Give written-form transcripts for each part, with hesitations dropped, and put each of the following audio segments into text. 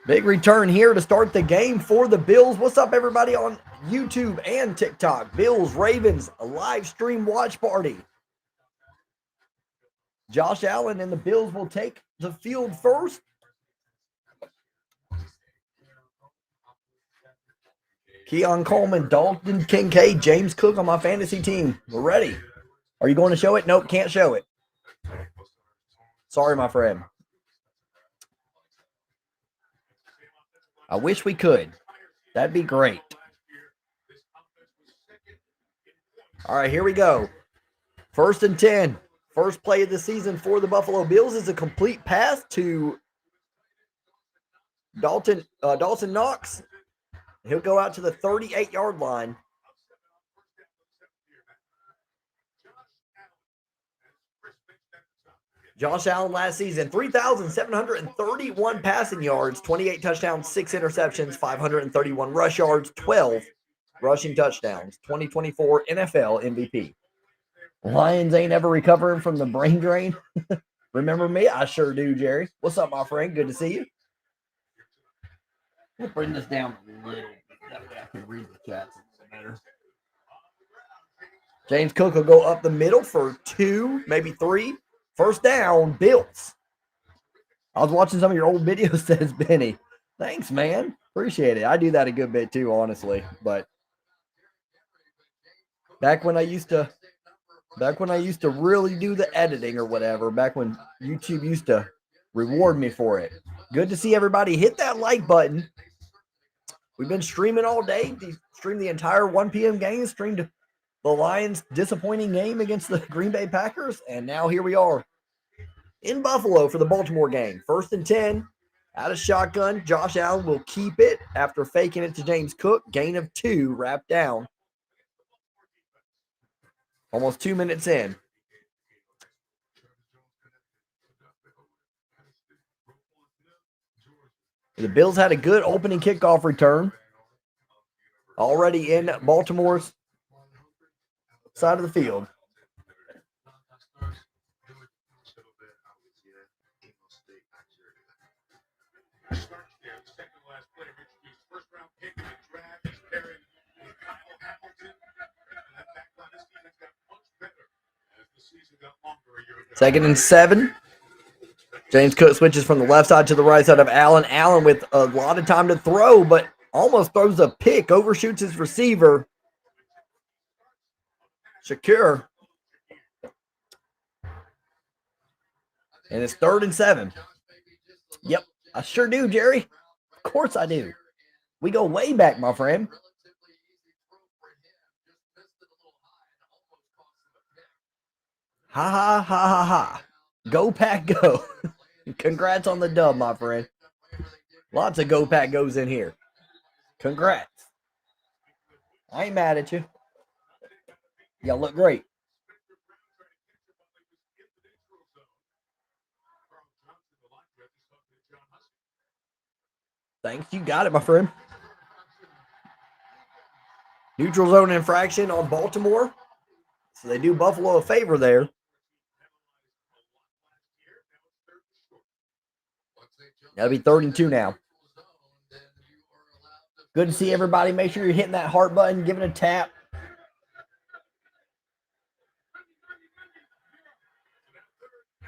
Big return here to start the game for the Bills. What's up, everybody on YouTube and TikTok? Bills Ravens, a live stream watch party. Josh Allen and the Bills will take the field first. Keon Coleman, Dalton Kincaid, James Cook on my fantasy team. We're ready. Are you going to show it? Nope, can't show it. Sorry, my friend. I wish we could. That'd be great. All right, here we go. 1st and 10. First play of the season for the Buffalo Bills is a complete pass to Dawson Knox. He'll go out to the 38-yard line. Josh Allen last season, 3,731 passing yards, 28 touchdowns, 6 interceptions, 531 rush yards, 12 rushing touchdowns, 2024 NFL MVP. Lions ain't ever recovering from the brain drain. Remember me? I sure do, Jerry. What's up, my friend? Good to see you. We'll bring this down a little bit. That way I can read the chats better. James Cook will go up the middle for 2, maybe 3. First down, Bills. I was watching some of your old videos, says Benny. Thanks, man. Appreciate it. I do that a good bit too, honestly. But back when I used to really do the editing or whatever, back when YouTube used to reward me for it. Good to see everybody. Hit that like button. We've been streaming all day. Streamed the entire 1 p.m. game. Streamed the Lions' disappointing game against the Green Bay Packers. And now here we are in Buffalo for the Baltimore game. 1st and 10. Out of shotgun. Josh Allen will keep it after faking it to James Cook. Gain of 2. Wrapped down. Almost 2 minutes in. The Bills had a good opening kickoff return. Already in Baltimore's side of the field. Second and 7. James Cook switches from the left side to the right side of Allen. Allen with a lot of time to throw, but almost throws a pick, overshoots his receiver. Shakur. And it's 3rd and 7. Yep, I sure do, Jerry. Of course I do. We go way back, my friend. Ha ha ha ha ha. Go Pack Go. Congrats on the dub, my friend. Lots of Go Pack Goes in here. Congrats. I ain't mad at you. Y'all look great. Thanks. You got it, my friend. Neutral zone infraction on Baltimore. So they do Buffalo a favor there. That'll be 3rd and 2 now. Good to see everybody. Make sure you're hitting that heart button, giving a tap.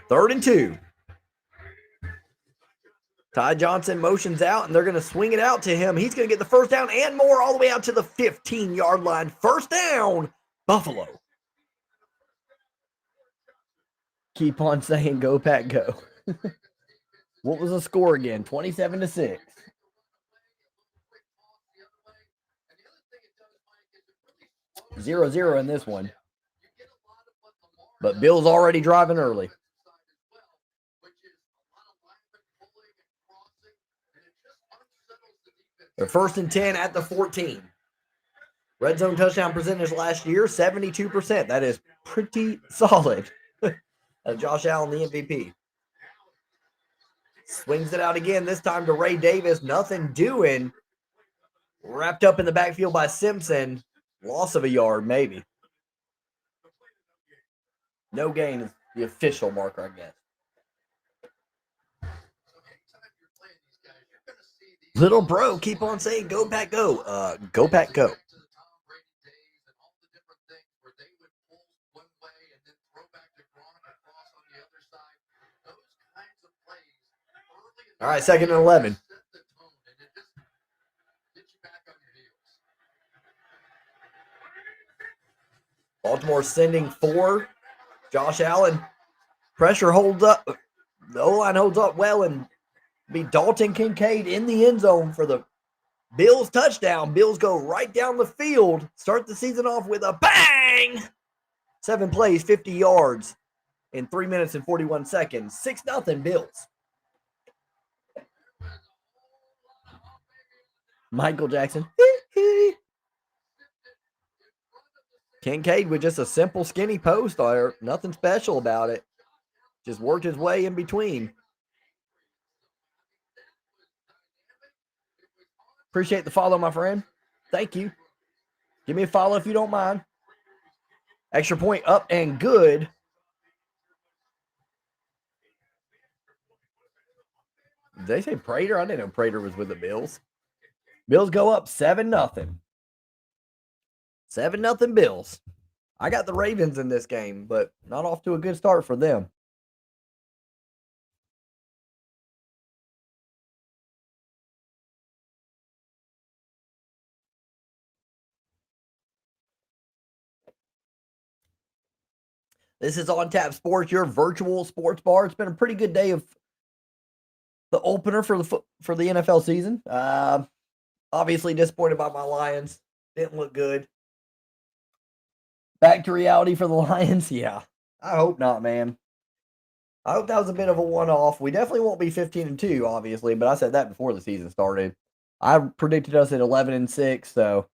Third and 2. Ty Johnson motions out, and they're going to swing it out to him. He's going to get the first down and more all the way out to the 15-yard line. First down, Buffalo. Keep on saying go, Pack, go. What was the score again? 27-6. Zero in this one. But Bill's already driving early. They're 1st and 10 at the 14. Red zone touchdown percentage last year, 72%. That is pretty solid. Josh Allen, the MVP. Swings it out again, this time to Ray Davis. Nothing doing. Wrapped up in the backfield by Simpson. Loss of a yard, maybe. No gain is the official marker, I guess. Little bro, keep on saying go Pack go. Go Pack go. All right, 2nd and 11. Baltimore sending 4. Josh Allen. Pressure holds up. The O-line holds up well, and be Dalton Kincaid in the end zone for the Bills touchdown. Bills go right down the field. Start the season off with a bang. 7 plays, 50 yards in 3 minutes and 41 seconds. 6-0 Bills. Michael Jackson. Kincaid with just a simple skinny post there. Nothing special about it. Just worked his way in between. Appreciate the follow, my friend. Thank you. Give me a follow if you don't mind. Extra point up and good. Did they say Prater? I didn't know Prater was with the Bills. Bills go up 7-0. 7-0 Bills. I got the Ravens in this game, but not off to a good start for them. This is On Tap Sports, your virtual sports bar. It's been a pretty good day of the opener for the NFL season. Obviously disappointed by my Lions. Didn't look good. Back to reality for the Lions. Yeah, I hope not, man. I hope that was a bit of a one-off. We definitely won't be 15-2, obviously, but I said that before the season started. I predicted us at 11-6, so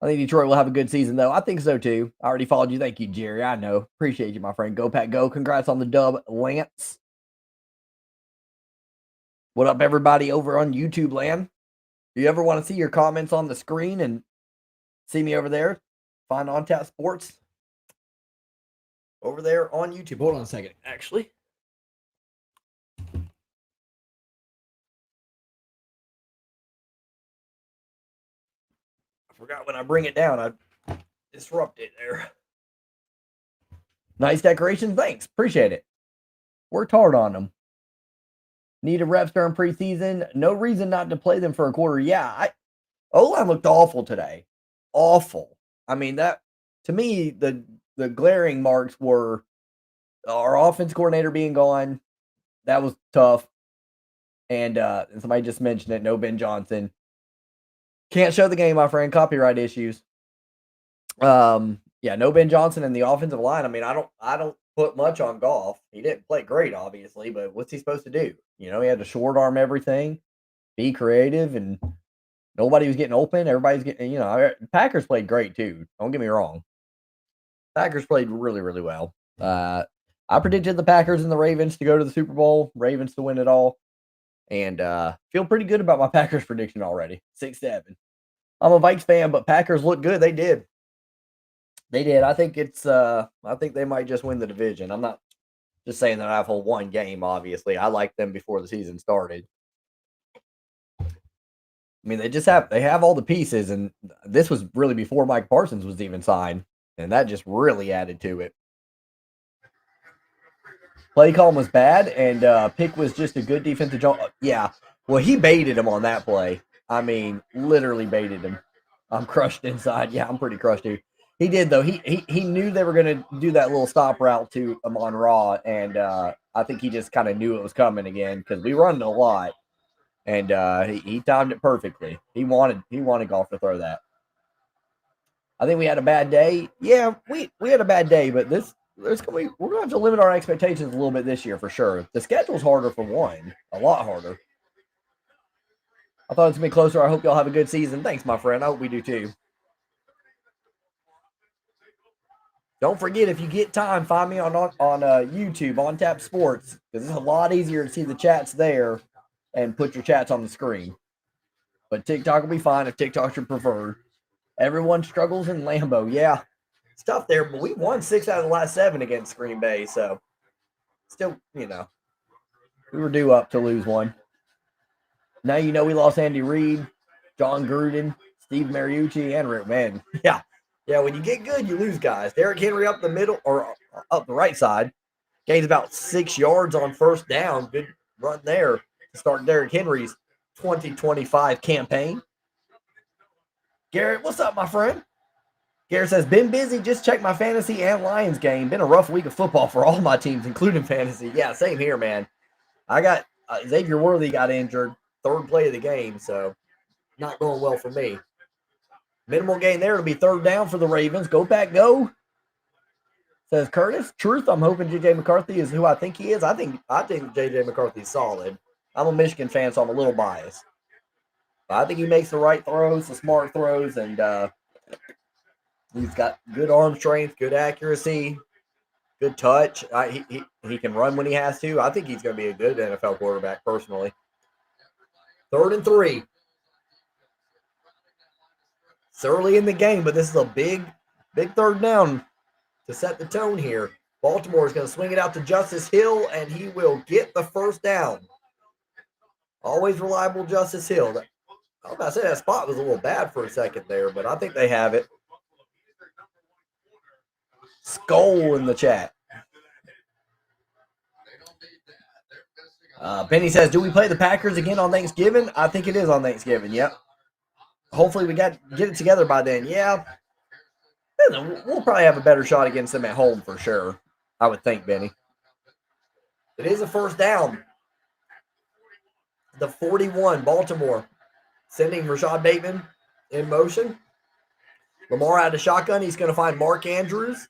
I think Detroit will have a good season, though. I think so, too. I already followed you. Thank you, Jerry. I know. Appreciate you, my friend. Go, Pack, go. Congrats on the dub, Lance. What up, everybody over on YouTube land? Do you ever want to see your comments on the screen and see me over there? Find On Tap Sports over there on YouTube. Hold on a second, actually. I forgot when I bring it down, I disrupt it there. Nice decoration. Thanks. Appreciate it. Worked hard on them. Needed reps during preseason. No reason not to play them for a quarter. Yeah, O-line looked awful today. Awful. I mean, that to me, the glaring marks were our offense coordinator being gone. That was tough. And somebody just mentioned it. No Ben Johnson. Can't show the game, my friend. Copyright issues. Yeah, no Ben Johnson in the offensive line. I mean, I don't put much on Goff. He didn't play great, obviously, but what's he supposed to do? You know, he had to short arm everything, be creative, and nobody was getting open. Everybody's getting, Packers played great too. Don't get me wrong. Packers played really, really well. I predicted the Packers and the Ravens to go to the Super Bowl, Ravens to win it all, and feel pretty good about my Packers prediction already. 6-7. I'm a Vikes fan, but Packers look good. They did. They did. I think I think they might just win the division. I'm not just saying that I have a one game, obviously. I liked them before the season started. I mean, they have all the pieces, and this was really before Mike Parsons was even signed, and that just really added to it. Play call was bad, and Pick was just a good defensive job. Yeah, well, he baited him on that play. I mean, literally baited him. I'm crushed inside. Yeah, I'm pretty crushed, dude. He did though. He knew they were going to do that little stop route to Amon Ra, and I think he just kind of knew it was coming again because we run a lot, and he timed it perfectly. He wanted Goff to throw that. I think we had a bad day. Yeah, we had a bad day, but we're going to have to limit our expectations a little bit this year for sure. The schedule's harder for one, a lot harder. I thought it was going to be closer. I hope y'all have a good season. Thanks, my friend. I hope we do too. Don't forget, if you get time, find me on YouTube, On Tap Sports, because it's a lot easier to see the chats there and put your chats on the screen. But TikTok will be fine if TikTok's your preferred. Everyone struggles in Lambeau. Yeah, it's tough there, but we won 6 out of the last 7 against Green Bay, so still, we were due up to lose one. Now you know we lost Andy Reid, John Gruden, Steve Mariucci, and Rick Van. Yeah. Yeah, when you get good, you lose guys. Derrick Henry up the middle or up the right side. Gains about 6 yards on first down. Good run there to start Derrick Henry's 2025 campaign. Garrett, what's up, my friend? Garrett says, been busy. Just checked my fantasy and Lions game. Been a rough week of football for all my teams, including fantasy. Yeah, same here, man. I got Xavier Worthy got injured, third play of the game, so not going well for me. Minimal gain there. It'll be third down for the Ravens. Go back, go. Says Curtis. Truth, I'm hoping J.J. McCarthy is who I think he is. I think J.J. McCarthy's solid. I'm a Michigan fan, so I'm a little biased. But I think he makes the right throws, the smart throws, and he's got good arm strength, good accuracy, good touch. He can run when he has to. I think he's going to be a good NFL quarterback, personally. 3rd and 3. It's early in the game, but this is a big third down to set the tone here. Baltimore is going to swing it out to Justice Hill, and he will get the first down. Always reliable Justice Hill. I was about to say that spot was a little bad for a second there, but I think they have it. Skull in the chat. Penny says, do we play the Packers again on Thanksgiving? I think it is on Thanksgiving, yep. Hopefully we get it together by then. Yeah. We'll probably have a better shot against them at home for sure, I would think, Benny. It is a first down. The 41, Baltimore, sending Rashad Bateman in motion. Lamar out of shotgun. He's going to find Mark Andrews,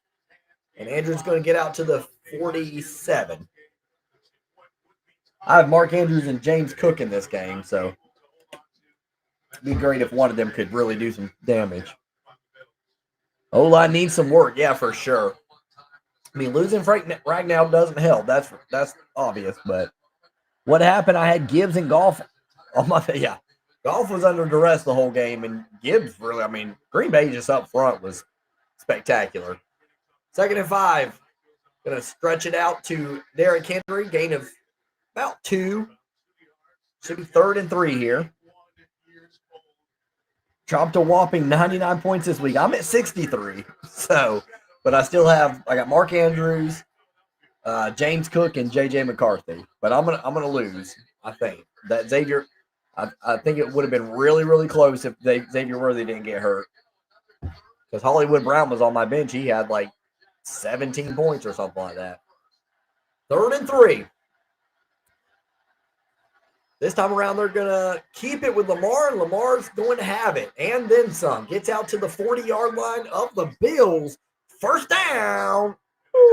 and Andrews is going to get out to the 47. I have Mark Andrews and James Cook in this game, so it'd be great if one of them could really do some damage. O-line needs some work, yeah, for sure. I mean, losing right now doesn't help. That's obvious, but what happened? I had Gibbs and Goff on my yeah. Goff was under duress the whole game, and Gibbs really, I mean, Green Bay just up front was spectacular. 2nd and 5. Going to stretch it out to Derrick Henry, gain of about 2. Should be 3rd and 3 here. Dropped a whopping 99 points this week. I'm at 63. So, but I got Mark Andrews, James Cook, and J.J. McCarthy. But I'm gonna lose, I think. That Xavier, I think it would have been really, really close if Xavier Worthy didn't get hurt. Because Hollywood Brown was on my bench. He had like 17 points or something like that. 3rd and 3. This time around, they're going to keep it with Lamar, and Lamar's going to have it. And then some. Gets out to the 40-yard line of the Bills. First down,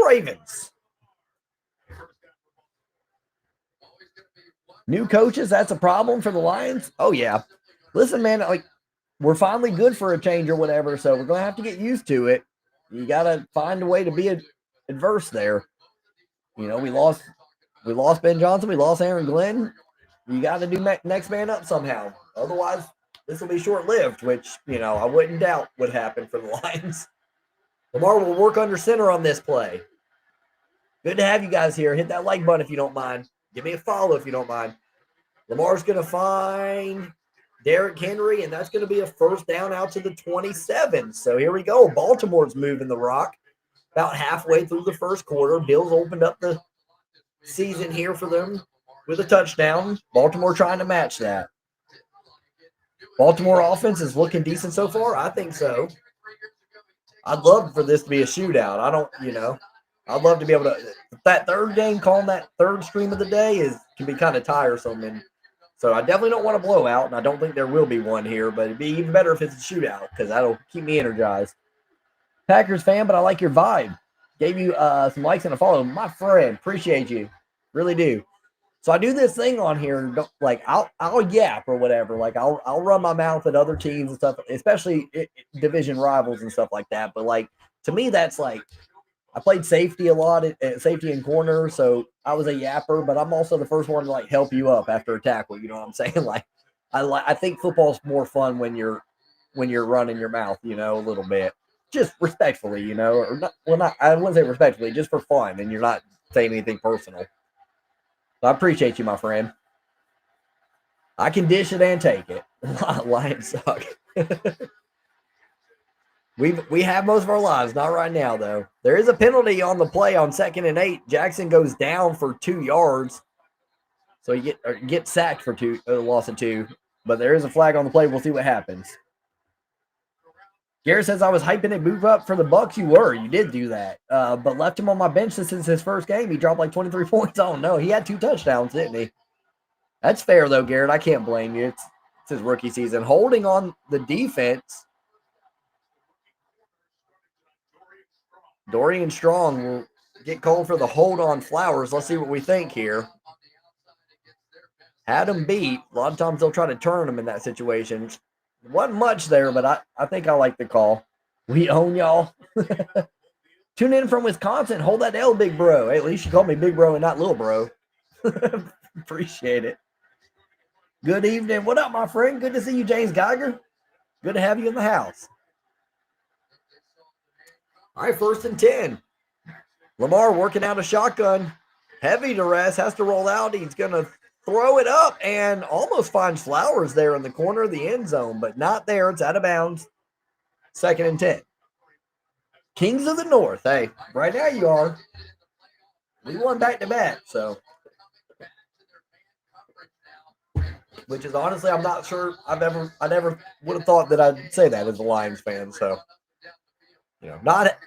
Ravens. New coaches, that's a problem for the Lions? Oh, yeah. Listen, man, like, we're finally good for a change or whatever, so we're going to have to get used to it. You got to find a way to be adverse there. You know, we lost Ben Johnson. We lost Aaron Glenn. You got to do next man up somehow. Otherwise, this will be short-lived, which, you know, I wouldn't doubt would happen for the Lions. Lamar will work under center on this play. Good to have you guys here. Hit that like button if you don't mind. Give me a follow if you don't mind. Lamar's going to find Derrick Henry, and that's going to be a first down out to the 27. So here we go. Baltimore's moving the rock about halfway through the first quarter. Bills opened up the season here for them with a touchdown. Baltimore trying to match that. Baltimore offense is looking decent so far. I think so. I'd love for this to be a shootout. I'd love to be able to. That third game, calling that third stream of the day can be kind of tiresome. And so I definitely don't want a blowout, and I don't think there will be one here, but it'd be even better if it's a shootout because that'll keep me energized. Packers fan, but I like your vibe. Gave you some likes and a follow. My friend, appreciate you. Really do. So I do this thing on here, like I'll yap or whatever. Like I'll run my mouth at other teams and stuff, especially division rivals and stuff like that. But like to me, that's like I played safety a lot, safety and corner, so I was a yapper. But I'm also the first one to like help you up after a tackle. You know what I'm saying? Like I think football's more fun when you're running your mouth, you know, a little bit, just respectfully, you know, or not. Well, not I wouldn't say respectfully, just for fun, and you're not saying anything personal. So I appreciate you, my friend. I can dish it and take it. Lions suck. We have most of our lives, not right now though. There is a penalty on the play on 2nd and 8. Jackson goes down for 2 yards, so he gets sacked for loss of 2. But there is a flag on the play. We'll see what happens. Garrett says I was hyping it move up for the Bucks. You were, you did do that, but left him on my bench since his first game. He dropped like 23 points. Oh no, he had 2 touchdowns, didn't he? That's fair though, Garrett. I can't blame you. It's his rookie season. Holding on the defense. Dorian Strong will get called for the hold on Flowers. Let's see what we think here. Had him beat. A lot of times they'll try to turn him in that situation. Wasn't much there, but I think I like the call. We own y'all. Tune in from Wisconsin. Hold that L, big bro. Hey, at least you called me big bro and not little bro. Appreciate it. Good evening. What up, my friend? Good to see you, James Geiger. Good to have you in the house. All right, 1st and 10. Lamar working out a shotgun. Heavy duress, has to roll out. He's going to throw it up and almost finds Flowers there in the corner of the end zone, but not there. It's out of bounds. 2nd and 10. Kings of the North. Hey, right now you are. We won back-to-back, so. Which is honestly, I'm not sure I never would have thought that I'd say that as a Lions fan, so. Not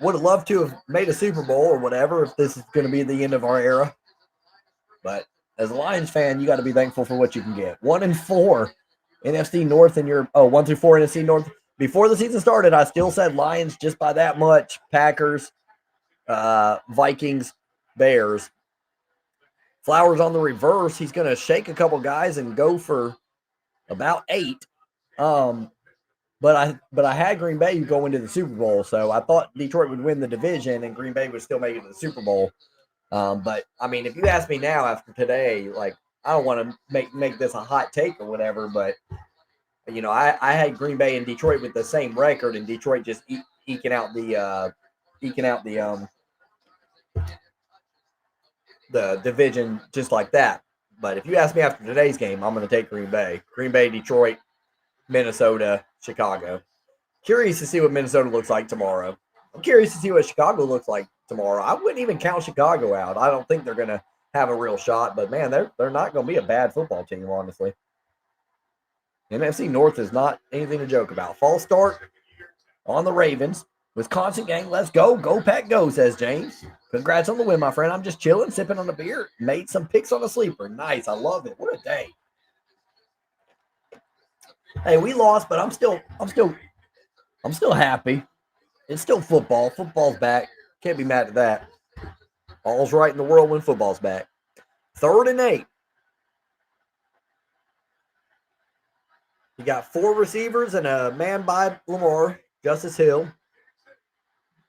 would have loved to have made a Super Bowl or whatever if this is going to be the end of our era. But as a Lions fan, you got to be thankful for what you can get. 1-4 NFC North and 1-4 NFC North. Before the season started, I still said Lions just by that much. Packers, Vikings, Bears. Flowers on the reverse. He's going to shake a couple guys and go for about 8. But I had Green Bay go into the Super Bowl, so I thought Detroit would win the division and Green Bay would still make it to the Super Bowl. But I mean, if you ask me now after today, like I don't want to make this a hot take or whatever, but I had Green Bay and Detroit with the same record, and Detroit just eking out the division just like that. But if you ask me after today's game, I'm going to take Green Bay, Detroit, Minnesota, Chicago. Curious to see what Minnesota looks like tomorrow. I'm curious to see what Chicago looks like tomorrow. I wouldn't even count Chicago out. I don't think they're going to have a real shot, but man, they're not going to be a bad football team, honestly. NFC North is not anything to joke about. False start on the Ravens. Wisconsin gang, let's go. Go Pack go, says James. Congrats on the win, my friend. I'm just chilling, sipping on a beer. Made some picks on a sleeper. Nice. I love it. What a day. Hey, we lost, but I'm still happy. It's still football. Football's back. Can't be mad at that. All's right in the world when football's back. 3rd and 8. You got 4 receivers and a man by Lamar, Justice Hill.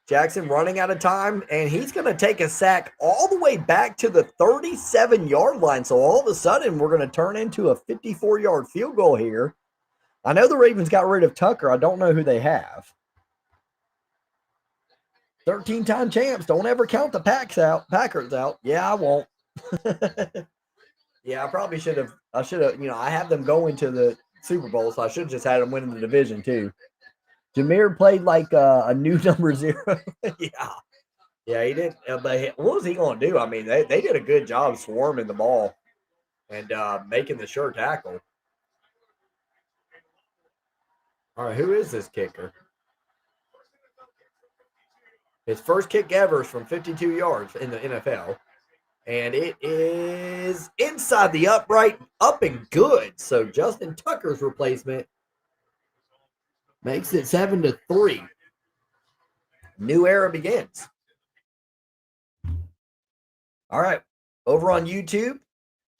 Jackson running out of time, and he's going to take a sack all the way back to the 37-yard line. So all of a sudden, we're going to turn into a 54-yard field goal here. I know the Ravens got rid of Tucker. I don't know who they have. 13-time champs. Don't ever count the Packers out. Yeah, I won't. Yeah, I probably should have. I should have. I have them going to the Super Bowl, so I should have just had them winning the division too. Jameer played like a new number 0. Yeah, he did. But what was he going to do? I mean, they did a good job swarming the ball and making the sure tackle. All right, who is this kicker? His first kick ever is from 52 yards in the NFL. And it is inside the upright, up and good. So Justin Tucker's replacement makes it 7-3. New era begins. All right. Over on YouTube.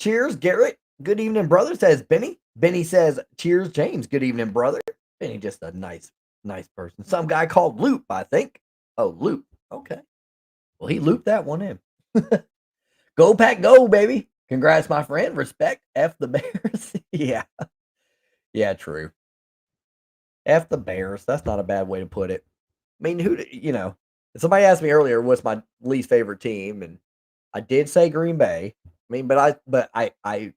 Cheers, Garrett. Good evening, brother, says Benny. Benny says, cheers, James. Good evening, brother. Benny, just a nice person. Some guy called Loop, I think. Oh, Loop. Okay. Well, he looped that one in. Go Pack go, baby. Congrats, my friend. Respect. F the Bears. Yeah. Yeah, true. F the Bears. That's not a bad way to put it. I mean, somebody asked me earlier what's my least favorite team, and I did say Green Bay. I mean, but I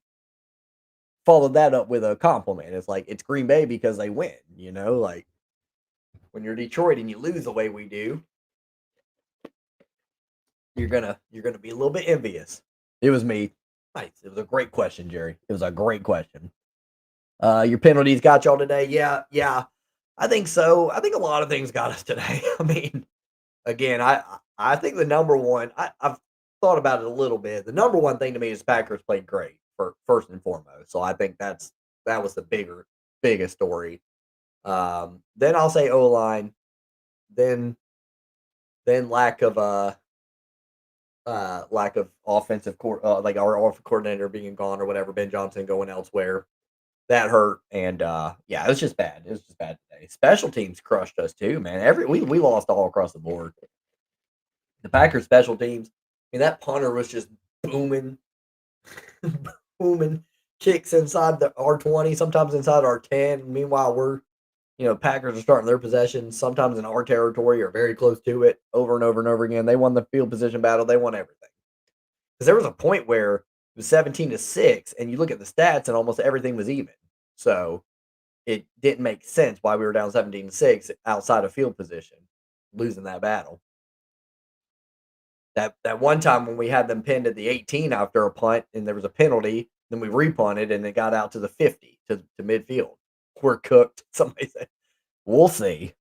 followed that up with a compliment. It's like it's Green Bay because they win, like when you're Detroit and you lose the way we do, you're gonna be a little bit envious. It was me. Nice. It was a great question, Jerry. It was a great question. Your penalties got y'all today. Yeah. I think so. I think a lot of things got us today. I mean, again, I think the number one. I've thought about it a little bit. The number one thing to me is Packers played great for first and foremost. So I think that was the biggest story. Then I'll say O line. Then lack of offensive like our offensive coordinator being gone or whatever, Ben Johnson going elsewhere. That hurt, and yeah, it was just bad. It was just bad today. Special teams crushed us too, man. We lost all across the board. The Packers special teams. I mean, that punter was just booming, booming kicks inside the R20, sometimes inside R10. Meanwhile, Packers are starting their possessions sometimes in our territory or very close to it over and over and over again. They won the field position battle. They won everything. Because there was a point where it was 17-6, and you look at the stats, and almost everything was even. So it didn't make sense why we were down 17-6 outside of field position, losing that battle. That one time when we had them pinned at the 18 after a punt, and there was a penalty, then we repunted, and it got out to the 50 to midfield. We're cooked. Somebody said, "We'll see."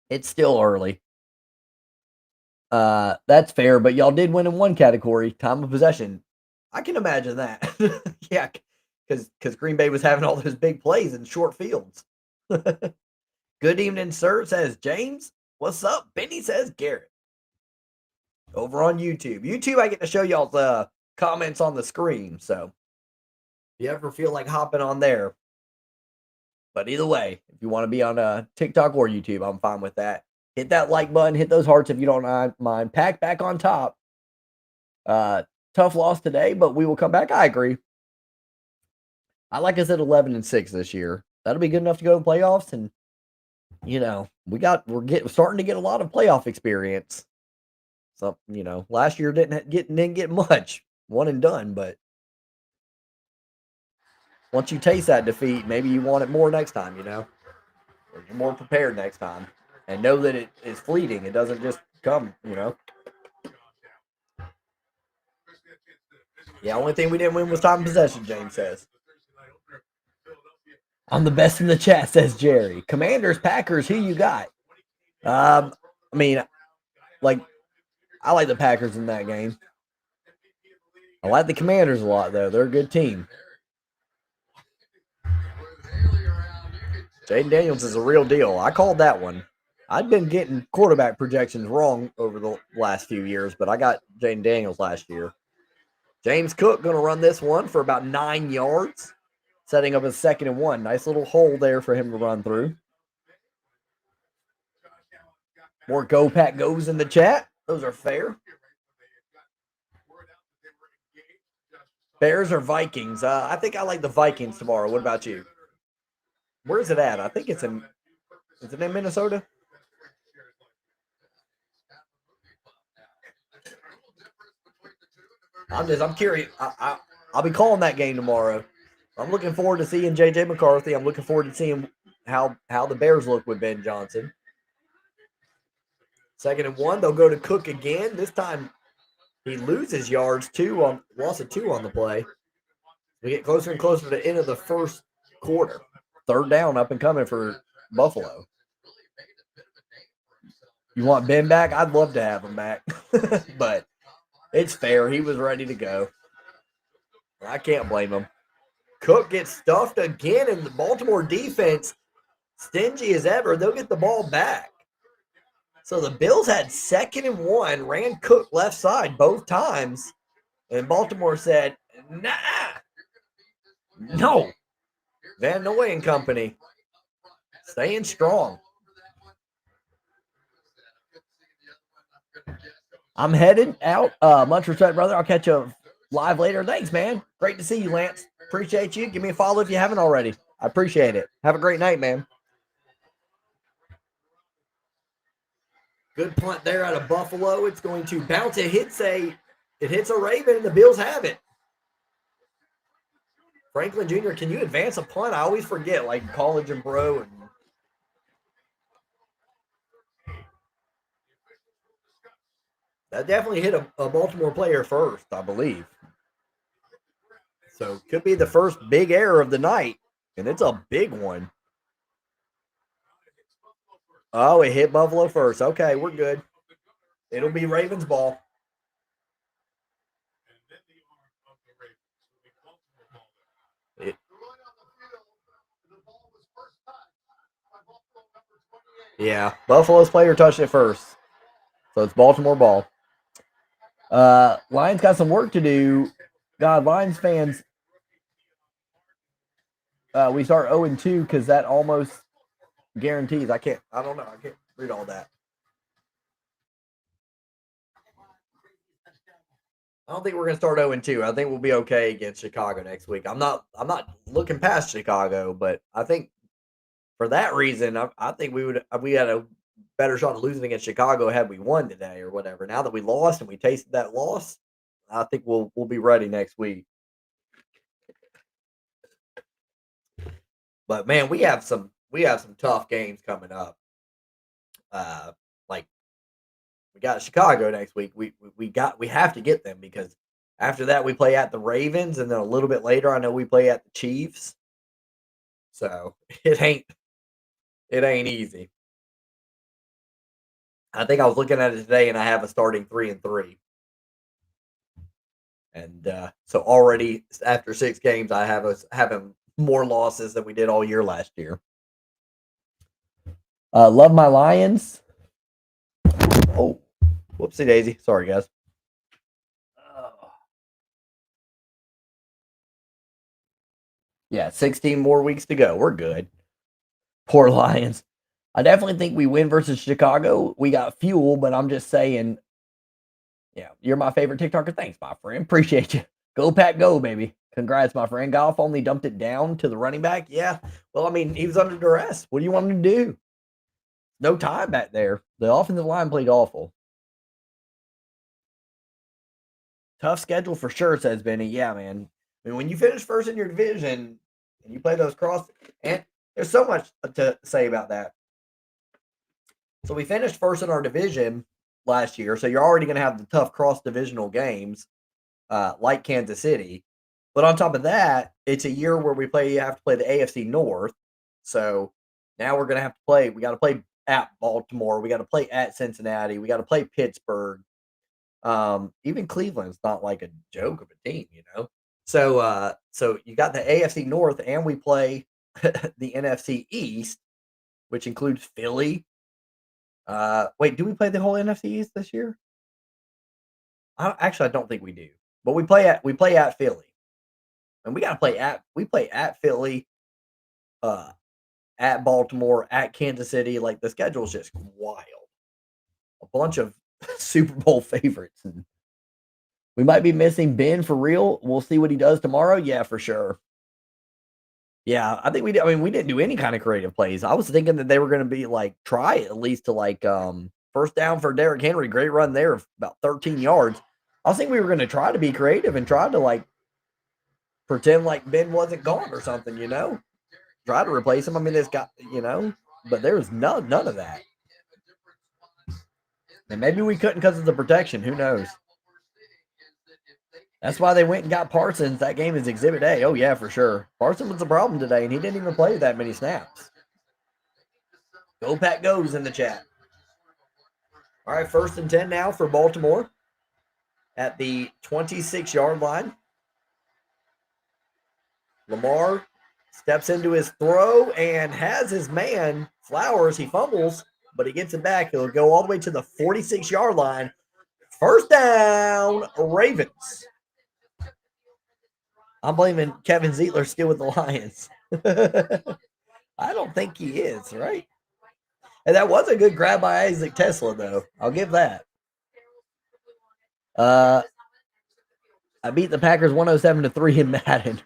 It's still early. That's fair, but y'all did win in one category, time of possession. I can imagine that. Yeah, because Green Bay was having all those big plays in short fields. Good evening, sir, says James. What's up? Benny says Garrett. Over on YouTube. YouTube, I get to show y'all the comments on the screen. So if you ever feel like hopping on there. But either way, if you want to be on TikTok or YouTube, I'm fine with that. Hit that like button. Hit those hearts if you don't mind. Pack back on top. Tough loss today, but we will come back. I agree. I like us at 11-6 this year. That'll be good enough to go to playoffs, and we're starting to get a lot of playoff experience. So last year didn't get much, one and done. But once you taste that defeat, maybe you want it more next time. Or you're more prepared next time, and know that it is fleeting. It doesn't just come. Yeah, only thing we didn't win was time of possession, James says. I'm the best in the chat, says Jerry. Commanders, Packers, who you got? I mean, I like the Packers in that game. I like the Commanders a lot, though. They're a good team. Jaden Daniels is a real deal. I called that one. I've been getting quarterback projections wrong over the last few years, but I got Jaden Daniels last year. James Cook going to run this one for about 9 yards, setting up a 2nd and 1. Nice little hole there for him to run through. More Go Pack goes in the chat. Those are fair. Bears or Vikings? I think I like the Vikings tomorrow. What about you? Where is it at? I think is it in Minnesota? I'm curious. I'll be calling that game tomorrow. I'm looking forward to seeing J.J. McCarthy. I'm looking forward to seeing how the Bears look with Ben Johnson. 2nd and 1. They'll go to Cook again. This time he loses yards, loss of 2 on the play. We get closer and closer to the end of the first quarter. 3rd down up and coming for Buffalo. You want Ben back? I'd love to have him back. But it's fair. He was ready to go. I can't blame him. Cook gets stuffed again, and the Baltimore defense, stingy as ever, they'll get the ball back. So the Bills had 2nd and 1, ran Cook left side both times, and Baltimore said, nah, no. Van Noy and company staying strong. I'm headed out. Much respect, brother. I'll catch you live later. Thanks, man. Great to see you, Lance. Appreciate you. Give me a follow if you haven't already. I appreciate it. Have a great night, man. Good punt there out of Buffalo. It's going to bounce. It hits a Raven, and the Bills have it. Franklin Jr., can you advance a punt? I always forget, like college and pro. And that definitely hit a Baltimore player first, I believe. So could be the first big error of the night, and it's a big one. Oh, it hit Buffalo first. Okay, we're good. It'll be Ravens ball. It, yeah, Buffalo's player touched it first, so it's Baltimore ball. Lions got some work to do. God, Lions fans, we start 0-2 because that almost guarantees. I don't know. I can't read all that. I don't think we're gonna start 0-2. I think we'll be okay against Chicago next week. I'm not looking past Chicago, but I think for that reason, I think we had a better shot of losing against Chicago had we won today or whatever. Now that we lost and we tasted that loss, I think we'll be ready next week. But man, we have some tough games coming up. Like we got Chicago next week. We have to get them because after that we play at the Ravens, and then a little bit later I know we play at the Chiefs. So it ain't easy. I think I was looking at it today, and I have a starting 3-3, and so already after 6 games, I have us having more losses than we did all year last year. Love my Lions. Oh, whoopsie daisy. Sorry, guys. Yeah, 16 more weeks to go. We're good. Poor Lions. I definitely think we win versus Chicago. We got fuel, but I'm just saying, yeah, you're my favorite TikToker. Thanks, my friend. Appreciate you. Go Pack, go, baby. Congrats, my friend. Goff only dumped it down to the running back. Yeah. Well, I mean, he was under duress. What do you want him to do? No time back there. The offensive line played awful. Tough schedule for sure, says Benny. Yeah, man. I mean, when you finish first in your division and you play those cross, and there's so much to say about that. So we finished first in our division last year, so you're already going to have the tough cross divisional games, like Kansas City. But on top of that, it's a year where you have to play the AFC North. So now we're going to have to play. We got to play at Baltimore. We got to play at Cincinnati. We got to play Pittsburgh. Even Cleveland's not like a joke of a team, you know. So you got the AFC North, and we play the NFC East, which includes Philly. Wait, do we play the whole NFC East this year? I don't think we do, but we play at Philly, and we play at Philly, uh, at Baltimore, at Kansas City. Like the schedule's just wild. A bunch of Super Bowl favorites, and we might be missing Ben for real. We'll see what he does tomorrow. Yeah, for sure. Yeah, I think we did. I mean, we didn't do any kind of creative plays. I was thinking that they were going to be like try at least to like first down for Derrick Henry. Great run there of about 13 yards. I was thinking we were going to try to be creative and try to like pretend like Ben wasn't gone or something, you know? Try to replace him. I mean, it's got, but there was none of that. And maybe we couldn't because of the protection. Who knows? That's why they went and got Parsons. That game is Exhibit A. Oh, yeah, for sure. Parsons was the problem today, and he didn't even play that many snaps. Go Pack goes in the chat. All right, 1st and 10 now for Baltimore at the 26-yard line. Lamar steps into his throw and has his man, Flowers. He fumbles, but he gets it back. He'll go all the way to the 46-yard line. First down, Ravens. I'm blaming Kevin Zeitler still with the Lions. I don't think he is, right? And that was a good grab by Isaac Tesla, though. I'll give that. I beat the Packers 107-3 in Madden.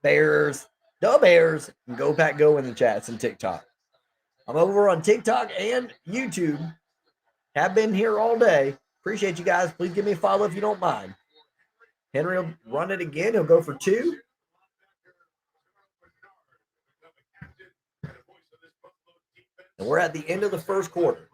Bears, the Bears, go Pack go in the chats and TikTok. I'm over on TikTok and YouTube. Have been here all day. Appreciate you guys. Please give me a follow if you don't mind. Henry will run it again. He'll go for 2. And we're at the end of the first quarter.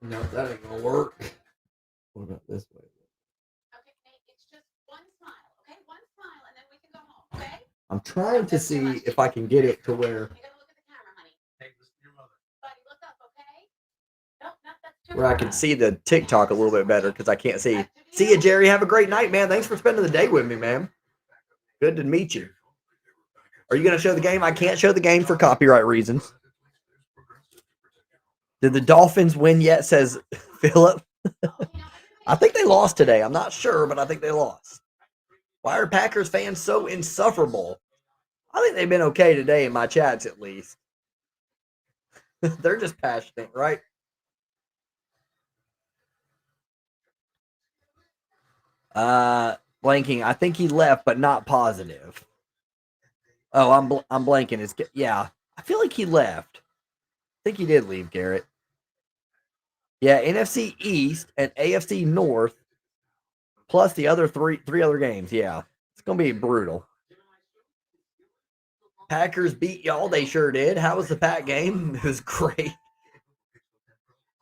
No, that ain't gonna work. What about this way? Okay, Nate, it's just one smile, okay? One smile, and then we can go home, okay? I'm trying to see if I can get it to where. You gotta look at the camera, honey. Hey, listen to your mother. Buddy, look up, okay? Nope, that's too where I can see the TikTok a little bit better because I can't see. See you, Jerry. Have a great night, man. Thanks for spending the day with me, man. Good to meet you. Are you gonna show the game? I can't show the game for copyright reasons. Did the Dolphins win yet? Says Philip. I think they lost today. I'm not sure, but I think they lost. Why are Packers fans so insufferable? I think they've been okay today in my chats, at least. They're just passionate, right? Blanking. I think he left, but not positive. Oh, I'm blanking. Yeah. I feel like he left. I think he did leave, Garrett. Yeah, NFC East and AFC North, plus the other three other games. Yeah, it's gonna be brutal. Packers beat y'all. They sure did. How was the Pack game? It was great.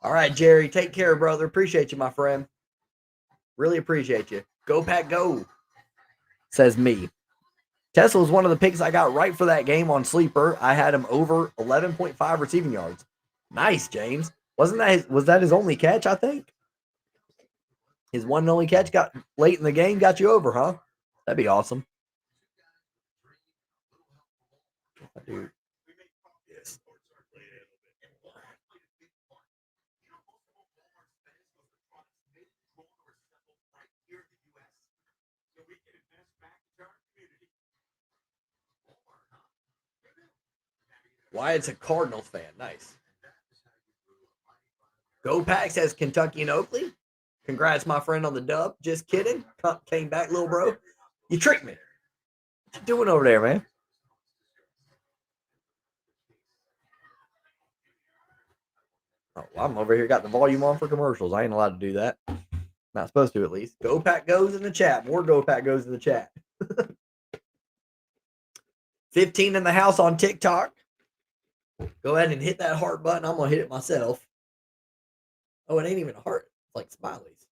All right, Jerry. Take care, brother. Appreciate you, my friend. Really appreciate you. Go Pack, go. Says me. Tesla was one of the picks I got right for that game on Sleeper. I had him over 11.5 receiving yards. Nice, James. Was that his only catch, I think? His one and only catch got late in the game, got you over, huh? That'd be awesome. Dude. Yes. Wyatt's a Cardinals fan. Nice. Go Pack says Kentucky and Oakley. Congrats, my friend, on the dub. Just kidding. Came back, little bro. You tricked me. What you doing over there, man? Oh, I'm over here, got the volume on for commercials. I ain't allowed to do that. Not supposed to, at least. Go Pack goes in the chat. More Go Pack goes in the chat. 15 in the house on TikTok. Go ahead and hit that heart button. I'm going to hit it myself. Oh, it ain't even a heart. It's like smileys.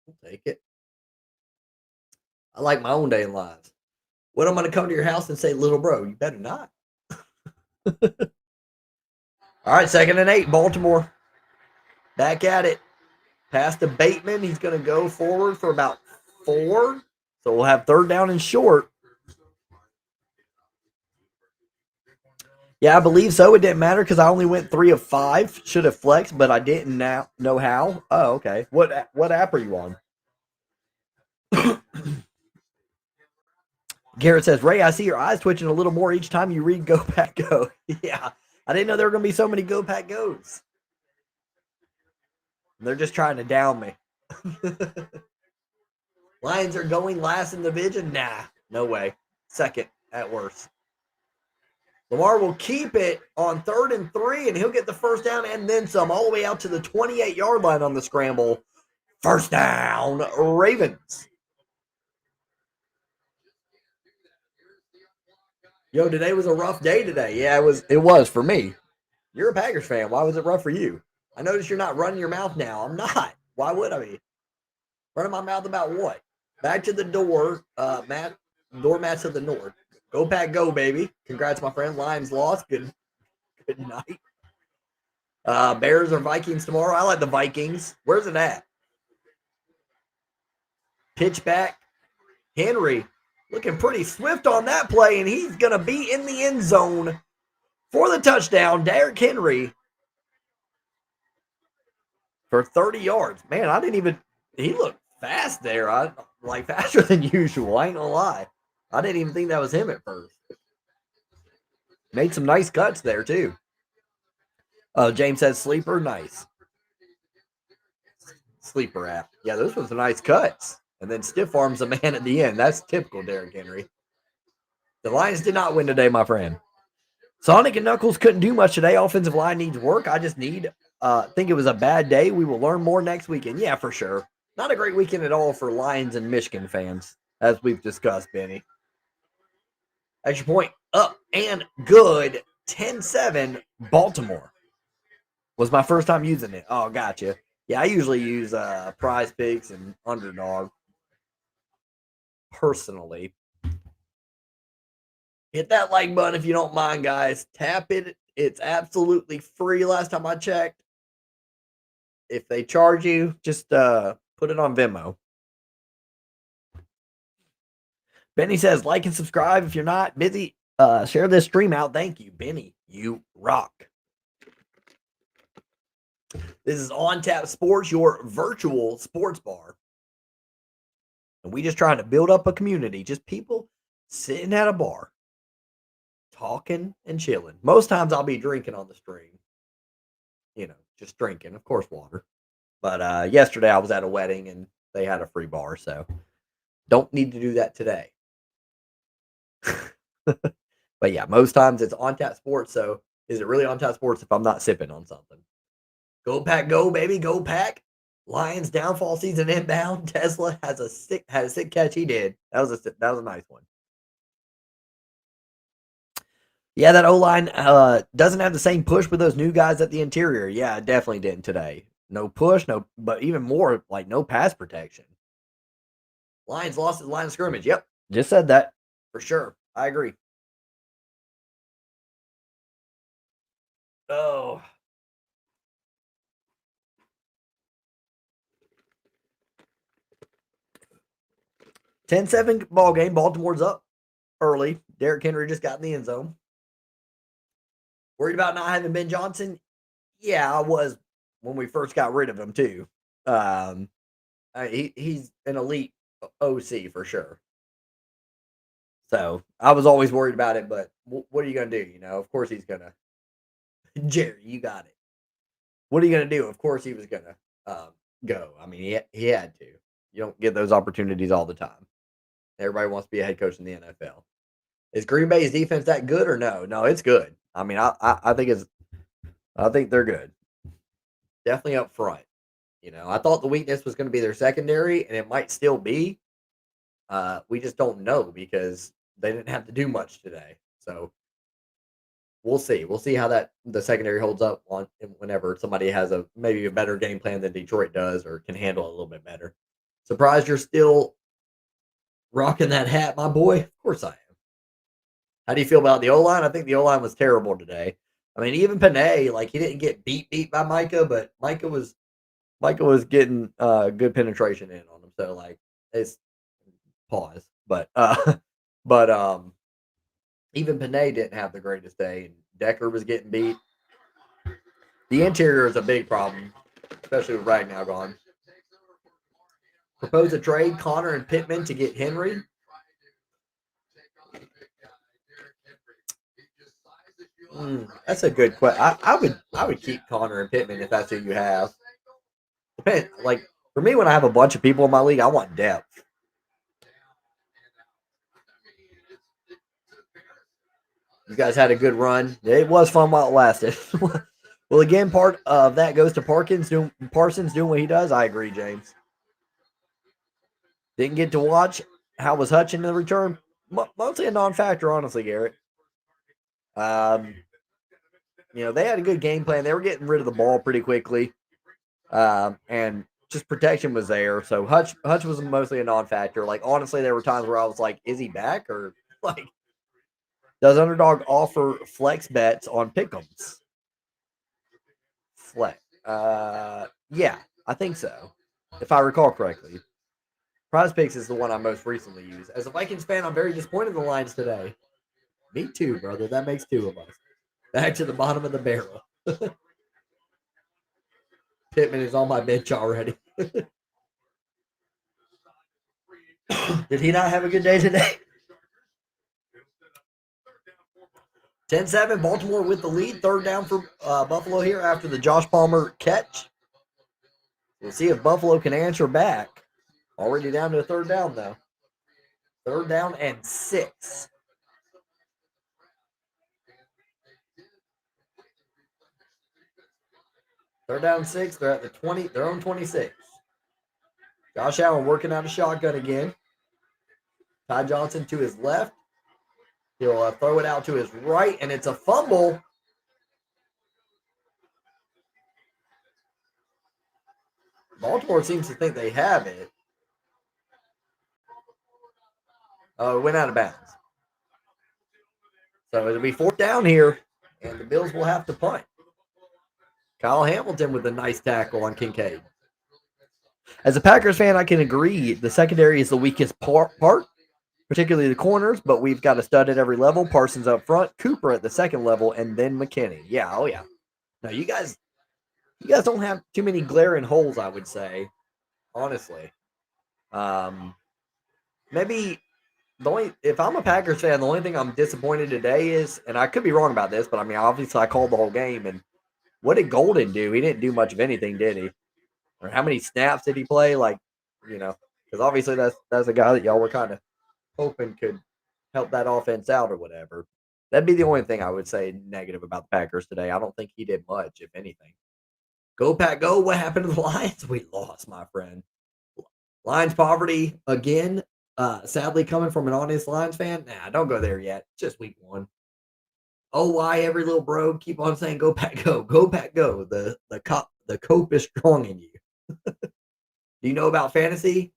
I'll take it. I like my own day in lives. What, I'm going to come to your house and say, little bro, you better not. All right, 2nd and 8, Baltimore. Back at it. Pass to Bateman. He's going to go forward for about 4. So we'll have 3rd down and short. Yeah, I believe so. It didn't matter because I only went 3 of 5. Should have flexed, but I didn't know how. Oh, okay. What app are you on? Garrett says, Ray, I see your eyes twitching a little more each time you read Go Pack Go. Yeah, I didn't know there were going to be so many Go Pack Goes. They're just trying to down me. Lions are going last in the division? Nah, no way. 2nd at worst. Lamar will keep it on 3rd and 3, and he'll get the 1st down and then some, all the way out to the 28-yard line on the scramble. 1st down, Ravens. Yo, today was a rough day today. Yeah, it was for me. You're a Packers fan. Why was it rough for you? I notice you're not running your mouth now. I'm not. Why would I be? Running my mouth about what? Back to the door, Matt. Doormats of the North. Go Pack, go, baby. Congrats, my friend. Lions lost. Good night. Bears or Vikings tomorrow. I like the Vikings. Where's it at? Pitch back. Henry looking pretty swift on that play, and he's going to be in the end zone for the touchdown. Derrick Henry for 30 yards. Man, I didn't even – he looked fast there. Like faster than usual. I ain't going to lie. I didn't even think that was him at first. Made some nice cuts there, too. James says sleeper. Nice. Sleeper app. Yeah, those were some nice cuts. And then stiff arms a man at the end. That's typical Derrick Henry. The Lions did not win today, my friend. Sonic and Knuckles couldn't do much today. Offensive line needs work. I just think it was a bad day. We will learn more next weekend. Yeah, for sure. Not a great weekend at all for Lions and Michigan fans, as we've discussed, Benny. Extra point up and good. 10-7 Baltimore. Was my first time using it. Oh, gotcha. Yeah, I usually use Prize Picks and Underdog personally. Hit that like button if you don't mind, guys. Tap it. It's absolutely free last time I checked. If they charge you, just put it on Venmo. Benny says, like and subscribe if you're not busy. Share this stream out. Thank you, Benny. You rock. This is On Tap Sports, your virtual sports bar. And we just trying to build up a community. Just people sitting at a bar, talking and chilling. Most times I'll be drinking on the stream. You know, just drinking. Of course, water. But yesterday I was at a wedding and they had a free bar. So don't need to do that today. But yeah, most times it's On Tap Sports. So is it really On Tap Sports if I'm not sipping on something? Go Pack, go baby, go Pack! Lions downfall season inbound. Tesla had a sick catch. He did. That was a nice one. Yeah, that O line doesn't have the same push with those new guys at the interior. Yeah, it definitely didn't today. No push, but even more like no pass protection. Lions lost at the line of scrimmage. Yep, just said that for sure. I agree. Oh. 10-7 ball game. Baltimore's up early. Derrick Henry just got in the end zone. Worried about not having Ben Johnson? Yeah, I was when we first got rid of him too. He's an elite OC for sure. So I was always worried about it, but what are you gonna do? You know, of course he's gonna. Jerry, you got it. What are you gonna do? Of course he was gonna go. I mean, he had to. You don't get those opportunities all the time. Everybody wants to be a head coach in the NFL. Is Green Bay's defense that good or no? No, it's good. I mean, I think they're good. Definitely up front. You know, I thought the weakness was going to be their secondary, and it might still be. We just don't know because they didn't have to do much today. So we'll see. We'll see how the secondary holds up on whenever somebody has maybe a better game plan than Detroit does or can handle it a little bit better. Surprised you're still rocking that hat, my boy? Of course I am. How do you feel about the O-line? I think the O-line was terrible today. I mean, even Panay, like he didn't get beat by Micah, but Micah was getting good penetration in on him. So like it's pause. But even Panay didn't have the greatest day and Decker was getting beat. The interior is a big problem, especially with Ragnow gone. Propose a trade, Connor and Pittman to get Henry. That's a good question. I would keep Connor and Pittman if that's who you have. Like for me, when I have a bunch of people in my league, I want depth. You guys had a good run. It was fun while it lasted. Well, again, part of that goes to Parsons doing what he does. I agree, James. Didn't get to watch. How was Hutch in the return? Mostly a non-factor, honestly, Garrett. You know, they had a good game plan. They were getting rid of the ball pretty quickly. And just protection was there. So Hutch was mostly a non-factor. Like, honestly, there were times where I was like, is he back? Or, like, does Underdog offer flex bets on pick'ems? Flex. Yeah, I think so. If I recall correctly. Prize Picks is the one I most recently used. As a Vikings fan, I'm very disappointed in the Lions today. Me too, brother. That makes two of us. Back to the bottom of the barrel. Pittman is on my bench already. Did he not have a good day today? 10-7, Baltimore with the lead. Third down for Buffalo here after the Josh Palmer catch. We'll see if Buffalo can answer back. Already down to a third down, though. Third down and 6. They're down 6. They're at the 20, their own 26. Josh Allen working out a shotgun again. Ty Johnson to his left. He'll throw it out to his right, and it's a fumble. Baltimore seems to think they have it. It went out of bounds. So it'll be 4th down here, and the Bills will have to punt. Kyle Hamilton with a nice tackle on Kincaid. As a Packers fan, I can agree the secondary is the weakest part, particularly the corners, but we've got a stud at every level. Parsons up front, Cooper at the second level, and then McKinney. Yeah, oh yeah. Now you guys don't have too many glaring holes, I would say, honestly. Maybe if I'm a Packers fan, the only thing I'm disappointed today is, and I could be wrong about this, but I mean, obviously I called the whole game, and what did Golden do? He didn't do much of anything, did he? Or how many snaps did he play? Like, because obviously that's a guy that y'all were kind of hoping could help that offense out or whatever. That'd be the only thing I would say negative about the Packers today. I don't think he did much, if anything. Go Pack, go! What happened to the Lions? We lost, my friend. Lions poverty again. Sadly, coming from an honest Lions fan, nah, don't go there yet. It's just week 1. Oh, why every little bro keep on saying "Go Pack, go! Go Pack, go!" The cope is strong in you. Do you know about fantasy?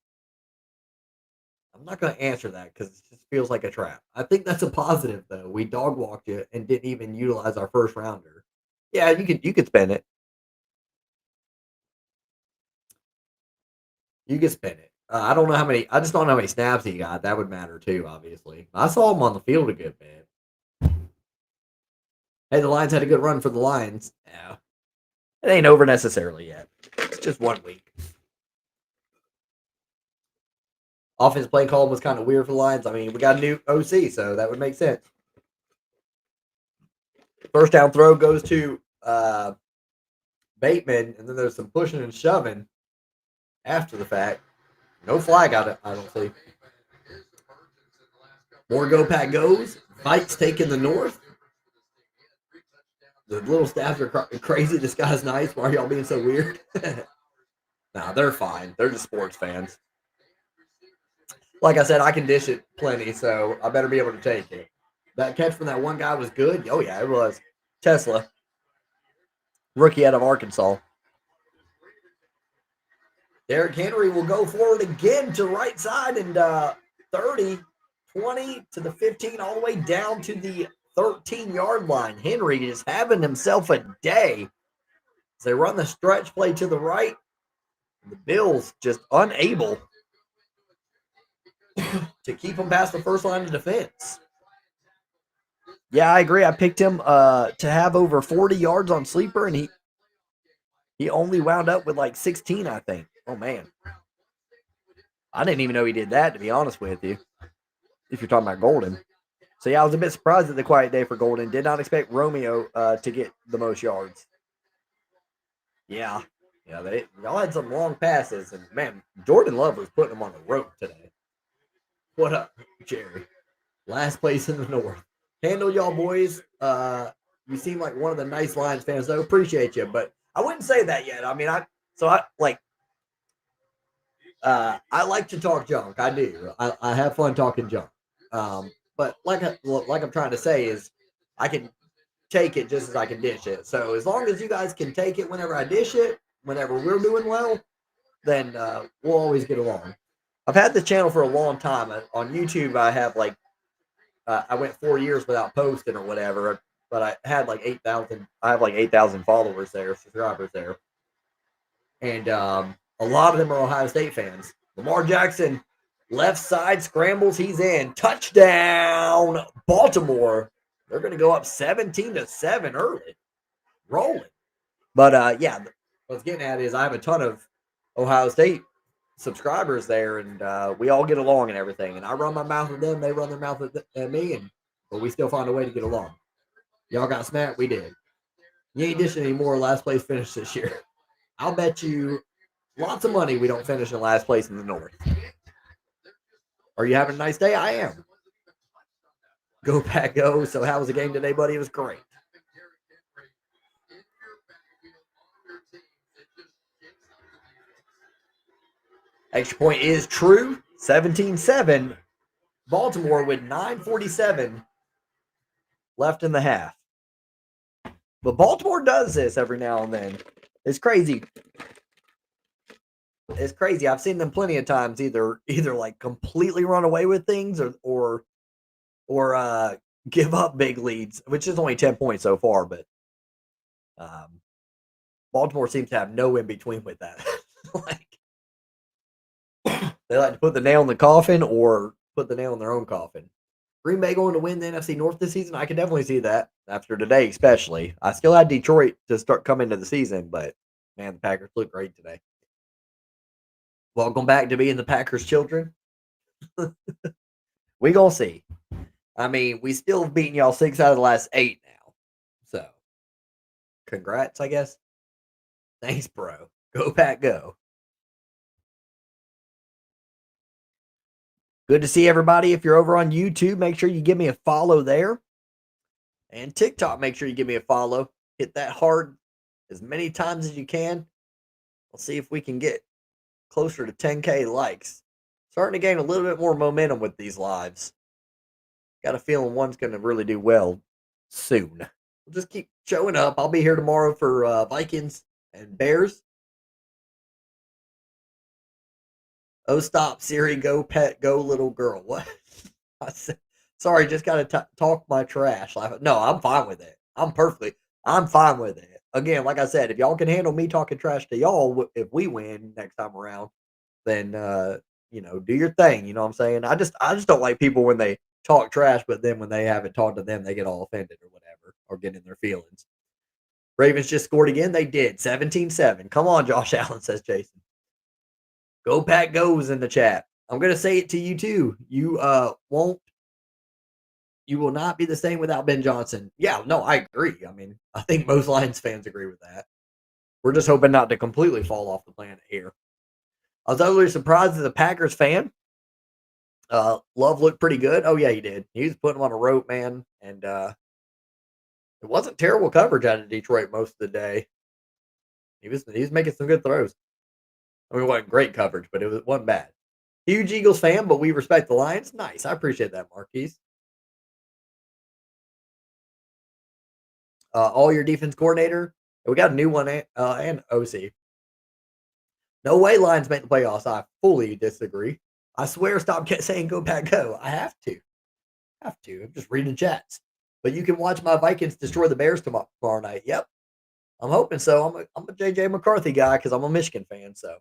I'm not going to answer that because it just feels like a trap. I think that's a positive though. We dog walked you and didn't even utilize our first rounder. Yeah, you could spend it. You could spend it. I don't know how many. I just don't know how many snaps he got. That would matter too, obviously. I saw him on the field a good bit. Hey, the Lions had a good run for the Lions. Yeah, it ain't over necessarily yet. It's just 1 week. Offense play call was kind of weird for the Lions. I mean, we got a new OC, so that would make sense. First down throw goes to Bateman, and then there's some pushing and shoving after the fact. No flag out it, I don't see. More Go Pack goes. Fights taking the North. The little staffs are crazy. This guy's nice. Why are y'all being so weird? Nah, they're fine. They're just sports fans. Like I said, I can dish it plenty, so I better be able to take it. That catch from that one guy was good. Oh, yeah, it was. Tesla. Rookie out of Arkansas. Derrick Henry will go forward again to right side and 30, 20 to the 15, all the way down to the 13-yard line. Henry is having himself a day. As they run the stretch play to the right, the Bills just unable to keep him past the first line of defense. Yeah, I agree. I picked him to have over 40 yards on Sleeper, and he only wound up with like 16, I think. Oh, man. I didn't even know he did that, to be honest with you, if you're talking about Golden. So, yeah, I was a bit surprised at the quiet day for Golden. Did not expect Romeo to get the most yards. Yeah. Yeah, y'all had some long passes, and, man, Jordan Love was putting them on the rope today. What up, Jerry? Last place in the North. Handle y'all boys. You seem like one of the nice Lions fans, though. Appreciate you, but I wouldn't say that yet. I mean, I like to talk junk. I do. I have fun talking junk. But like I'm trying to say is, I can take it just as I can dish it. So as long as you guys can take it whenever I dish it, whenever we're doing well, then we'll always get along. I've had the channel for a long time. On YouTube, I have I went 4 years without posting or whatever, but I had like 8,000. I have like 8,000 followers there, subscribers there, and a lot of them are Ohio State fans. Lamar Jackson, left side scrambles, he's in, touchdown, Baltimore. They're going to go up 17-7 early, rolling. But yeah, what I was getting at is I have a ton of Ohio State subscribers there, and we all get along and everything. And I run my mouth at them, they run their mouth at me, but we still find a way to get along. Y'all got smacked, we did. You ain't dishing anymore. Last place finish this year. I'll bet you lots of money we don't finish in last place in the North. Are you having a nice day? I am. Go Pack, go. So how was the game today, buddy? It was great. Extra point is true. 17-7. Baltimore with 9:47 left in the half. But Baltimore does this every now and then. It's crazy. It's crazy. I've seen them plenty of times either like completely run away with things or give up big leads, which is only 10 points so far, but um, Baltimore seems to have no in between with that. Like they like to put the nail in the coffin or put the nail in their own coffin. Green Bay going to win the NFC North this season? I can definitely see that after today, especially. I still had Detroit to start coming to the season, but man, the Packers look great today. Welcome back to being the Packers children. We gonna see. I mean, we still have beaten y'all 6 out of the last 8 now. So congrats, I guess. Thanks, bro. Go Pack, go. Good to see everybody. If you're over on YouTube, make sure you give me a follow there. And TikTok, make sure you give me a follow. Hit that hard as many times as you can. We'll see if we can get closer to 10K likes. Starting to gain a little bit more momentum with these lives. Got a feeling one's going to really do well soon. We'll just keep showing up. I'll be here tomorrow for Vikings and Bears. Oh, stop, Siri. Go, pet. Go, little girl. What? I said, sorry, just got to talk my trash. No, I'm fine with it. I'm fine with it. Again, like I said, if y'all can handle me talking trash to y'all, if we win next time around, then do your thing. You know what I'm saying? I just don't like people when they talk trash, but then when they haven't talked to them, they get all offended or whatever, or get in their feelings. Ravens just scored again. They did 17-7. Come on, Josh Allen, says Jason. Go Pack goes in the chat. I'm gonna say it to you too. You will not be the same without Ben Johnson. Yeah, no, I agree. I mean, I think most Lions fans agree with that. We're just hoping not to completely fall off the planet here. I was utterly surprised as a Packers fan. Love looked pretty good. Oh yeah, he did. He was putting him on a rope, man, and it wasn't terrible coverage out of Detroit most of the day. He was making some good throws. I mean, it wasn't great coverage, but it wasn't bad. Huge Eagles fan, but we respect the Lions. Nice. I appreciate that, Marquise. All your defense coordinator. We got a new one and OC. No way Lions make the playoffs. I fully disagree. I swear, stop saying go Pack go. I have to. I'm just reading chats. But you can watch my Vikings destroy the Bears tomorrow night. Yep. I'm hoping so. I'm a JJ McCarthy guy because I'm a Michigan fan. So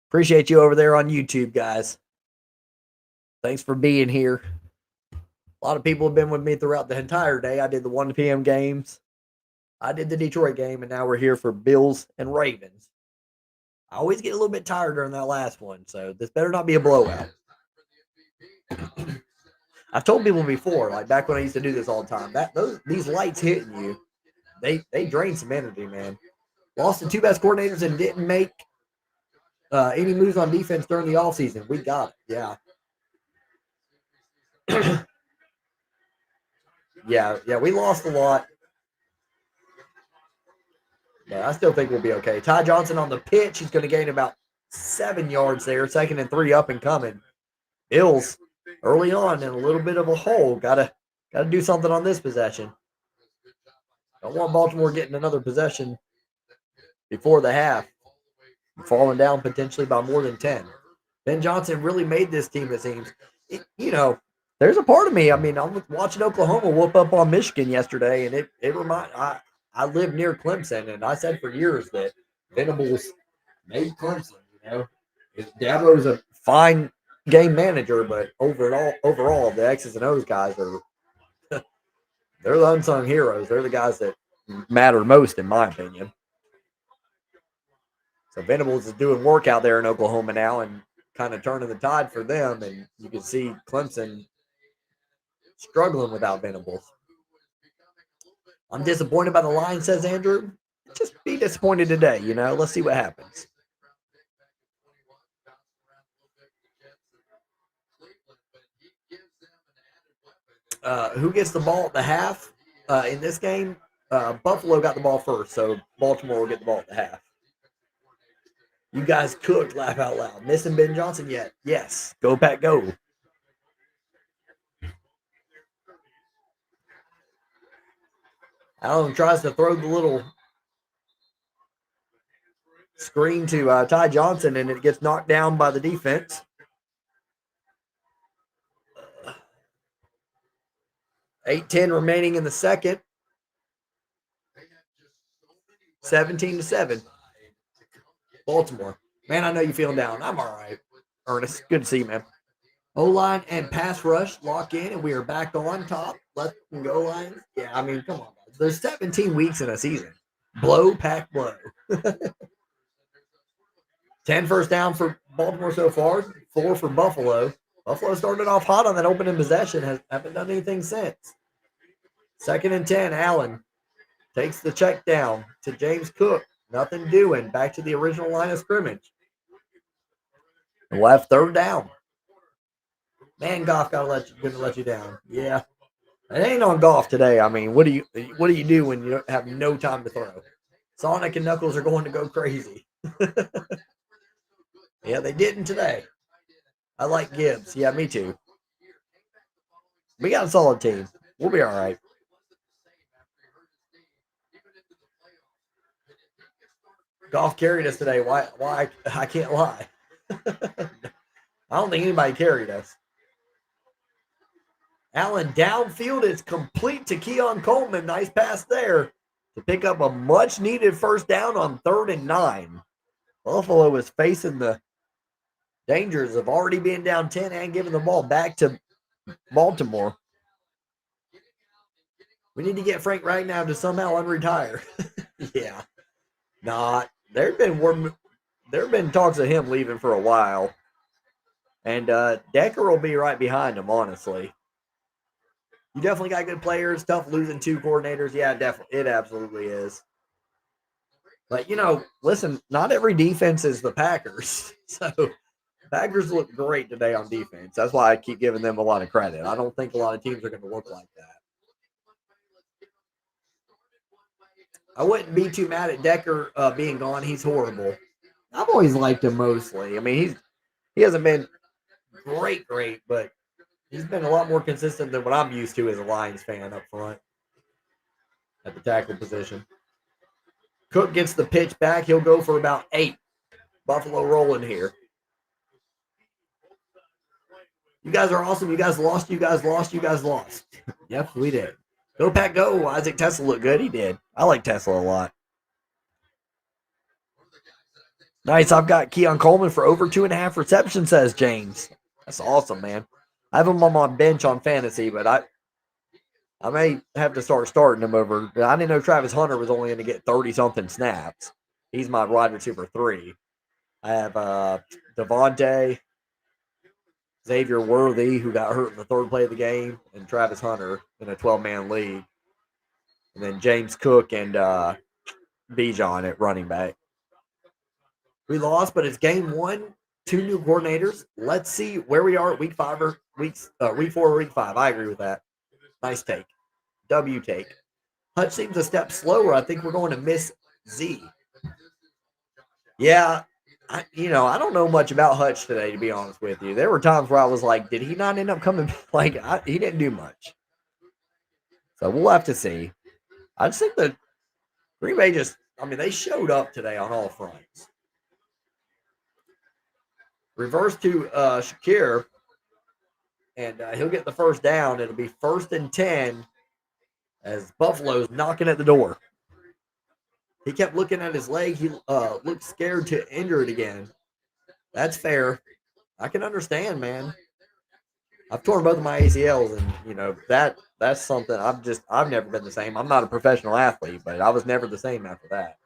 appreciate you over there on YouTube, guys. Thanks for being here. A lot of people have been with me throughout the entire day. I did the 1 p.m. games. I did the Detroit game, and now we're here for Bills and Ravens. I always get a little bit tired during that last one, so this better not be a blowout. I've told people before, like back when I used to do this all the time, these lights hitting you, they drain some energy, man. Lost the 2 best coordinators and didn't make any moves on defense during the offseason. We got it, yeah. yeah, we lost a lot. But I still think we'll be okay. Ty Johnson on the pitch. He's going to gain about 7 yards there. 2nd and 3 up and coming. Bills early on in a little bit of a hole. Gotta do something on this possession. Don't want Baltimore getting another possession before the half. Falling down potentially by more than 10. Ben Johnson really made this team, it seems. There's a part of me. I mean, I was watching Oklahoma whoop up on Michigan yesterday, and it reminded I live near Clemson, and I said for years that Venables made Clemson. Dabo's a fine game manager, but overall, the X's and O's guys are they're the unsung heroes. They're the guys that matter most, in my opinion. So Venables is doing work out there in Oklahoma now and kind of turning the tide for them, and you can see Clemson struggling without Venables. I'm disappointed by the line, says Andrew. Just be disappointed today, Let's see what happens. Who gets the ball at the half in this game? Buffalo got the ball first, so Baltimore will get the ball at the half. You guys cooked, laugh out loud. Missing Ben Johnson yet? Yes. Go, Pack, go. Allen tries to throw the little screen to Ty Johnson, and it gets knocked down by the defense. 8:10 remaining in the second. 17-7. Baltimore. Man, I know you're feeling down. I'm all right. Ernest, good to see you, man. O-line and pass rush lock in, and we are back on top. Let's go, Lions. Yeah, I mean, come on. There's 17 weeks in a season. Blow, Pack, blow. 10 first down for Baltimore so far, 4 for Buffalo. Buffalo started off hot on that opening possession, haven't done anything since. 2nd and 10, Allen takes the check down to James Cook. Nothing doing. Back to the original line of scrimmage. Left 3rd down. Man, Goff gonna let you down. Yeah. It ain't on Goff today. I mean, what do you do when you have no time to throw? Sonic and Knuckles are going to go crazy. Yeah, they didn't today. I like Gibbs. Yeah, me too. We got a solid team. We'll be all right. Goff carried us today. Why? I can't lie. I don't think anybody carried us. Allen downfield is complete to Keon Coleman. Nice pass there to pick up a much-needed first down on 3rd and 9. Buffalo is facing the dangers of already being down 10 and giving the ball back to Baltimore. We need to get Frank Ragnow to somehow unretire. Yeah. There have been talks of him leaving for a while. And Decker will be right behind him, honestly. You definitely got good players. Tough losing 2 coordinators. Yeah, definitely. It absolutely is. But, listen, not every defense is the Packers. So, Packers look great today on defense. That's why I keep giving them a lot of credit. I don't think a lot of teams are going to look like that. I wouldn't be too mad at Decker being gone. He's horrible. I've always liked him mostly. I mean, he hasn't been great, but he's been a lot more consistent than what I'm used to as a Lions fan up front at the tackle position. Cook gets the pitch back. He'll go for about 8. Buffalo rolling here. You guys are awesome. You guys lost. Yep, we did. Go, Pack, go. Isaac Tesla looked good. He did. I like Tesla a lot. Nice. I've got Keon Coleman for over 2.5 receptions, says James. That's awesome, man. I have him on my bench on fantasy, but I may have to start starting him over. I didn't know Travis Hunter was only going to get 30-something snaps. He's my wide receiver 3. I have Devontae, Xavier Worthy, who got hurt in the 3rd play of the game, and Travis Hunter in a 12-man league. And then James Cook and Bijan at running back. We lost, but it's game 1. 2 new coordinators. Let's see where we are at week 4 or week 5. I agree with that. Nice take. W take. Hutch seems a step slower. I think we're going to miss Z. Yeah, I don't know much about Hutch today, to be honest with you. There were times where I was like, did he not end up coming? He didn't do much. So we'll have to see. I just think that Green Bay they showed up today on all fronts. Reverse to Shakir, and he'll get the first down. It'll be 1st and 10 as Buffalo's knocking at the door. He kept looking at his leg. He looked scared to injure it again. That's fair. I can understand, man. I've torn both of my ACLs, and that's something I've never been the same. I'm not a professional athlete, but I was never the same after that.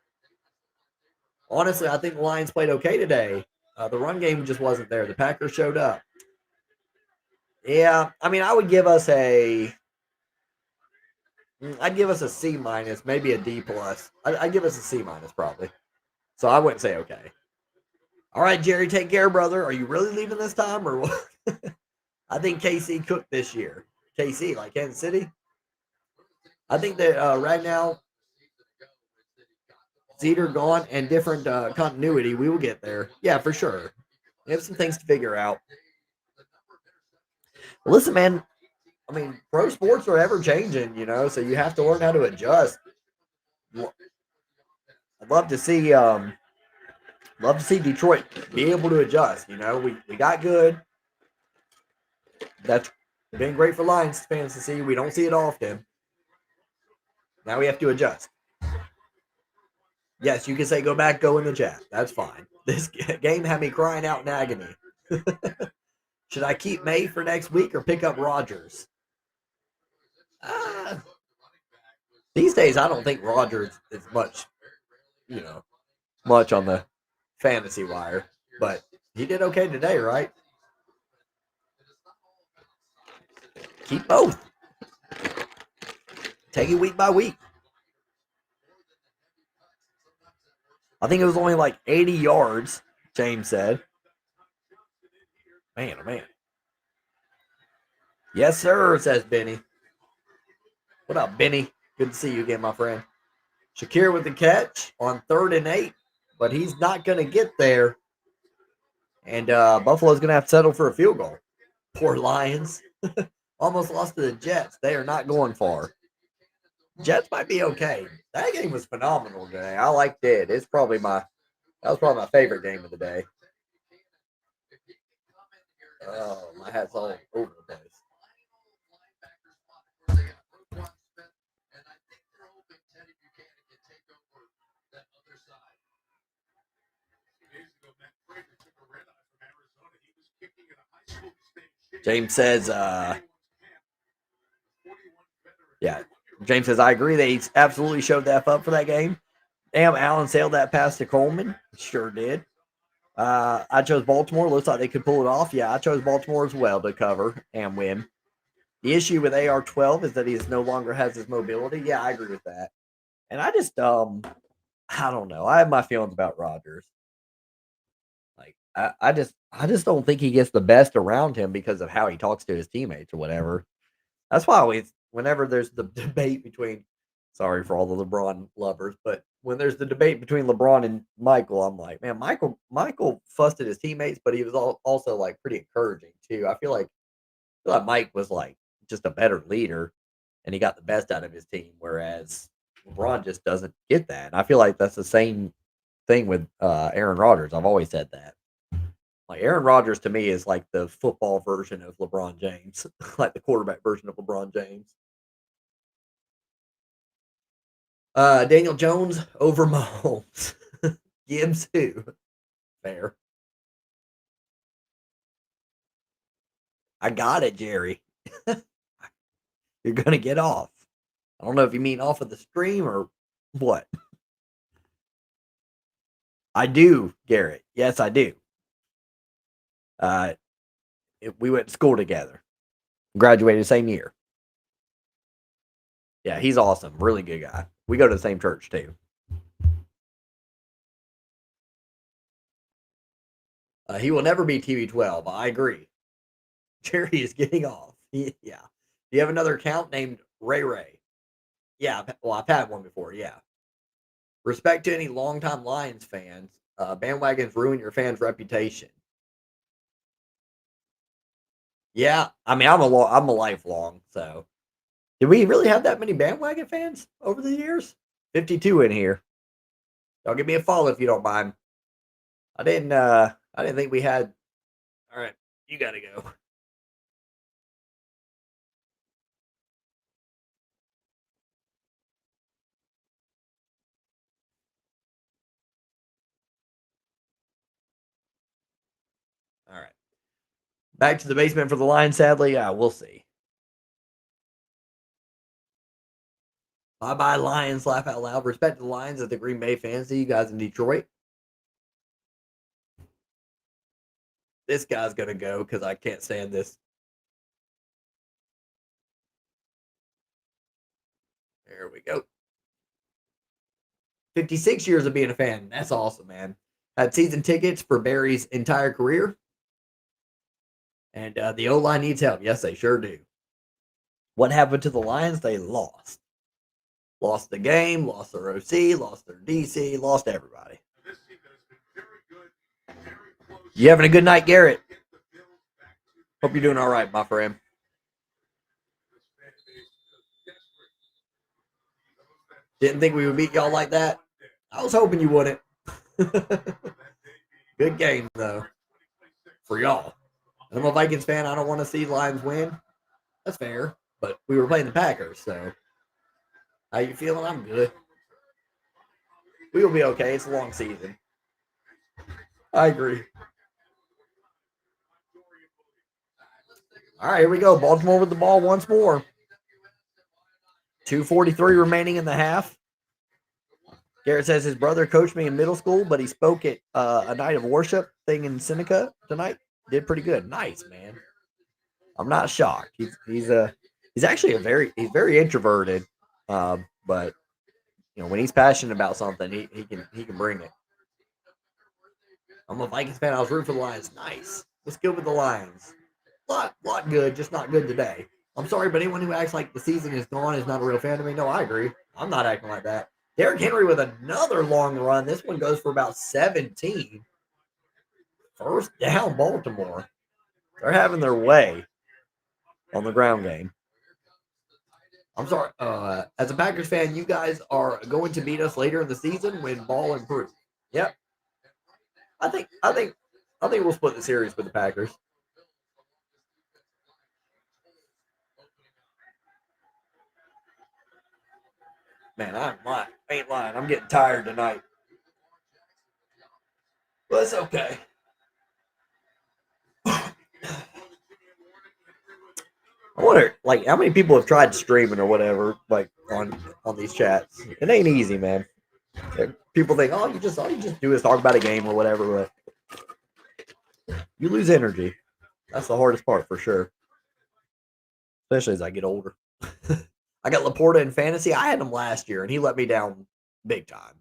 Honestly, I think the Lions played okay today. The run game just wasn't there. The Packers showed up. Yeah, I would give us I'd give us a C minus, maybe a D plus. I'd give us a C minus probably. So I wouldn't say okay. All right, Jerry, take care, brother. Are you really leaving this time or what? I think KC cooked this year. KC, like Kansas City. I think that right now Cedar gone and different continuity, we will get there. Yeah, for sure. We have some things to figure out. Listen, man. I mean, pro sports are ever changing, so you have to learn how to adjust. I'd love to see Detroit be able to adjust. We got good. That's been great for Lions fans to see. We don't see it often. Now we have to adjust. Yes, you can say go back, go in the chat. That's fine. This game had me crying out in agony. Should I keep May for next week or pick up Rodgers? Uh, these days, I don't think Rodgers is much on the fantasy wire, but he did okay today, right? Keep both. Take it week by week. I think it was only like 80 yards, James said. Man, oh man. Yes, sir, says Benny. What up, Benny? Good to see you again, my friend. Shakir with the catch on 3rd and 8, but he's not going to get there. And Buffalo's going to have to settle for a field goal. Poor Lions. Almost lost to the Jets. They are not going far. Jets might be okay. That game was phenomenal today. I liked it. That was probably my favorite game of the day. Oh, my hat's all over the place. James says, yeah. James says, I agree. They absolutely showed the F up for that game. Damn, Allen sailed that pass to Coleman. Sure did. I chose Baltimore. Looks like they could pull it off. Yeah, I chose Baltimore as well to cover and win. The issue with AR-12 is that he no longer has his mobility. Yeah, I agree with that. And I just, I don't know. I have my feelings about Rodgers. Like, I just don't think he gets the best around him because of how he talks to his teammates or whatever. That's why whenever there's the debate between, sorry for all the LeBron lovers, but when there's the debate between LeBron and Michael, I'm like, man, Michael fussed at his teammates, but he was also like pretty encouraging too. I feel like Mike was like just a better leader, and he got the best out of his team, whereas LeBron just doesn't get that. And I feel like that's the same thing with Aaron Rodgers. I've always said that. Like Aaron Rodgers to me is like the football version of LeBron James, like the quarterback version of LeBron James. Daniel Jones over Mahomes. Gibbs who? Fair. I got it, Jerry. You're gonna get off. I don't know if you mean off of the stream or what. I do, Garrett. Yes, I do. We went to school together. Graduated the same year. Yeah, he's awesome. Really good guy. We go to the same church too. He will never be TV12. I agree. Jerry is getting off. Yeah. Do you have another account named Ray Ray? Yeah. Well, I've had one before. Yeah. Respect to any longtime Lions fans. Bandwagons ruin your fans' reputation. Yeah. I mean, I'm a lifelong. So, did we really have that many bandwagon fans over the years? 52 in here. Y'all give me a follow if you don't mind. I didn't think we had. All right, you gotta go. All right. Back to the basement for the Lions, sadly. Yeah, we'll see. Bye bye, Lions. Laugh out loud. Respect the Lions at the Green Bay fans. See you guys in Detroit. This guy's going to go because I can't stand this. There we go. 56 years of being a fan. That's awesome, man. Had season tickets for Barry's entire career. And the O line needs help. Yes, they sure do. What happened to the Lions? They lost. Lost the game, lost their OC, lost their DC, lost everybody. You having a good night, Garrett? Hope you're doing all right, my friend. Didn't think we would beat y'all like that. I was hoping you wouldn't. Good game, though, for y'all. I'm a Vikings fan. I don't want to see Lions win. That's fair. But we were playing the Packers, so how you feeling? I'm good. We will be okay. It's a long season. I agree. All right, here we go. Baltimore with the ball once more. 2:43 remaining in the half. Garrett says his brother coached me in middle school, but he spoke at a night of worship thing in Seneca tonight. Did pretty good. Nice, man. I'm not shocked. He's actually he's very introverted, but when he's passionate about something, he can bring it. I'm a Vikings fan. I was rooting for the Lions. Nice. What's good with the Lions? Lot good, just not good today. I'm sorry, but anyone who acts like the season is gone is not a real fan of me. No, I agree. I'm not acting like that. Derrick Henry with another long run. This one goes for about 17. First down, Baltimore. They're having their way on the ground game. I'm sorry. As a Packers fan, you guys are going to beat us later in the season when ball improves. Yep. I think we'll split the series with the Packers. Man, I ain't lying. I'm getting tired tonight. But it's okay. I wonder, how many people have tried streaming or whatever, on these chats. It ain't easy, man. People think, all you just do is talk about a game or whatever, but you lose energy. That's the hardest part for sure. Especially as I get older. I got Laporta in fantasy. I had him last year, and he let me down big time.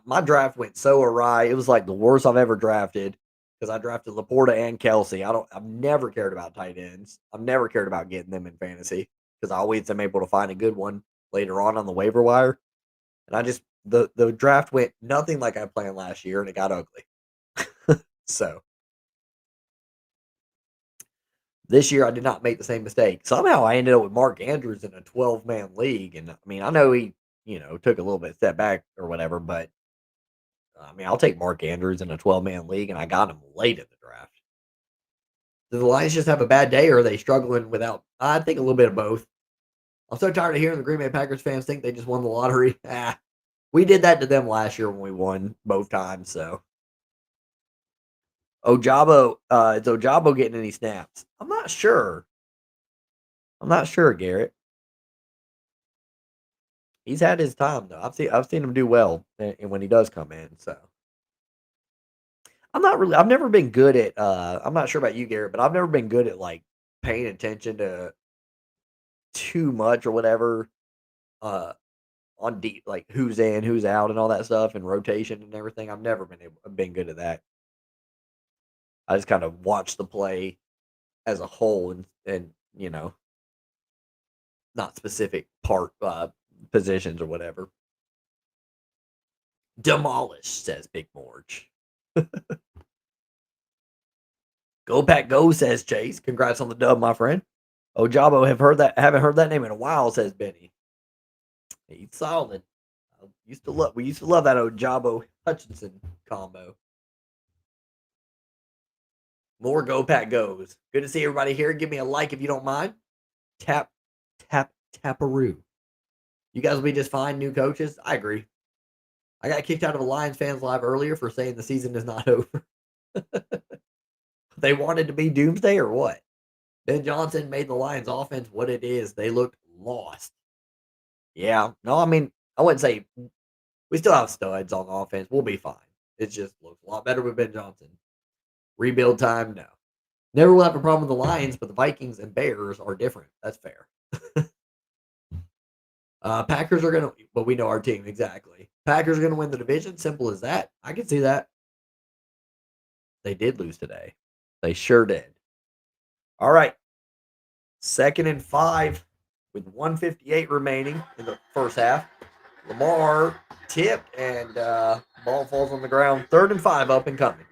My draft went so awry. It was like the worst I've ever drafted because I drafted Laporta and Kelsey. I've never cared about tight ends. I've never cared about getting them in fantasy because I always am able to find a good one later on the waiver wire. And I just the draft went nothing like I planned last year, and it got ugly. So this year I did not make the same mistake. Somehow I ended up with Mark Andrews in a 12-man league, and I mean I know he took a little bit step back or whatever, but I mean, I'll take Mark Andrews in a 12-man league, and I got him late in the draft. Do the Lions just have a bad day, or are they struggling without? I think a little bit of both. I'm so tired of hearing the Green Bay Packers fans think they just won the lottery. We did that to them last year when we won both times. So, Ojabo, is Ojabo getting any snaps? I'm not sure. Garrett. He's had his time though. I've seen him do well, and when he does come in. So I've never been good at I'm not sure about you, Garrett, but I've never been good at paying attention to too much or whatever uh on deep who's in, who's out and all that stuff and rotation and everything. I've never been good at that. I just kind of watch the play as a whole and not specific part positions or whatever. Demolished, says Big Morge. Go Pack Go, says Chase. Congrats on the dub, my friend. Ojabo, haven't heard that name in a while, says Benny. He's solid. We used to love that Ojabo Hutchinson combo. More Go Pack Goes. Good to see everybody here. Give me a like if you don't mind. Taparoo. You guys will be just fine, new coaches. I agree. I got kicked out of a Lions fans live earlier for saying the season is not over. They wanted to be doomsday or what? Ben Johnson made the Lions offense what it is. They looked lost. Yeah. No, I mean, I wouldn't say we still have studs on offense. We'll be fine. It just looks a lot better with Ben Johnson. Rebuild time, no. Never will have a problem with the Lions, but the Vikings and Bears are different. That's fair. Packers are going to, but we know our team exactly. Packers are going to win the division. Simple as that. I can see that. They did lose today. They sure did. All right. 2nd and 5 with 1:58 remaining in the first half. Lamar tipped and ball falls on the ground. 3rd and 5 up and coming.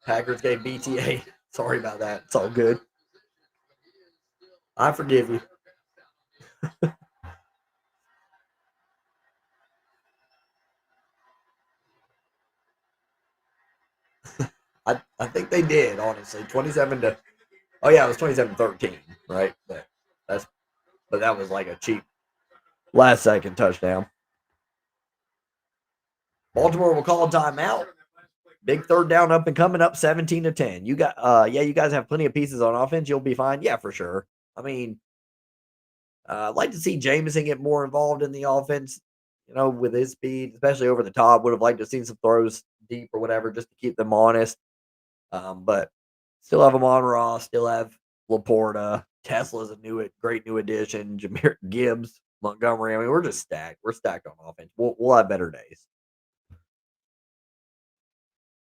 Packers gave BTA. Sorry about that. It's all good. I forgive you. I think they did, honestly. 27 to oh yeah, it was 27-13, right? But that was like a cheap last second touchdown. Baltimore will call a timeout. Big 3rd down up and coming up 17-10. You got you guys have plenty of pieces on offense. You'll be fine. Yeah, for sure. I mean, I'd like to see Jameson get more involved in the offense, with his speed, especially over the top. Would have liked to see some throws deep or whatever just to keep them honest. But still have them on Ross, still have Laporta. Tesla's a great new addition. Jameer Gibbs, Montgomery. I mean, we're just stacked. We're stacked on offense. We'll have better days.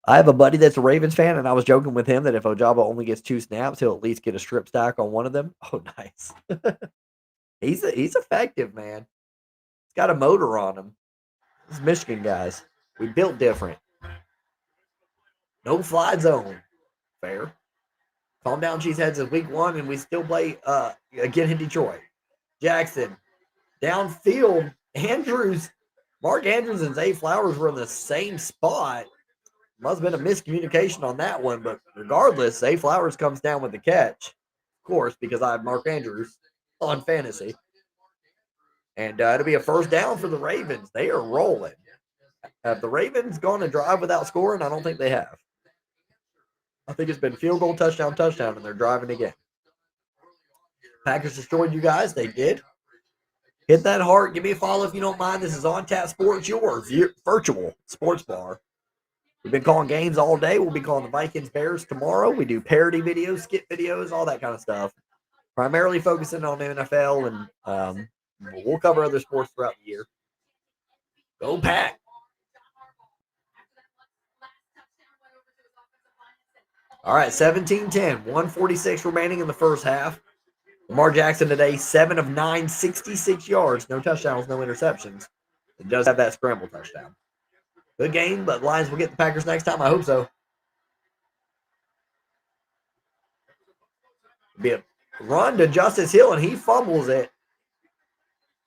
I have a buddy that's a Ravens fan, and I was joking with him that if Ojabo only gets 2 snaps, he'll at least get a strip stack on one of them. Oh, nice. He's effective, man. He's got a motor on him. These Michigan guys. We built different. No fly zone. Fair. Calm down, Cheeseheads. It's week 1, and we still play again in Detroit. Jackson. Downfield. Mark Andrews and Zay Flowers were in the same spot. Must have been a miscommunication on that one, but regardless, Zay Flowers comes down with the catch, of course, because I have Mark Andrews on fantasy. And it'll be a 1st down for the Ravens. They are rolling. Have the Ravens gone to drive without scoring? I don't think they have. I think it's been field goal, touchdown, and they're driving again. Packers destroyed you guys. They did. Hit that heart. Give me a follow if you don't mind. This is On Tap Sports, your virtual sports bar. We've been calling games all day. We'll be calling the Vikings Bears tomorrow. We do parody videos, skit videos, all that kind of stuff. Primarily focusing on the NFL, and we'll cover other sports throughout the year. Go Pack! All right, 17-10, 146 remaining in the first half. Lamar Jackson today, 7 of 9, 66 yards, no touchdowns, no interceptions. It does have that scramble touchdown. Good game, but Lions will get the Packers next time. I hope so. It'll be a run to Justice Hill, and he fumbles it.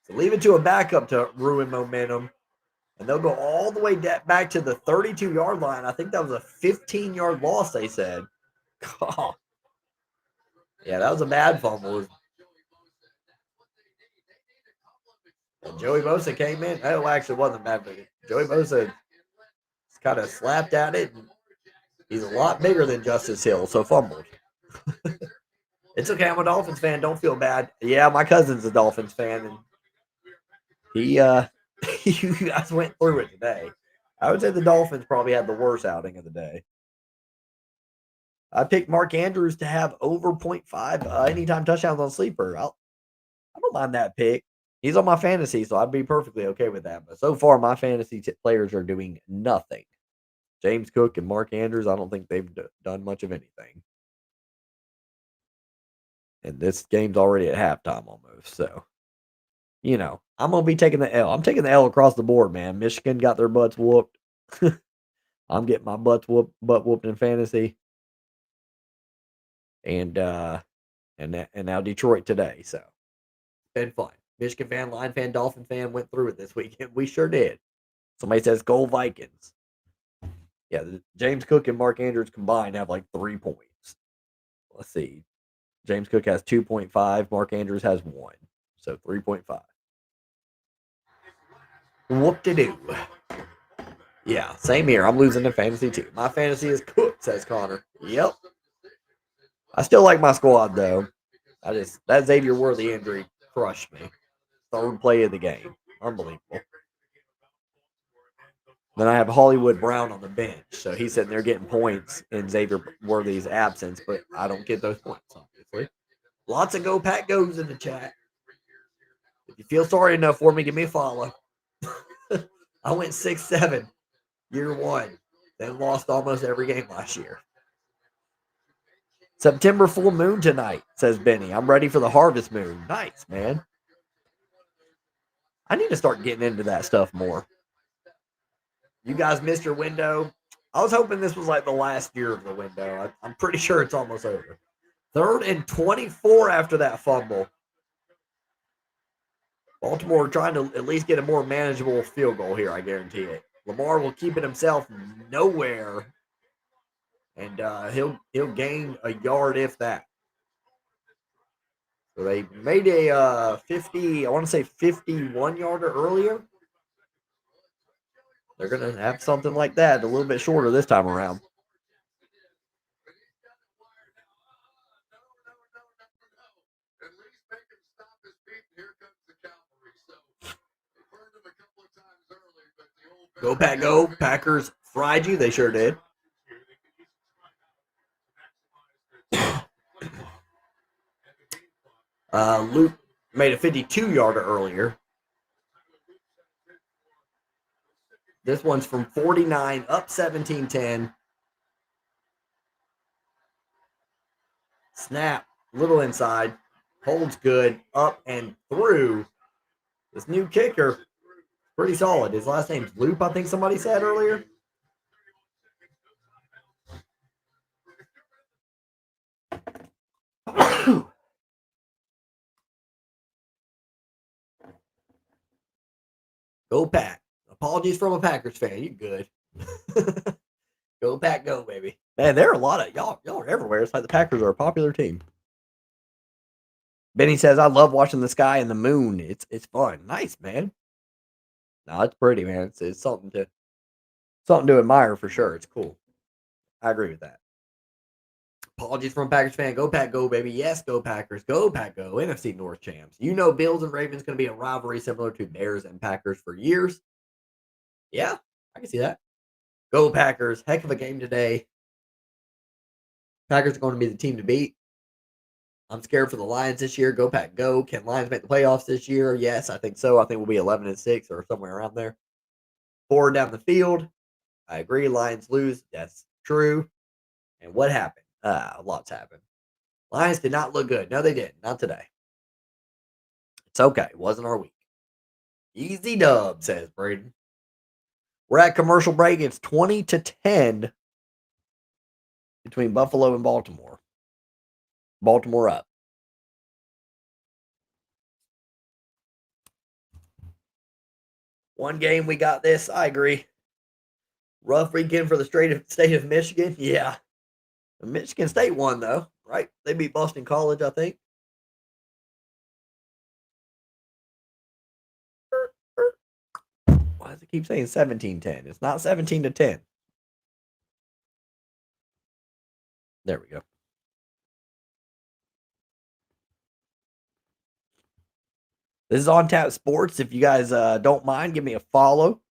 So leave it to a backup to ruin momentum. And they'll go all the way back to the 32-yard line. I think that was a 15-yard loss, they said. God. Yeah, that was a bad fumble. And Joey Bosa came in. Oh, actually, it wasn't bad. But Joey Bosa kind of slapped at it. And he's a lot bigger than Justice Hill, so fumbled. It's okay. I'm a Dolphins fan. Don't feel bad. Yeah, my cousin's a Dolphins fan, and he you guys went through it today. I would say the Dolphins probably had the worst outing of the day. I picked Mark Andrews to have over 0.5 anytime touchdowns on Sleeper. I don't mind that pick. He's on my fantasy, so I'd be perfectly okay with that. But so far, my fantasy players are doing nothing. James Cook and Mark Andrews, I don't think they've done much of anything. And this game's already at halftime almost. So, I'm going to be taking the L. I'm taking the L across the board, man. Michigan got their butts whooped. I'm getting my butt whooped in fantasy. And now Detroit today. So, been fun. Michigan fan, Lion fan, Dolphin fan went through it this weekend. We sure did. Somebody says, go Vikings. Yeah, James Cook and Mark Andrews combined have like 3 points. Let's see. James Cook has 2.5. Mark Andrews has 1. So 3.5. Whoop-de-doo. Yeah, same here. I'm losing to fantasy too. My fantasy is cooked, says Connor. Yep. I still like my squad though. That Xavier Worthy injury crushed me. 3rd play of the game. Unbelievable. Then I have Hollywood Brown on the bench. So he's sitting there getting points in Xavier Worthy's absence, but I don't get those points, obviously. Lots of Go Pack Goes in the chat. If you feel sorry enough for me, give me a follow. I went 6-7 year 1. They lost almost every game last year. September full moon tonight, says Benny. I'm ready for the harvest moon. Nice, man. I need to start getting into that stuff more. You guys missed your window. I was hoping this was like the last year of the window. I'm pretty sure it's almost over. 3rd and 24 after that fumble. Baltimore trying to at least get a more manageable field goal here, I guarantee it. Lamar will keep it himself nowhere, and he'll gain a yard if that. So they made a 50, I want to say 51-yarder earlier. They're going to have something like that, a little bit shorter this time around. Go, Pack, go. Packers fried you. They sure did. Luke made a 52-yarder earlier. This one's from 49, up 17-10. Snap, little inside. Holds good, up and through. This new kicker, pretty solid. His last name's Loop, I think somebody said earlier. Go Pack. Apologies from a Packers fan. You good. Go Pack, go, baby. Man, there are a lot of y'all are everywhere. It's like the Packers are a popular team. Benny says, I love watching the sky and the moon. It's fun. Nice, man. No, it's pretty, man. It's something to admire for sure. It's cool. I agree with that. Apologies from a Packers fan. Go Pack, go, baby. Yes, go Packers. Go Pack, go. NFC North champs. You know Bills and Ravens going to be a rivalry similar to Bears and Packers for years. Yeah, I can see that. Go Packers. Heck of a game today. Packers are going to be the team to beat. I'm scared for the Lions this year. Go Pack, go. Can Lions make the playoffs this year? Yes, I think so. I think we'll be 11-6 or somewhere around there. 4 down the field. I agree. Lions lose. That's true. And what happened? Lots happened. Lions did not look good. No, they didn't. Not today. It's okay. It wasn't our week. Easy dub, says Braden. We're at commercial break. It's 20-10 between Buffalo and Baltimore. Baltimore up. One game we got this. I agree. Rough weekend for the state of Michigan. Yeah. Michigan State won, though, right? They beat Boston College, I think. Why does it keep saying 17-10? It's not 17-10. There we go. This is On Tap Sports. If you guys don't mind, give me a follow.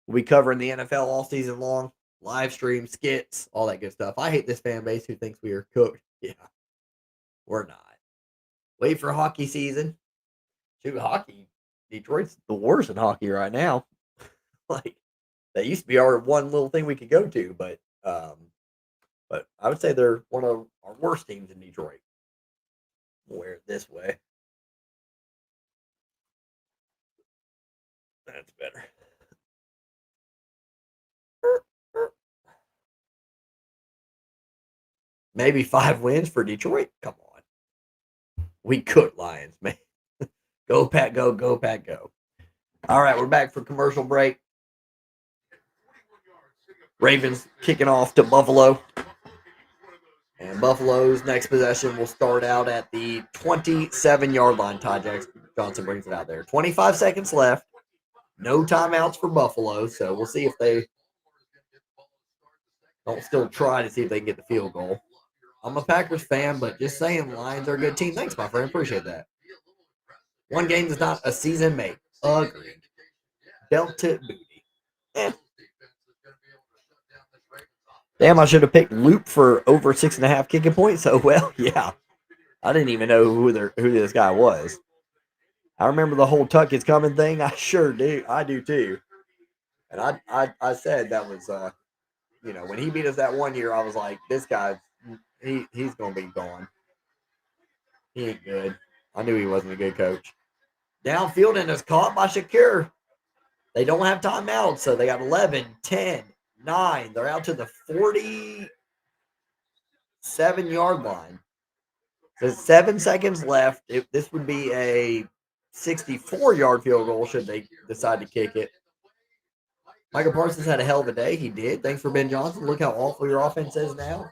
We'll be covering the NFL all season long. Live stream, skits, all that good stuff. I hate this fan base who thinks we are cooked. Yeah, we're not. Wait for hockey season. Shoot, hockey. Detroit's the worst in hockey right now. Like, that used to be our one little thing we could go to, but I would say they're one of our worst teams in Detroit. We'll wear it this way. That's better. Maybe 5 wins for Detroit. Come on. We cooked Lions, man. Go Pack, go, go Pack, go. All right, we're back for commercial break. Ravens kicking off to Buffalo. And Buffalo's next possession will start out at the 27-yard line. Ty Johnson brings it out there. 25 seconds left. No timeouts for Buffalo, so we'll see if they don't still try to see if they can get the field goal. I'm a Packers fan, but just saying, Lions are a good team. Thanks, my friend. Appreciate that. One game is not a season make. Agreed. Belted booty. Damn, I should have picked Loop for over 6.5 kicking points. Oh, well, yeah. I didn't even know who this guy was. I remember the whole Tuck is coming thing. I sure do. I do too. And I said that was when he beat us that one year, I was like, this guy, he's gonna be gone. He ain't good. I knew he wasn't a good coach. Downfield and is caught by Shakir. They don't have timeouts, so they got 11, 10, 9. They're out to the 47-yard line. So 7 seconds left. This would be a 64-yard field goal should they decide to kick it. Michael Parsons had a hell of a day. He did. Thanks for Ben Johnson. Look how awful your offense is now.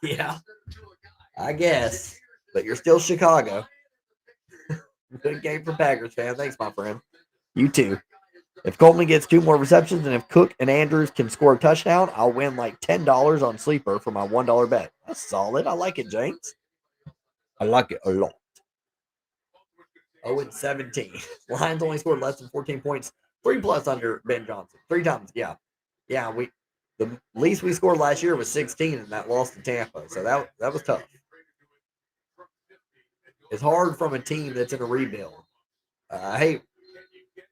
Yeah, I guess. But you're still Chicago. Good game for Packers fan. Thanks, my friend. You too. If Coleman gets 2 more receptions and if Cook and Andrews can score a touchdown, I'll win like $10 on Sleeper for my $1 bet. That's solid. I like it, James. I like it a lot. 0-17. Lions only scored less than 14 points. 3+ under Ben Johnson. 3 times. Yeah. Yeah, the least we scored last year was 16, and that lost to Tampa. So that was tough. It's hard from a team that's in a rebuild. Hey,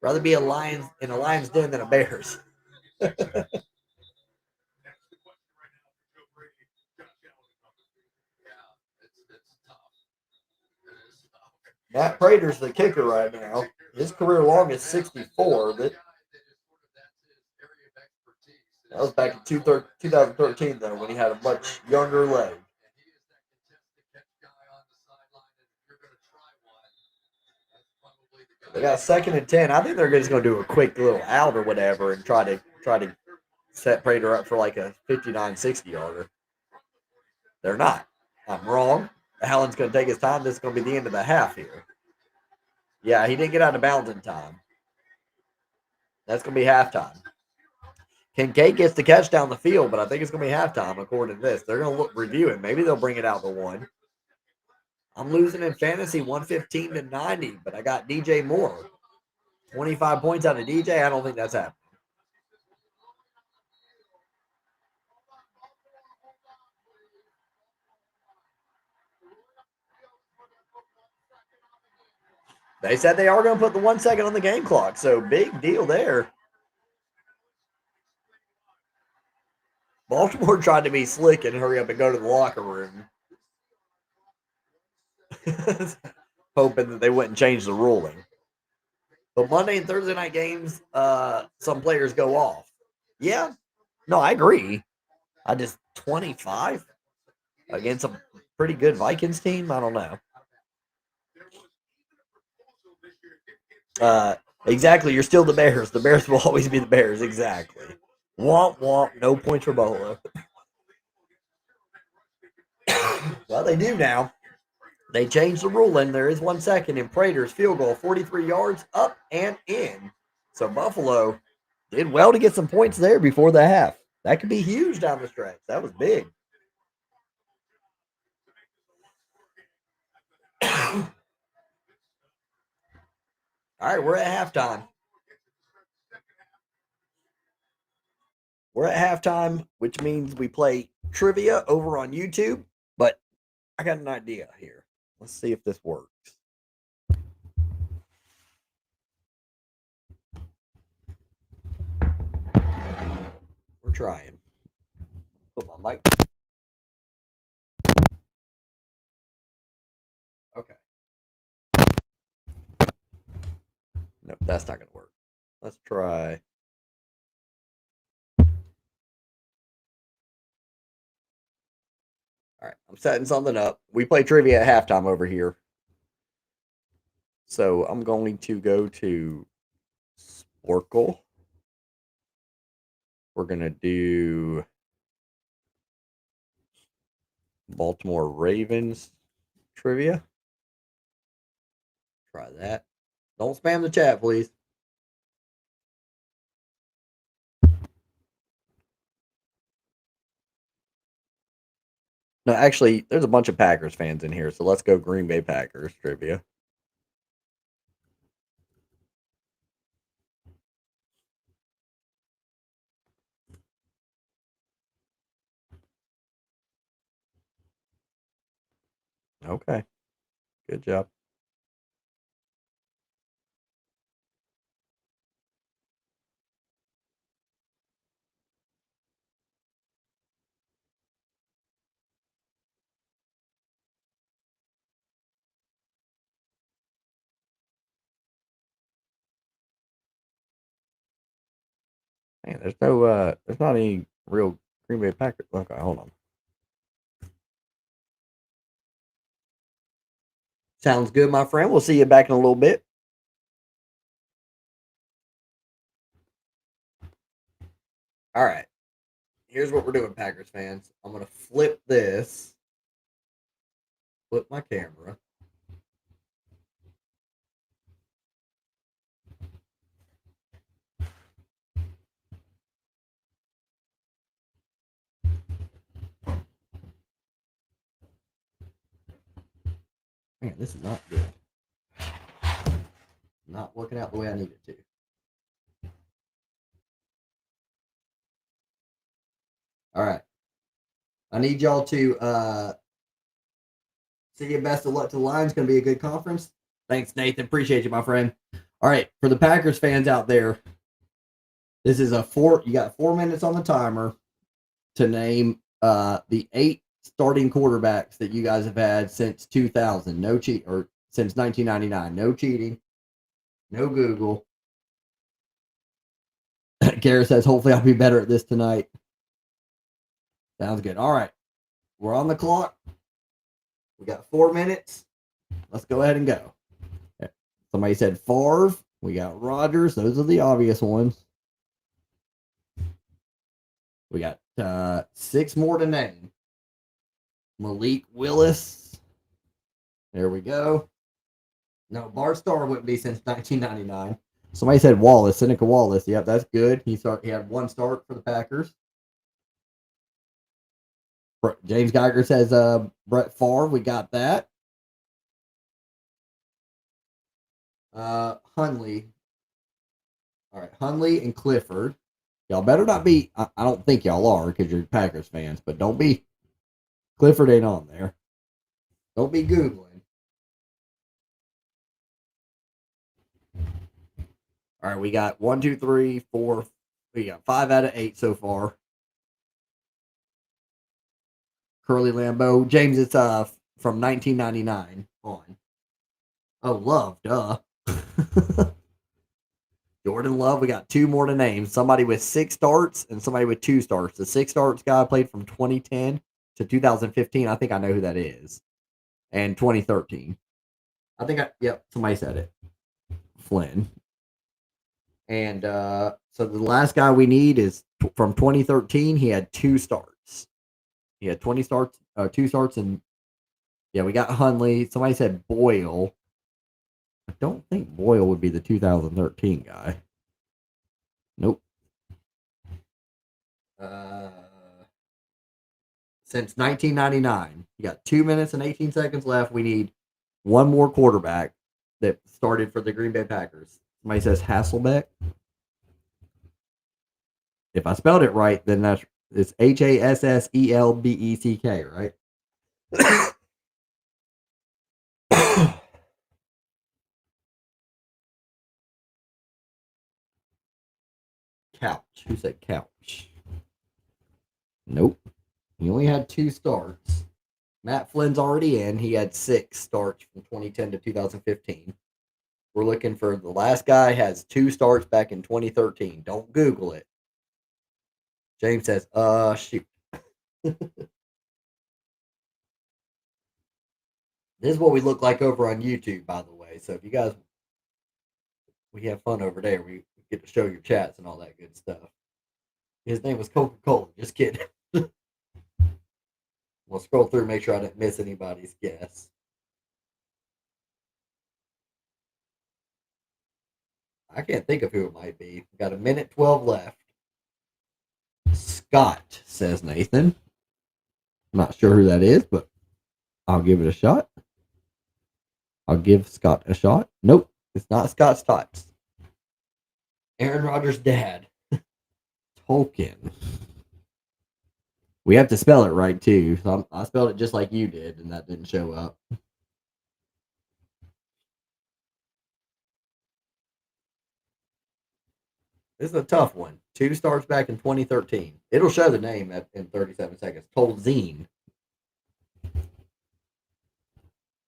rather be in a Lions den than a Bears. Matt Prater's the kicker right now. His career long is 64. That was back in 2013, though, when he had a much younger leg. They got 2nd and 10. I think they're just going to do a quick little out or whatever and try to set Prater up for like a 59-60 yarder. They're not. I'm wrong. Allen's going to take his time. This is going to be the end of the half here. Yeah, he didn't get out of bounds in time. That's going to be halftime. Kincaid gets the catch down the field, but I think it's going to be halftime according to this. They're going to review it. Maybe they'll bring it out to 1. I'm losing in fantasy 115-90, but I got DJ Moore. 25 points out of DJ. I don't think that's happening. They said they are going to put the 1 second on the game clock, so big deal there. Baltimore tried to be slick and hurry up and go to the locker room. Hoping that they wouldn't change the ruling. But Monday and Thursday night games, some players go off. Yeah. No, I agree. I just 25 against a pretty good Vikings team. I don't know. Exactly. You're still the Bears. The Bears will always be the Bears. Exactly. Womp womp. No points for Buffalo. Well, they do now. They changed the ruling. There is 1 second in Prater's field goal, 43 yards up and in. So Buffalo did well to get some points there before the half. That could be huge down the stretch. That was big. All right, we're at halftime. We're at halftime, which means we play trivia over on YouTube. But I got an idea here. Let's see if this works. We're trying. Put my mic. Okay. Nope, that's not going to work. Let's try. All right, I'm setting something up. We play trivia at halftime over here. So I'm going to go to Sporkle. We're going to do Baltimore Ravens trivia. Try that. Don't spam the chat, please. No, actually, there's a bunch of Packers fans in here, so let's go Green Bay Packers trivia. Okay. Good job. Man, there's not any real Green Bay Packers. Okay, hold on. Sounds good, my friend. We'll see you back in a little bit. All right. Here's what we're doing, Packers fans. I'm gonna flip this, flip my camera. Man, this is not good. Not working out the way I need it to. All right. I need y'all to see you. Best of luck to the Lions. Going to be a good conference. Thanks, Nathan. Appreciate you, my friend. All right. For the Packers fans out there, this is you got 4 minutes on the timer to name the 8 starting quarterbacks that you guys have had since 2000. No cheat, or since 1999. No cheating. No Google. Garrett says, hopefully I'll be better at this tonight. Sounds good. All right. We're on the clock. We got 4 minutes. Let's go ahead and go. Somebody said Favre. We got Rodgers. Those are the obvious ones. We got 6 more to name. Malik Willis. There we go. No, Bart Starr wouldn't be since 1999. Somebody said Wallace, Seneca Wallace. Yep, that's good. He had 1 start for the Packers. James Geiger says Brett Favre. We got that. Hundley. All right, Hundley and Clifford. Y'all better not be. I don't think y'all are because you're Packers fans, but don't be. Clifford ain't on there. Don't be Googling. All right, we got 1, 2, 3, 4. We got 5 out of 8 so far. Curly Lambeau. James, it's from 1999 on. Oh, Love, duh. Jordan Love, we got 2 more to name. Somebody with 6 starts and somebody with 2 starts. The 6 starts guy played from 2010 to 2015. I think I know who that is. And 2013. Yep, somebody said it. Flynn. And so the last guy we need is from 2013. He had 2 starts. He had 2 starts, and yeah, we got Hundley. Somebody said Boyle. I don't think Boyle would be the 2013 guy. Nope. Since 1999, you got 2 minutes and 18 seconds left. We need 1 more quarterback that started for the Green Bay Packers. Somebody says Hasselbeck. If I spelled it right, then it's Hassselbeck, right? Couch. Who said couch? Nope. He only had 2 starts. Matt Flynn's already in. He had 6 starts from 2010 to 2015. We're looking for the last guy has 2 starts back in 2013. Don't Google it. James says, shoot. This is what we look like over on YouTube, by the way. So if you guys, we have fun over there. We get to show your chats and all that good stuff. His name was Coca-Cola. Just kidding. We'll scroll through, make sure I didn't miss anybody's guess. I can't think of who it might be. We've got 1:12 left. Scott, says Nathan. I'm not sure who that is, but I'll give it a shot. I'll give Scott a shot. Nope, it's not Scott Stotts. Aaron Rodgers' dad. Tolkien. We have to spell it right, too. So I spelled it just like you did, and that didn't show up. This is a tough one. 2 starts back in 2013. It'll show the name in 37 seconds. Tolzien.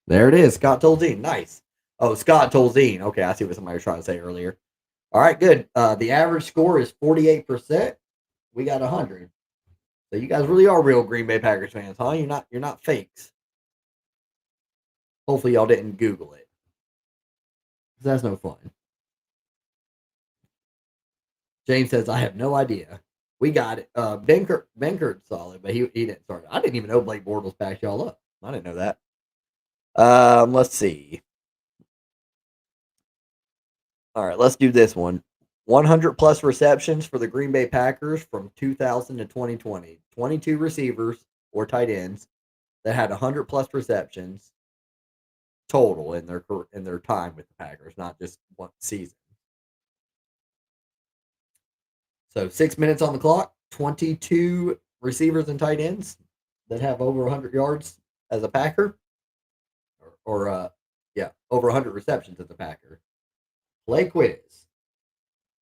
There it is. Scott Tolzien. Nice. Oh, Scott Tolzien. Okay, I see what somebody was trying to say earlier. All right, good. The average score is 48%. We got 100. So you guys really are real Green Bay Packers fans, huh? You're not fakes. Hopefully y'all didn't Google it. That's no fun. James says, I have no idea. We got it. Benkert's solid, but he didn't start. I didn't even know Blake Bortles backed y'all up. I didn't know that. Let's see. All right, let's do this one. 100 plus receptions for the Green Bay Packers from 2000 to 2020. 22 receivers or tight ends that had 100 plus receptions total in their time with the Packers, not just one season. So 6 minutes on the clock. 22 receivers and tight ends that have over 100 yards as a Packer, or yeah, over 100 receptions as a Packer. Play quiz.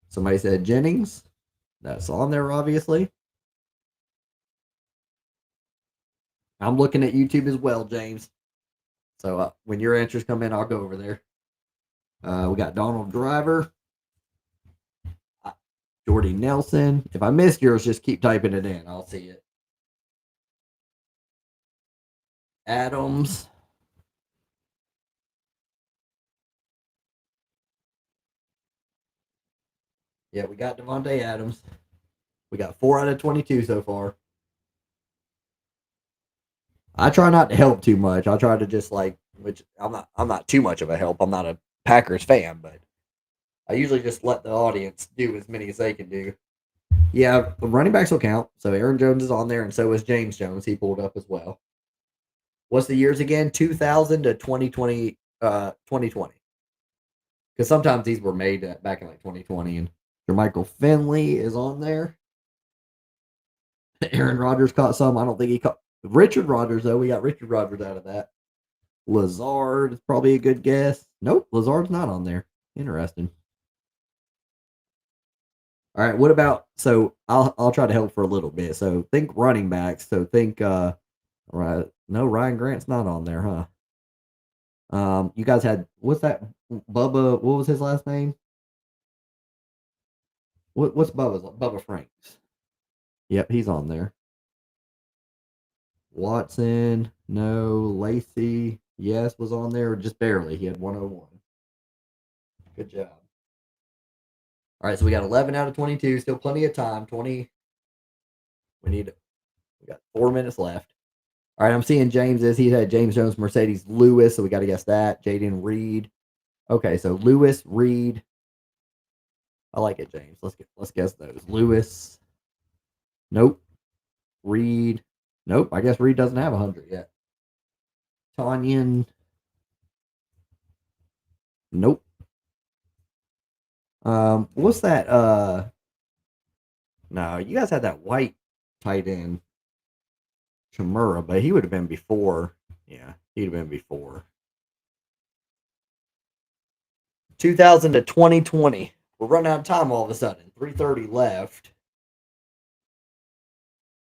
Somebody said Jennings. That's on there, obviously. I'm looking at YouTube as well, James. So when your answers come in, I'll go over there. We got Donald Driver, Jordy Nelson. If I missed yours, just keep typing it in. I'll see it. Adams. Yeah, we got Devontae Adams. We got 4 out of 22 so far. I try not to help too much. I try to just which I'm not too much of a help. I'm not a Packers fan, but I usually just let the audience do as many as they can do. Yeah, running backs will count. So Aaron Jones is on there, and so is James Jones. He pulled up as well. What's the years again? 2000 to 2020. 2020. Because sometimes these were made back in 2020. And Jermichael Finley is on there. Aaron Rodgers caught some. I don't think he caught Richard Rodgers, though. We got Richard Rodgers out of that. Lazard is probably a good guess. Nope, Lazard's not on there. Interesting. All right, what about I'll try to help for a little bit. So think running backs. So think right. No, Ryan Grant's not on there, huh? You guys had what's that Bubba, what was his last name? What's Bubba Franks? Yep, he's on there. Watson, no. Lacey, yes, was on there, just barely. He had 101. Good job. All right, so we got 11 out of 22. Still plenty of time. 20. We got 4 minutes left. All right, I'm seeing James's. He had James Jones, Mercedes Lewis, so we got to guess that. Jaden Reed. Okay, so Lewis, Reed. I like it, James. Let's guess those. Lewis. Nope. Reed. Nope. I guess Reed doesn't have 100 yet. Tanyan. Nope. What's that? No, you guys had that white tight end, Chimura, but he would have been before. Yeah, he'd have been before. 2000 to 2020. We're running out of time all of a sudden. 3:30 left.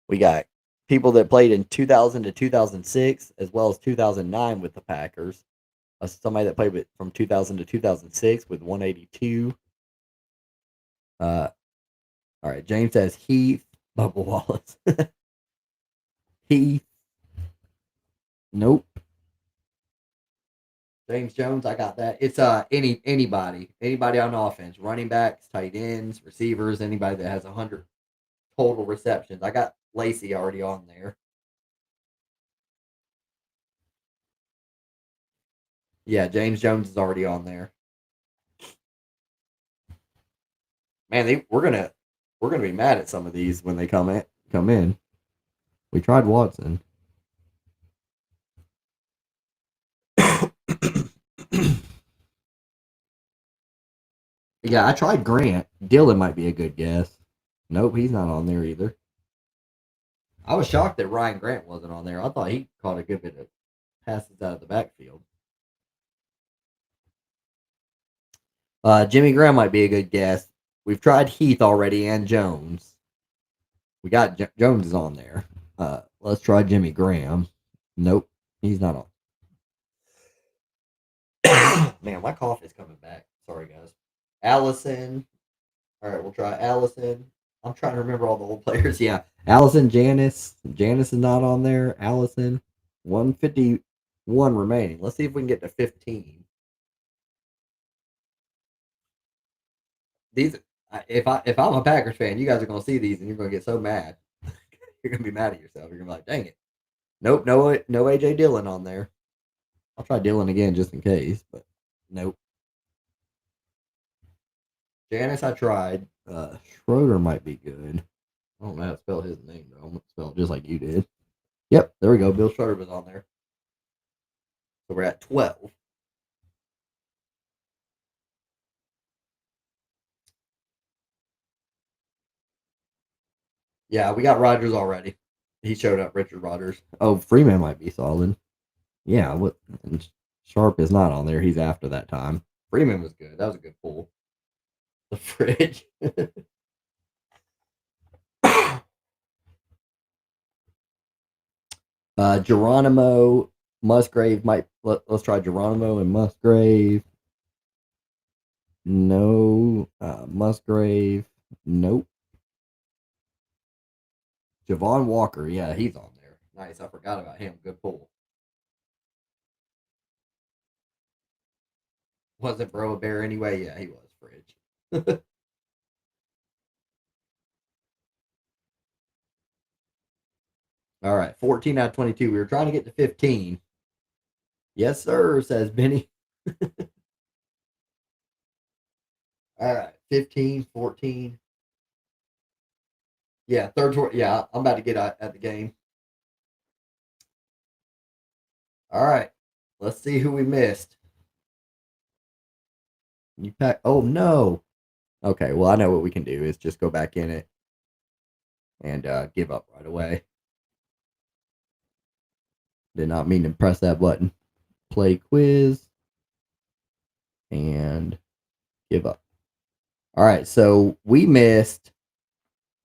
We got people that played in 2000 to 2006, as well as 2009 with the Packers. Somebody that played from 2000 to 2006 with 182. All right, James says Heath, Bubba Wallace. Heath. Nope. James Jones, I got that. It's anybody on offense, running backs, tight ends, receivers, anybody that has 100 total receptions. I got Lacey already on there. Yeah, James Jones is already on there. Man, we're gonna be mad at some of these when they come in. We tried Watson. Yeah, I tried Grant. Dylan might be a good guess. Nope, he's not on there either. I was shocked that Ryan Grant wasn't on there. I thought he caught a good bit of passes out of the backfield. Jimmy Graham might be a good guess. We've tried Heath already and Jones. We got Jones is on there. Let's try Jimmy Graham. Nope, he's not on. Man, my cough is coming back. Sorry, guys. Allison, All right, we'll try Allison. I'm trying to remember all the old players. Yeah, Allison, Janice. Janice is not on there. Allison, 151 remaining. Let's see if we can get to 15. These, if I'm a Packers fan, you guys are gonna see these and you're gonna get so mad. You're gonna be mad at yourself. You're gonna be like, dang it. Nope, no AJ Dillon on there. I'll try Dillon again just in case, but nope. Janice, I tried. Schroeder might be good. I don't know how to spell his name though. I'm gonna spell it just like you did. Yep, there we go. Bill Schroeder was on there. So we're at 12. Yeah, we got Rogers already. He showed up, Richard Rogers. Oh, Freeman might be solid. Yeah, what? And Sharp is not on there. He's after that time. Freeman was good. That was a good pull. The fridge. Geronimo Musgrave might. Let's try Geronimo and Musgrave. No. Musgrave. Nope. Javon Walker. Yeah, he's on there. Nice. I forgot about him. Good pull. Wasn't Bro a Bear anyway? Yeah, he was fridge. All right, 14 out of 22. We were trying to get to 15. Yes, sir, says Benny. All right, 15, 14. Yeah, third tour. Yeah, I'm about to get at the game. All right, let's see who we missed. You pack. Oh, no. Okay, well, I know what we can do is just go back in it and give up right away. Did not mean to press that button. Play quiz and give up. All right, so we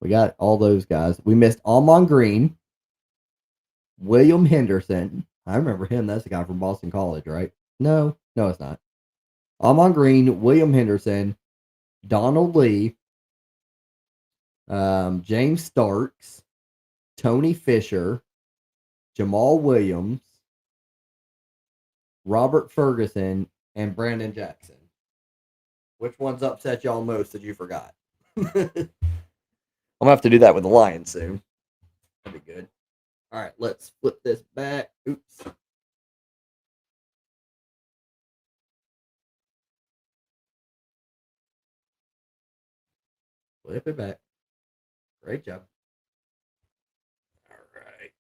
got all those guys. We missed Almon Green, William Henderson. I remember him. That's the guy from Boston College, right? No, it's not. Almon Green, William Henderson, Donald Lee, James Starks, Tony Fisher, Jamal Williams, Robert Ferguson, and Brandon Jackson. Which ones upset y'all most that you forgot? I'm gonna have to do that with the Lions soon. That'd be good. All right, let's flip this back. Oops. Flip it back. Great job. All right.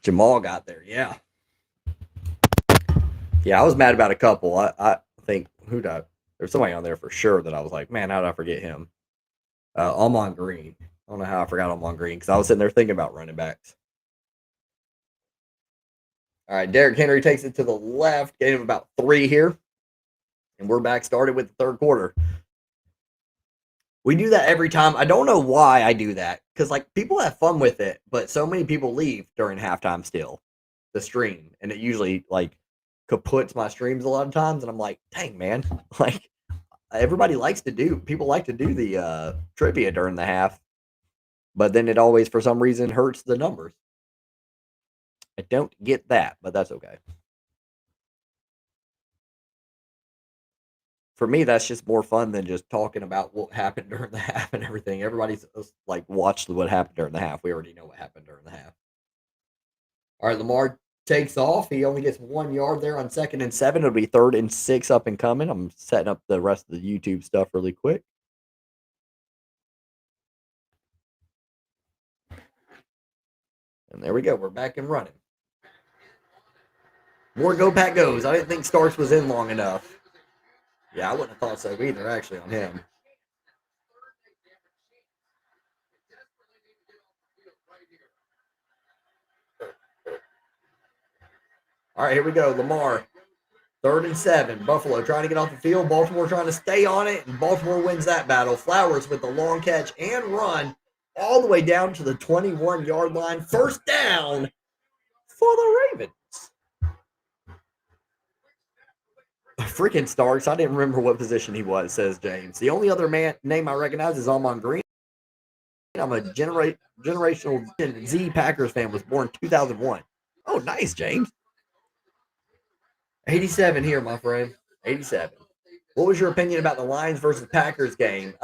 Jamal got there. Yeah. Yeah, I was mad about a couple. I think who died? There's somebody on there for sure that I was like, man, how did I forget him? Almon Green. I don't know how I forgot Almon Green because I was sitting there thinking about running backs. All right, Derrick Henry takes it to the left, gave him about 3 here, and we're back started with the third quarter. We do that every time. I don't know why I do that because like people have fun with it, but so many people leave during halftime still the stream, and it usually like kaputs my streams a lot of times, and I'm like, dang man, like everybody likes to do. People like to do the trivia during the half, but then it always for some reason hurts the numbers. I don't get that, but that's okay. For me, that's just more fun than just talking about what happened during the half and everything. Everybody's like, watched what happened during the half. We already know what happened during the half. All right, Lamar takes off. He only gets 1 yard there on 2nd and 7. It'll be 3rd and 6 up and coming. I'm setting up the rest of the YouTube stuff really quick. And there we go. We're back and running. More Go Pack goes. I didn't think Starks was in long enough. Yeah, I wouldn't have thought so either, actually, on him. All right, here we go. Lamar, 3rd and 7. Buffalo trying to get off the field. Baltimore trying to stay on it, and Baltimore wins that battle. Flowers with the long catch and run all the way down to the 21-yard line. First down for the Ravens. Freaking Starks. I didn't remember what position he was, says James. The only other name I recognize is Almon Green. I'm a generational Z Packers fan, was born 2001. Oh, nice, James. 87 here, my friend. 87. What was your opinion about the Lions versus Packers game?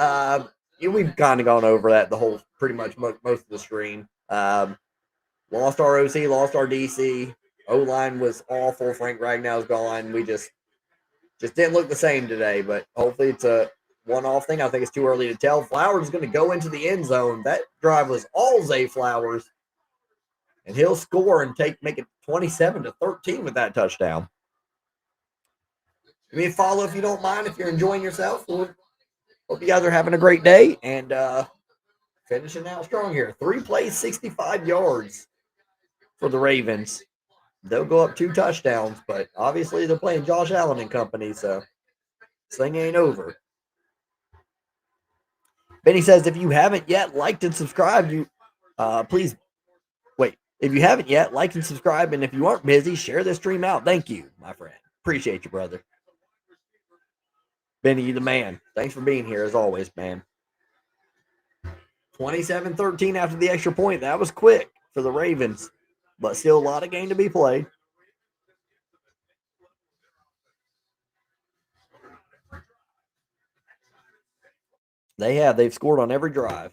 We've kind of gone over that the whole, pretty much most of the stream. Lost our OC, lost our DC. O line was awful. Frank Ragnow's gone. We just didn't look the same today. But hopefully it's a one-off thing. I think it's too early to tell. Flowers is going to go into the end zone. That drive was all Zay Flowers, and he'll score and make it 27-13 with that touchdown. Give me a follow if you don't mind. If you're enjoying yourself, hope you guys are having a great day and finishing out strong here. 3 plays, 65 yards for the Ravens. They'll go up 2 touchdowns, but obviously they're playing Josh Allen and company, so this thing ain't over. Benny says, if you haven't yet liked and subscribed, please wait. If you haven't yet, like and subscribe, and if you aren't busy, share this stream out. Thank you, my friend. Appreciate you, brother. Benny, you the man. Thanks for being here as always, man. 27-13 after the extra point. That was quick for the Ravens, but still a lot of game to be played. They've scored on every drive.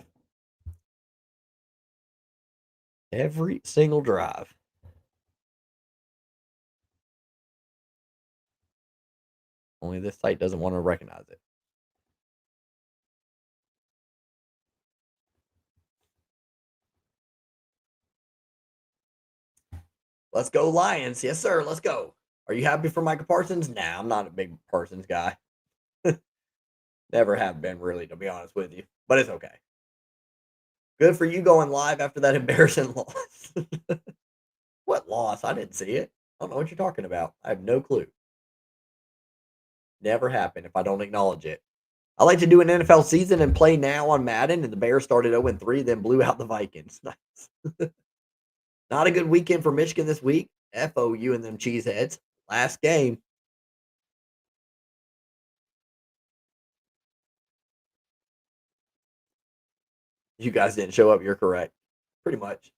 Every single drive. Only this site doesn't want to recognize it. Let's go Lions. Yes, sir. Let's go. Are you happy for Micah Parsons? Nah, I'm not a big Parsons guy. Never have been, really, to be honest with you. But it's okay. Good for you going live after that embarrassing loss. What loss? I didn't see it. I don't know what you're talking about. I have no clue. Never happened if I don't acknowledge it. I like to do an NFL season and play now on Madden, and the Bears started 0-3, then blew out the Vikings. Nice. Not a good weekend for Michigan this week. FOU and them cheeseheads. Last game. You guys didn't show up. You're correct. Pretty much.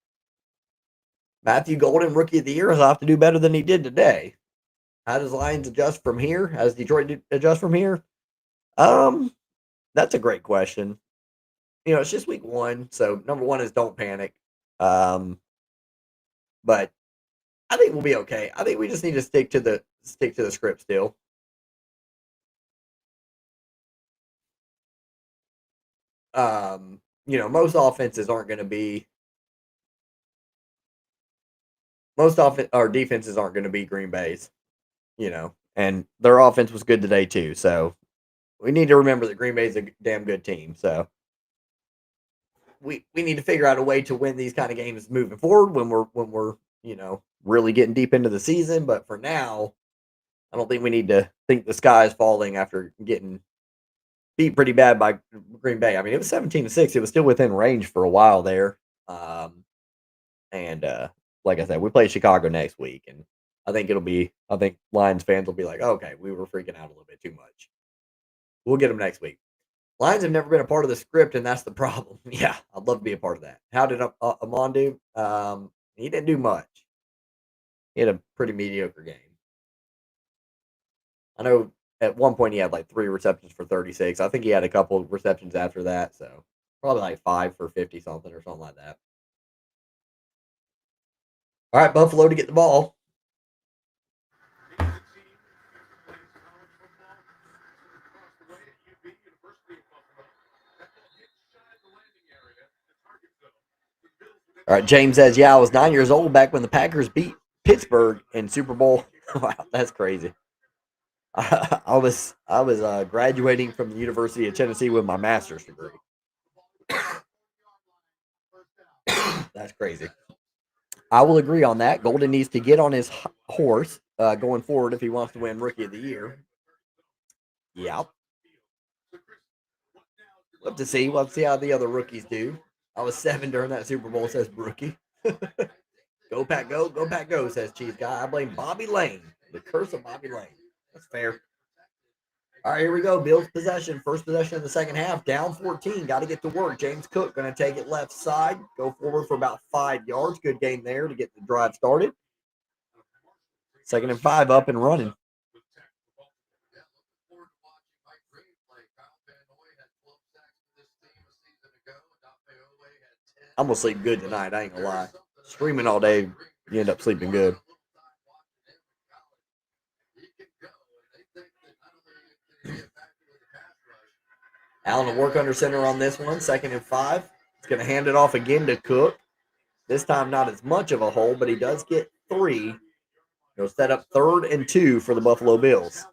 Matthew Golden, Rookie of the Year, will have to do better than he did today. How does Lions adjust from here? How does Detroit adjust from here? That's a great question. It's just week 1, so number 1 is don't panic. But I think we'll be okay. I think we just need to stick to the script still. Most offenses aren't going to be our defenses aren't going to be Green Bay's, and their offense was good today too. So we need to remember that Green Bay's a damn good team. So we need to figure out a way to win these kind of games moving forward when we're really getting deep into the season. But for now, I don't think we need to think the sky is falling after getting beat pretty bad by Green Bay. I mean, it was 17-6. It was still within range for a while there. Like I said, we play Chicago next week, and I think Lions fans will be like, okay, we were freaking out a little bit too much. We'll get them next week. Lions have never been a part of the script, and that's the problem. Yeah, I'd love to be a part of that. How did Amon do? He didn't do much. He had a pretty mediocre game. I know at one point he had like 3 receptions for 36. I think he had a couple of receptions after that, so probably like 5 for 50 something or something like that. All right, Buffalo to get the ball. All right, James says, yeah, I was 9 years old back when the Packers beat Pittsburgh in Super Bowl. Wow, that's crazy. I was graduating from the University of Tennessee with my master's degree. That's crazy. I will agree on that. Golden needs to get on his horse going forward if he wants to win Rookie of the Year. Yeah. We'll have to see. We'll have to see how the other rookies do. I was 7 during that Super Bowl, says Brookie. Go Pack, go. Go Pack, go, says Cheese Guy. I blame Bobby Lane. The curse of Bobby Lane. That's fair. All right, here we go. Bills possession. First possession of the second half. Down 14. Got to get to work. James Cook going to take it left side. Go forward for about 5 yards. Good gain there to get the drive started. 2nd and 5 up and running. I'm going to sleep good tonight. I ain't going to lie. Streaming all day, you end up sleeping good. Allen will work under center on this one. 2nd and 5. He's going to hand it off again to Cook. This time not as much of a hole, but he does get 3. He'll set up 3rd and 2 for the Buffalo Bills.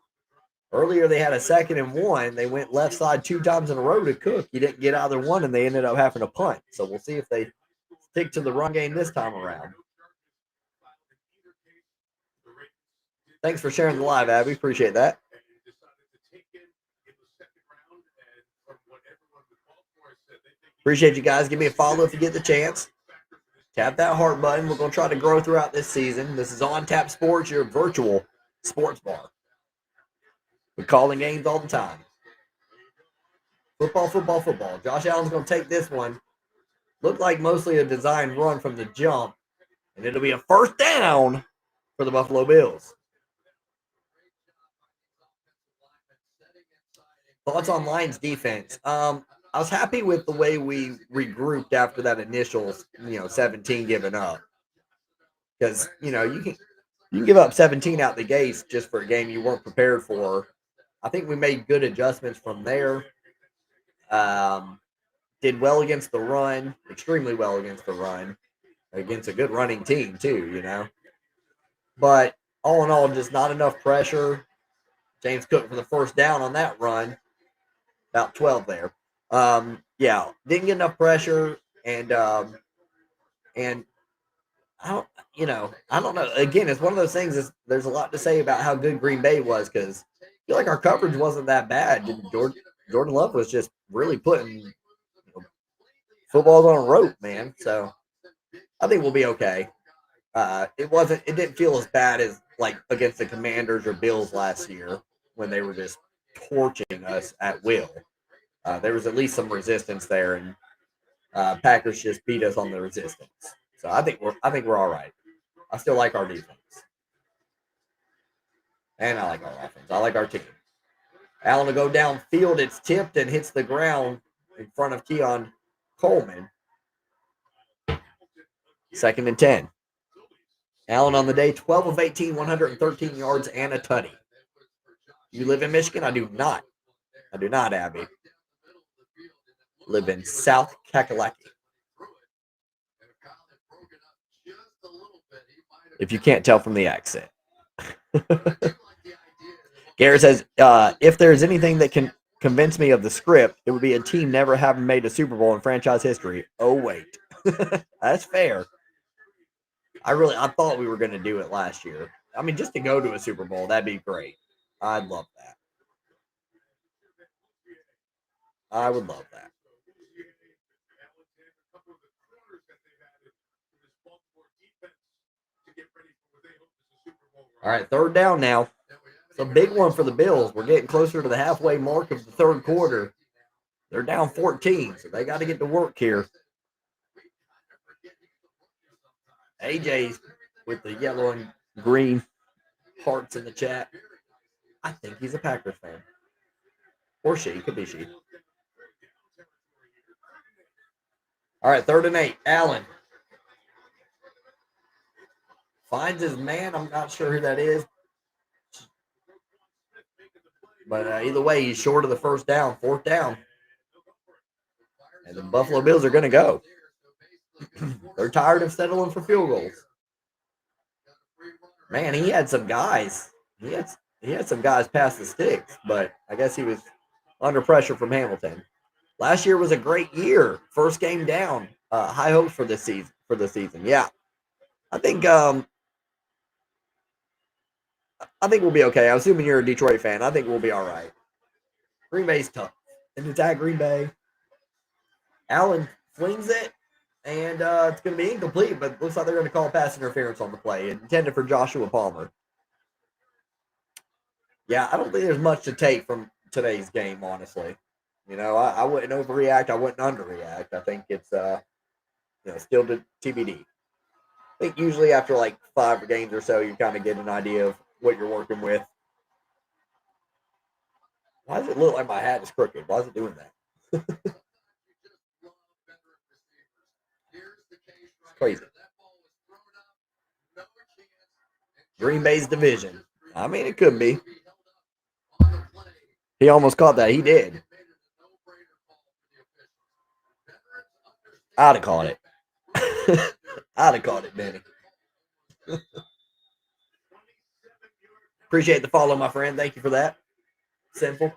Earlier they had a 2nd and 1. They went left side 2 times in a row to Cook. He didn't get either one, and they ended up having to punt. So we'll see if they stick to the run game this time around. Thanks for sharing the live, Abby. Appreciate that. Appreciate you guys. Give me a follow if you get the chance. Tap that heart button. We're going to try to grow throughout this season. This is On Tap Sports, your virtual sports bar. We're calling games all the time. Football, football, football. Josh Allen's going to take this one. Looked like mostly a designed run from the jump. And it'll be a 1st down for the Buffalo Bills. Thoughts on Lions defense? I was happy with the way we regrouped after that initial, 17 giving up. Because, you can give up 17 out the gates just for a game you weren't prepared for. I think we made good adjustments from there. Did well against the run, extremely well against the run, against a good running team too, But all in all, just not enough pressure. James Cook for the 1st down on that run, about 12 there. Didn't get enough pressure, and I don't know. Again, it's one of those things. There's a lot to say about how good Green Bay was because I feel like our coverage wasn't that bad. Jordan Love was just really putting footballs on a rope, man. So I think we'll be okay. It didn't feel as bad as like against the Commanders or Bills last year when they were just torching us at will. There was at least some resistance there, and Packers just beat us on the resistance. So I think we're all right. I still like our defense, and I like our offense. I like our team. Allen to go downfield. It's tipped and hits the ground in front of Keon Coleman. 2nd and 10. Allen on the day, 12 of 18, 113 yards and a tutty. You live in Michigan? I do not. I do not, Abby. Live in South Kakalaki. If you can't tell from the accent. Garrett says, if there's anything that can convince me of the script, it would be a team never having made a Super Bowl in franchise history. Oh, wait. That's fair. I thought we were going to do it last year. I mean, just to go to a Super Bowl, that'd be great. I'd love that. I would love that. All right, 3rd down now. It's a big one for the Bills. We're getting closer to the halfway mark of the 3rd quarter. They're down 14, so they got to get to work here. AJ's with the yellow and green hearts in the chat. I think he's a Packers fan. Or she. Could be she. All right, 3rd and 8. Allen finds his man. I'm not sure who that is. But either way, he's short of the 1st down. 4th down. And the Buffalo Bills are going to go. They're tired of settling for field goals. Man, he had some guys. He had some guys past the sticks, but I guess he was under pressure from Hamilton. Last year was a great year. 1st game down. High hopes for this season. Yeah, I think we'll be okay. I'm assuming you're a Detroit fan. I think we'll be all right. Green Bay's tough. And it's at Green Bay. Allen flings it, and it's going to be incomplete, but looks like they're going to call pass interference on the play, intended for Joshua Palmer. Yeah, I don't think there's much to take from today's game, honestly. I wouldn't overreact. I wouldn't underreact. I think it's still to TBD. I think usually after like 5 games or so, you kind of get an idea of what you're working with. Why does it look like my hat is crooked? Why is it doing that? It's crazy. Green Bay's division. I mean, it could be. He almost caught that. He did. I'd have caught it. I'd have caught it, Benny. Appreciate the follow, my friend. Thank you for that. Simple.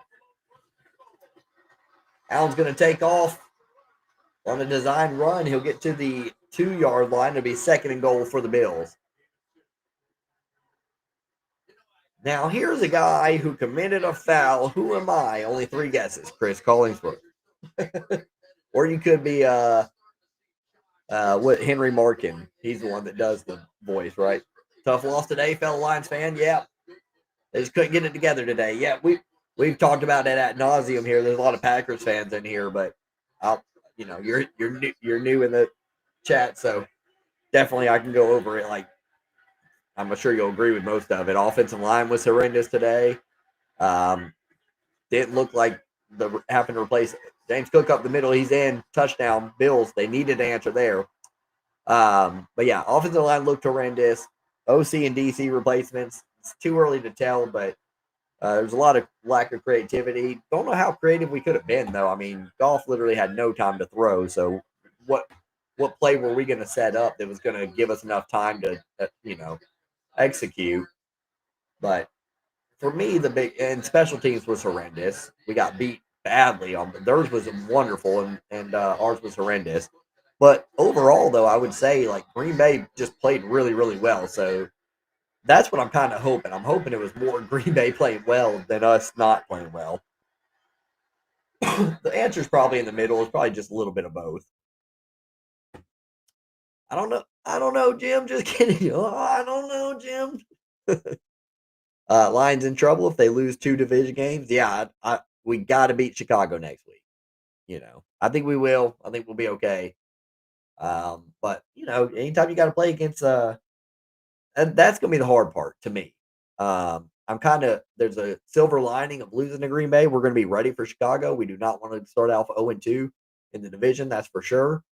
Allen's going to take off on a design run. He'll get to the 2-yard line. It'll be 2nd and goal for the Bills. Now, here's a guy who committed a foul. Who am I? Only 3 guesses. Chris Collingsworth. Or you could be what Henry Markin. He's the one that does the voice, right? Tough loss today, fellow Lions fan. Yeah. They just couldn't get it together today. Yeah, we've talked about it ad nauseum here. There's a lot of Packers fans in here, but you're new in the chat, so definitely I can go over it. Like, I'm sure you'll agree with most of it. Offensive line was horrendous today. Didn't look like having to replace James Cook up the middle. He's in touchdown. Bills. They needed to answer there. But yeah, offensive line looked horrendous. OC and DC replacements. It's too early to tell, but there's a lot of lack of creativity. Don't know how creative we could have been, though. I mean, Goff literally had no time to throw. So what play were we going to set up that was going to give us enough time to execute? But for me, the big and special teams was horrendous. We got beat badly on theirs was wonderful and ours was horrendous. But overall, though, I would say like Green Bay just played really, really well. So that's what I'm kind of hoping. I'm hoping it was more Green Bay playing well than us not playing well. The answer is probably in the middle. It's probably just a little bit of both. I don't know. I don't know, Jim. Just kidding. Oh, I don't know, Jim. Lions in trouble if they lose 2 division games. Yeah, we got to beat Chicago next week. I think we will. I think we'll be okay. But anytime you got to play against and that's gonna be the hard part to me. I'm kind of there's a silver lining of losing to Green Bay. We're going to be ready for Chicago. We do not want to start off 0-2 in the division. That's for sure.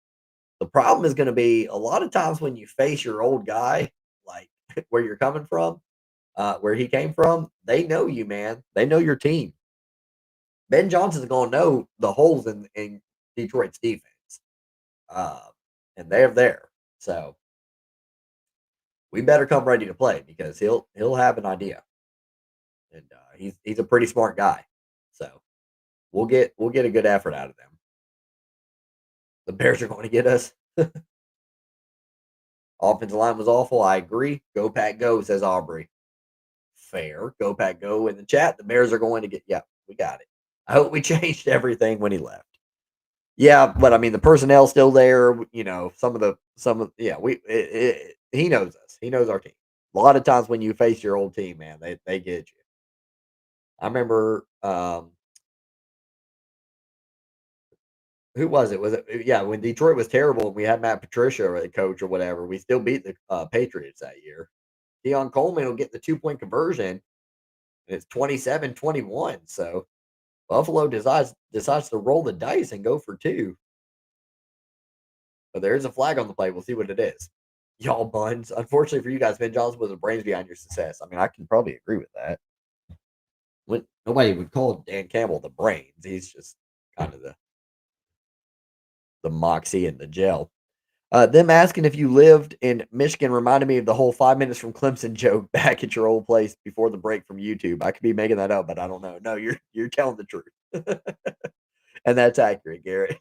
The problem is going to be a lot of times when you face your old guy, like where you're coming from, where he came from. They know you, man. They know your team. Ben Johnson's going to know the holes in Detroit's defense, uh, and they're there. So we better come ready to play because he'll have an idea, and he's a pretty smart guy. So we'll get a good effort out of them. The Bears are going to get us. Offensive line was awful. I agree. Go Pack Go, says Aubrey. Fair. Go Pack Go in the chat. The Bears are going to get. Yeah, we got it. I hope we changed everything when he left. Yeah, but I mean the personnel's still there. Yeah. He knows us. He knows our team. A lot of times when you face your old team, man, they get you. I remember who was it? Was it yeah, when Detroit was terrible and we had Matt Patricia as coach or whatever, we still beat the Patriots that year. Deion Coleman will get the 2-point conversion, and it's 27-21. So Buffalo decides to roll the dice and go for 2. But there is a flag on the play. We'll see what it is. Y'all buns. Unfortunately for you guys, Ben Johnson was the brains behind your success. I mean, I can probably agree with that. Nobody would call Dan Campbell the brains. He's just kind of the moxie and the gel. Them asking if you lived in Michigan reminded me of the whole 5 minutes from Clemson joke back at your old place before the break from YouTube. I could be making that up, but I don't know. No, you're telling the truth. And that's accurate, Garrett.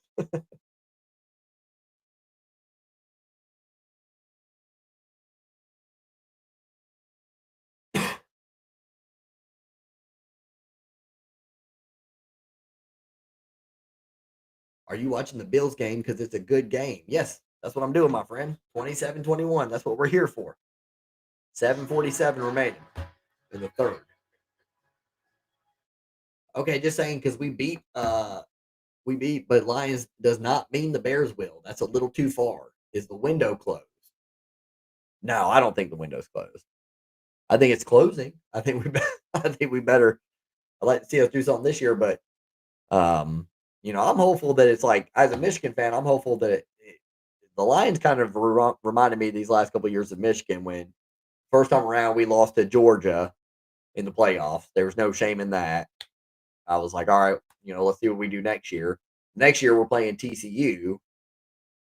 Are you watching the Bills game because it's a good game? Yes, that's what I'm doing, my friend. 27-21. That's what we're here for. 7:47 remaining in the third. Okay, just saying because we beat, but Lions does not mean the Bears will. That's a little too far. Is the window closed? No, I don't think the window's closed. I think it's closing. I think I think we better. I'd like to see us do something this year, but I'm hopeful that it's like as a Michigan fan, I'm hopeful that the Lions kind of reminded me these last couple of years of Michigan when first time around we lost to Georgia in the playoffs. There was no shame in that. I was like, all right, let's see what we do next year. Next year we're playing TCU,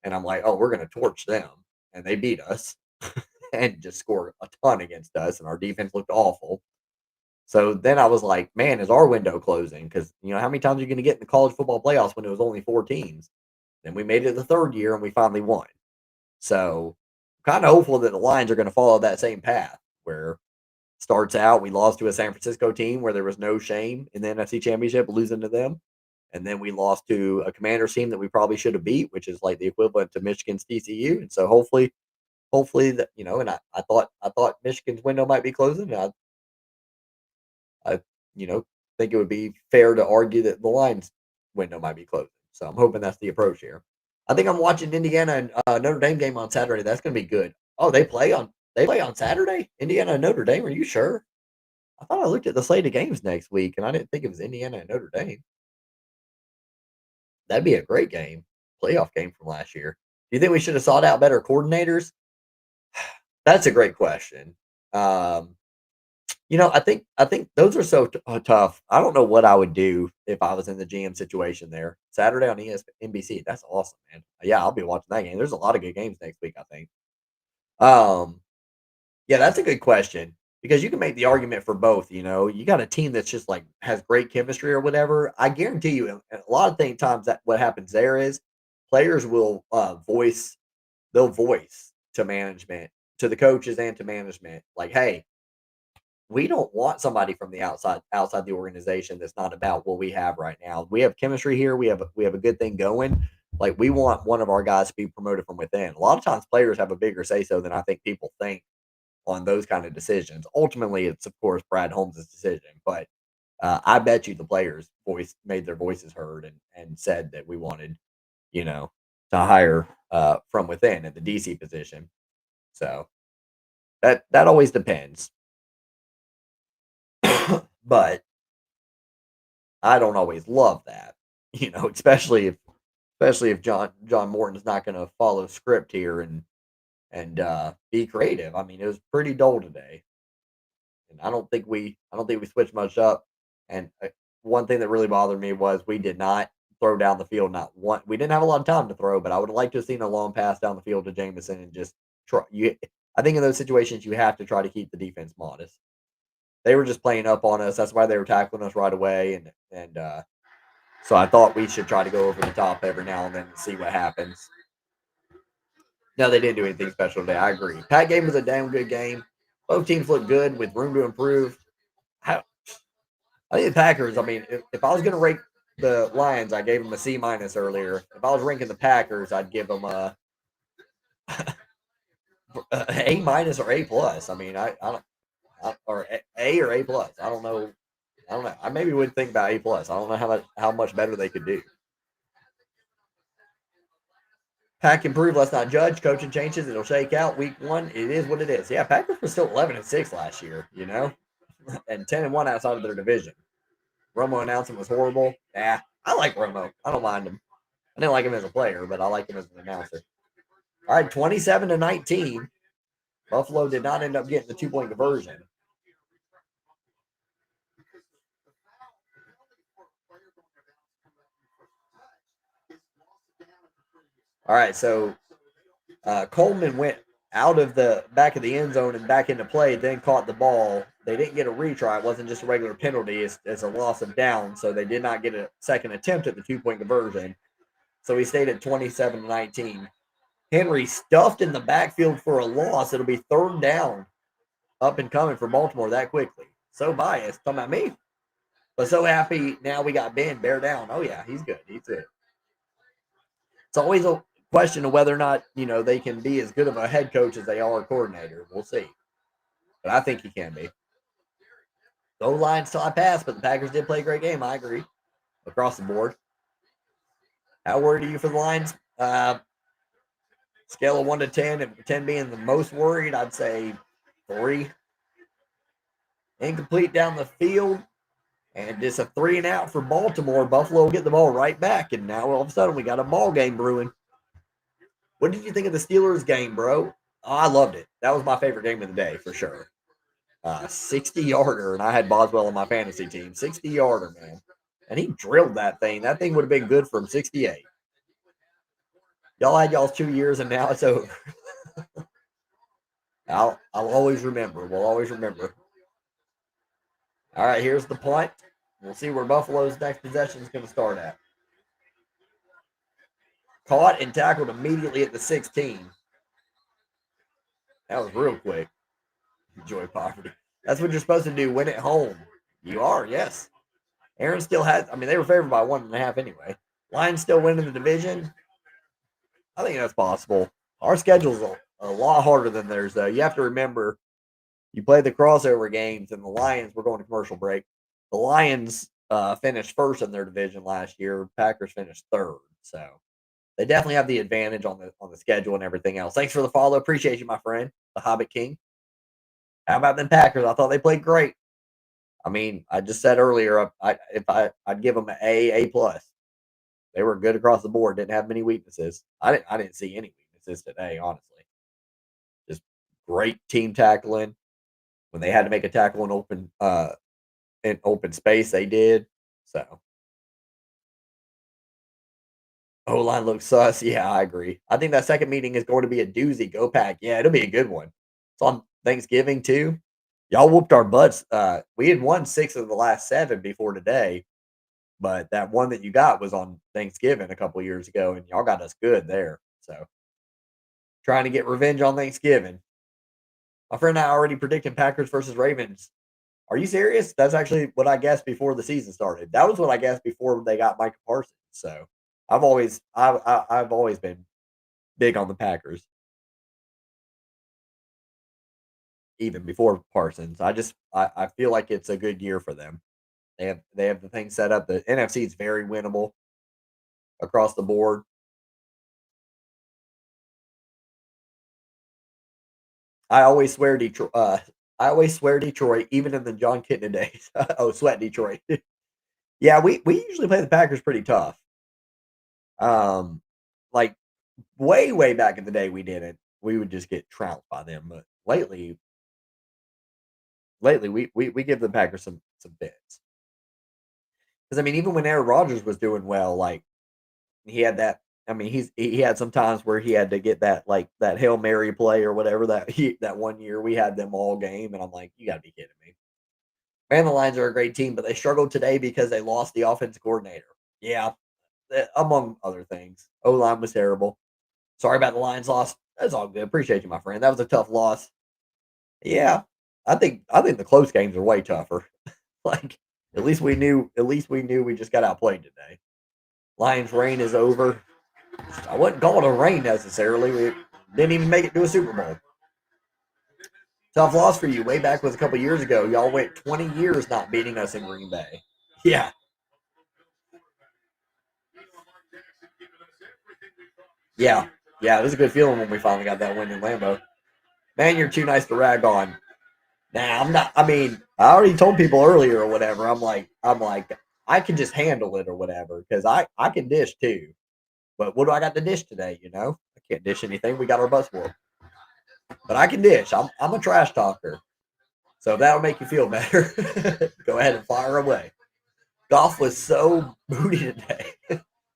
and I'm like, oh, we're gonna torch them, and they beat us and just scored a ton against us, and our defense looked awful. So then I was like, man, is our window closing? Because how many times are you going to get in the college football playoffs when it was only 4 teams? Then we made it the third year and we finally won. So I'm kind of hopeful that the Lions are going to follow that same path where starts out we lost to a San Francisco team where there was no shame in the NFC Championship losing to them, and then we lost to a Commanders team that we probably should have beat, which is like the equivalent to Michigan's TCU. And so hopefully that and I thought Michigan's window might be closing. And I think it would be fair to argue that the Lions window might be closing. So I'm hoping that's the approach here. I think I'm watching Indiana and Notre Dame game on Saturday. That's going to be good. Oh, they play on Saturday. Indiana and Notre Dame. Are you sure? I thought I looked at the slate of games next week and I didn't think it was Indiana and Notre Dame. That'd be a great game, playoff game from last year. Do you think we should have sought out better coordinators? That's a great question. Um, I think those are so tough. I don't know what I would do if I was in the GM situation there. Saturday on NBC. That's awesome, man. Yeah, I'll be watching that game. There's a lot of good games next week, I think. Um, yeah, that's a good question because you can make the argument for both. You got a team that's just like has great chemistry or whatever. I guarantee you, a lot of times that what happens there is players will they'll voice to management, to the coaches and to management, like, hey, we don't want somebody from the outside the organization that's not about what we have right now. We have chemistry here. We have a good thing going. Like we want one of our guys to be promoted from within. A lot of times players have a bigger say so than I think people think on those kind of decisions. Ultimately, it's of course Brad Holmes' decision, but I bet you the players voice made their voices heard and said that we wanted, you know, to hire from within at the DC position. So that always depends. But I don't always love that, especially if John Morton's not going to follow script here and be creative. I mean, it was pretty dull today, and I don't think we switched much up. And one thing that really bothered me was we did not throw down the field. Not one. We didn't have a lot of time to throw, but I would have liked to have seen a long pass down the field to Jameson and just try. I think in those situations you have to try to keep the defense modest. They were just playing up on us. That's why they were tackling us right away, and so I thought we should try to go over the top every now and then and see what happens. No, they didn't do anything special today. I agree. Pat game was a damn good game. Both teams look good with room to improve. I, I think the Packers. I mean, if I was going to rank the Lions, I gave them a C minus earlier. If I was ranking the Packers, I'd give them a A minus or A plus. I mean, I don't or A or A plus. I don't know. I don't know. I maybe would think about A plus. I don't know how much better they could do. Pack improve. Let's not judge. Coaching changes. It'll shake out. Week one. It is what it is. Yeah, Packers were still 11-6 last year. And 10-1 outside of their division. Romo announcement was horrible. Yeah, I like Romo. I don't mind him. I didn't like him as a player, but I like him as an announcer. All right, 27-19. Buffalo did not end up getting the 2-point conversion. All right, so Coleman went out of the back of the end zone and back into play, then caught the ball. They didn't get a retry. It wasn't just a regular penalty. It's a loss of down, so they did not get a second attempt at the 2-point conversion. So he stayed at 27-19. Henry stuffed in the backfield for a loss. It'll be third down up and coming for Baltimore that quickly. So biased. Talking about me. But so happy now we got Ben. Bear down. Oh, yeah, he's good. He's good. It's always a question of whether or not, they can be as good of a head coach as they are a coordinator. We'll see. But I think he can be. The O-line still I pass, but the Packers did play a great game. I agree. Across the board. How worried are you for the Lions? Scale of 1 to 10, and 10 being the most worried, I'd say 3. Incomplete down the field, and just a 3 and out for Baltimore. Buffalo will get the ball right back, and now all of a sudden we got a ball game brewing. What did you think of the Steelers game, bro? Oh, I loved it. That was my favorite game of the day for sure. 60-yarder, and I had Boswell on my fantasy team. 60-yarder, man. And he drilled that thing. That thing would have been good from 68. Y'all had y'all's 2 years, and now it's over. I'll always remember. We'll always remember. All right, here's the punt. We'll see where Buffalo's next possession is going to start at. Caught and tackled immediately at the 16. That was real quick. Enjoy poverty. That's what you're supposed to do. Win at home. You are, yes. Aaron still has. I mean, they were favored by 1.5 anyway. Lions still winning the division. I think that's possible. Our schedule's a lot harder than theirs, though. You have to remember, you play the crossover games, and the Lions. We're going to commercial break. The Lions finished first in their division last year. Packers finished third, so they definitely have the advantage on the schedule and everything else. Thanks for the follow. Appreciate you, my friend, the Hobbit King. How about them Packers? I thought they played great. I mean, I just said earlier, I'd give them an A plus. They were good across the board. Didn't have many weaknesses. I didn't see any weaknesses today, honestly. Just great team tackling. When they had to make a tackle in open space, they did. So O-line looks sus. Yeah, I agree. I think that second meeting is going to be a doozy. Go Pack. Yeah, it'll be a good one. It's on Thanksgiving too. Y'all whooped our butts. We had won 6 of the last 7 before today, but that one that you got was on Thanksgiving a couple years ago, and y'all got us good there. So trying to get revenge on Thanksgiving. My friend and I already predicted Packers versus Ravens. Are you serious? That's actually what I guessed before the season started. That was what I guessed before they got Micah Parsons. So I've always been big on the Packers, even before Parsons. I feel like it's a good year for them. They have the thing set up. The NFC is very winnable across the board. I always swear Detroit. I always swear Detroit, even in the John Kitna days. Oh, sweat Detroit. Yeah, we usually play the Packers pretty tough. Like way back in the day, we didn't. We would just get trounced by them. But lately we give the Packers some fits. Because I mean, even when Aaron Rodgers was doing well, like he had that. I mean, he had some times where he had to get that Hail Mary play or whatever that one year we had them all game, and I'm like, you got to be kidding me. Man, the Lions are a great team, but they struggled today because they lost the offensive coordinator. Yeah, among other things. O line was terrible. Sorry about the Lions loss. That's all good. Appreciate you, my friend. That was a tough loss. Yeah, I think the close games are way tougher. Like at least we knew we just got outplayed today. Lions reign is over. I wouldn't call it a reign necessarily. We didn't even make it to a Super Bowl. Tough loss for you. Way back was a couple years ago. Y'all went 20 years not beating us in Green Bay. Yeah. Yeah. Yeah, it was a good feeling when we finally got that win in Lambeau. Man, you're too nice to rag on. Nah, I'm not. I mean, I already told people earlier or whatever. I'm like, I can just handle it or whatever because I can dish too. But what do I got to dish today? I can't dish anything. We got our bus full, but I can dish. I'm a trash talker, so if that'll make you feel better. Go ahead and fire away. Golf was so booty today.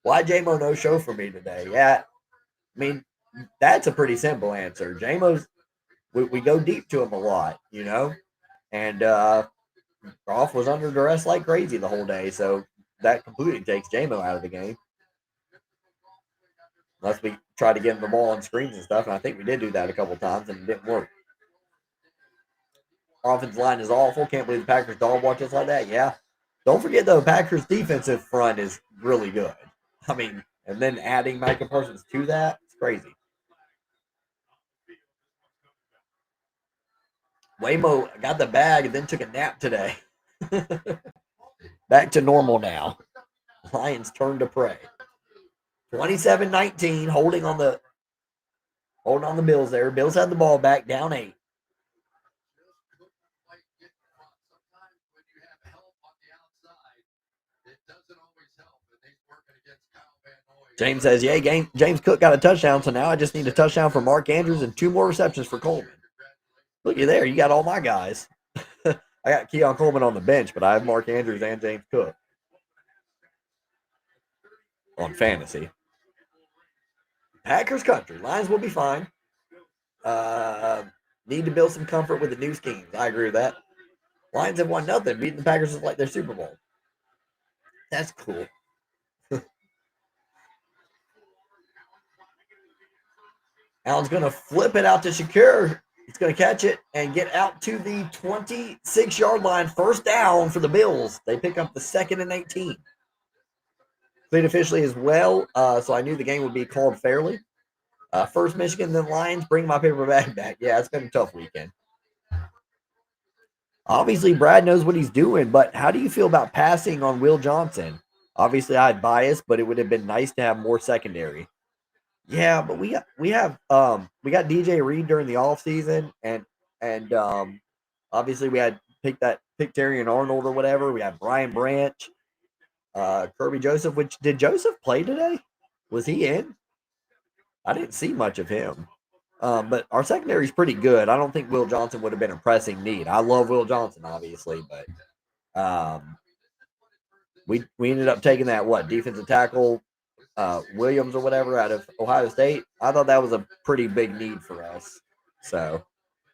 Why JMO no show for me today? Yeah, I mean that's a pretty simple answer. JMO's we go deep to him a lot, and Goff was under duress like crazy the whole day, so that completely takes JMO out of the game. Unless we try to get him the ball on screens and stuff, and I think we did do that a couple times and it didn't work. Our offensive line is awful. Can't believe the Packers dog watch us like that. Yeah. Don't forget though, Packers defensive front is really good. I mean, and then adding Micah Parsons to that, it's crazy. Waymo got the bag and then took a nap today. Back to normal now. Lions turn to prey. 27-19, holding on the Bills there. Bills had the ball back, down 8. James says, "Yeah, James Cook got a touchdown, so now I just need a touchdown for Mark Andrews and 2 more receptions for Coleman." Looky there, you got all my guys. I got Keon Coleman on the bench, but I have Mark Andrews and James Cook on fantasy. Packers country. Lions will be fine. Need to build some comfort with the new schemes. I agree with that. Lions have won nothing. Beating the Packers is like their Super Bowl. That's cool. Allen's going to flip it out to Shakur. He's going to catch it and get out to the 26-yard line. First down for the Bills. They pick up the 2nd and 18. Played officially as well, so I knew the game would be called fairly. First Michigan, then Lions. Bring my paper bag back. Yeah, it's been a tough weekend. Obviously, Brad knows what he's doing, but how do you feel about passing on Will Johnson? Obviously, I had bias, but it would have been nice to have more secondary. Yeah, but we got DJ Reed during the offseason, and obviously we had picked Terry and Arnold or whatever. We had Brian Branch, Kirby Joseph. Which did Joseph play today? Was he in? I didn't see much of him. But our secondary is pretty good. I don't think Will Johnson would have been a pressing need. I love Will Johnson, obviously, but we ended up taking that defensive tackle Williams or whatever out of Ohio State. I thought that was a pretty big need for us. So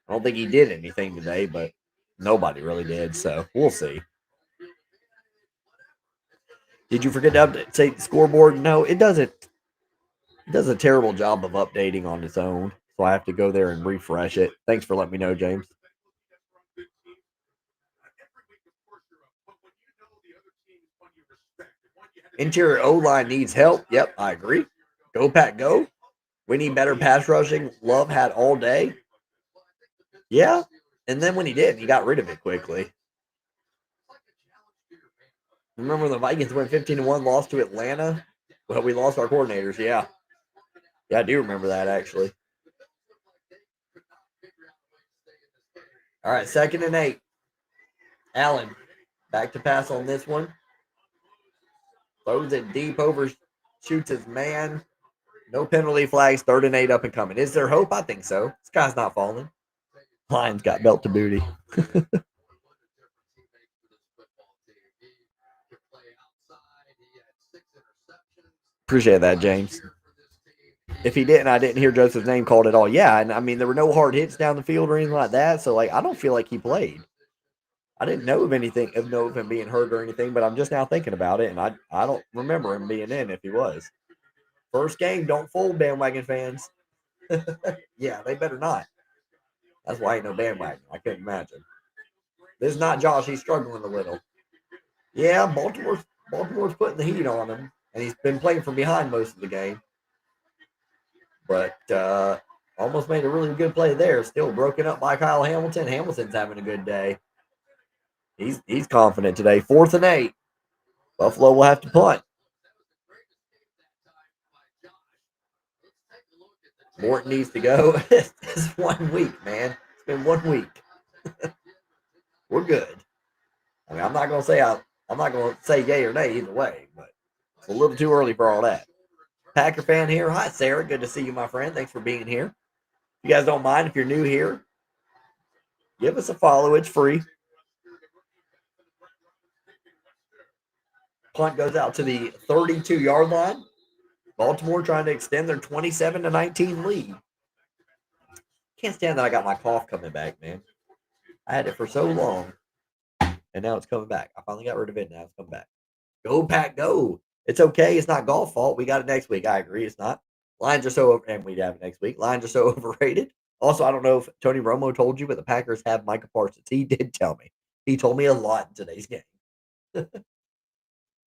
I don't think he did anything today, but nobody really did. So we'll see. Did you forget to update the scoreboard? No, it doesn't. It does a terrible job of updating on its own. So I have to go there and refresh it. Thanks for letting me know, James. Interior O-line needs help. Yep, I agree. Go, Pack, go. We need better pass rushing. Love had all day. Yeah, and then when he did, he got rid of it quickly. Remember the Vikings went 15-1, lost to Atlanta? Well, we lost our coordinators, yeah. Yeah, I do remember that, actually. All right, 2nd and 8. Allen, back to pass on this one. Throws it deep over, shoots his man. No penalty flags, 3rd and 8 up and coming. Is there hope? I think so. This guy's not falling. Lions got belt to booty. Appreciate that, James. If he didn't, I didn't hear Joseph's name called at all. Yeah, and I mean, there were no hard hits down the field or anything like that. So, I don't feel like he played. I didn't know of him being hurt or anything, but I'm just now thinking about it, and I don't remember him being in if he was. First game, don't fold, bandwagon fans. Yeah, they better not. That's why ain't no bandwagon. I couldn't imagine. This is not Josh. He's struggling a little. Yeah, Baltimore's putting the heat on him, and he's been playing from behind most of the game. But almost made a really good play there. Still broken up by Kyle Hamilton. Hamilton's having a good day. He's confident today. 4th and 8. Buffalo will have to punt. Morton needs to go. It's 1 week, man. It's been 1 week. We're good. I mean, I'm not gonna say yay or nay either way, but it's a little too early for all that. Packer fan here. Hi, Sarah. Good to see you, my friend. Thanks for being here. If you guys don't mind, if you're new here, give us a follow. It's free. Punt goes out to the 32-yard line. Baltimore trying to extend their 27-19 lead. Can't stand that I got my cough coming back, man. I had it for so long, and now it's coming back. I finally got rid of it. Now it's coming back. Go, Pack, go. It's okay. It's not golf fault. We got it next week. I agree. It's not. Lions are so and we'd have it next week. Lions are so overrated. Also, I don't know if Tony Romo told you, but the Packers have Micah Parsons. He did tell me. He told me a lot in today's game.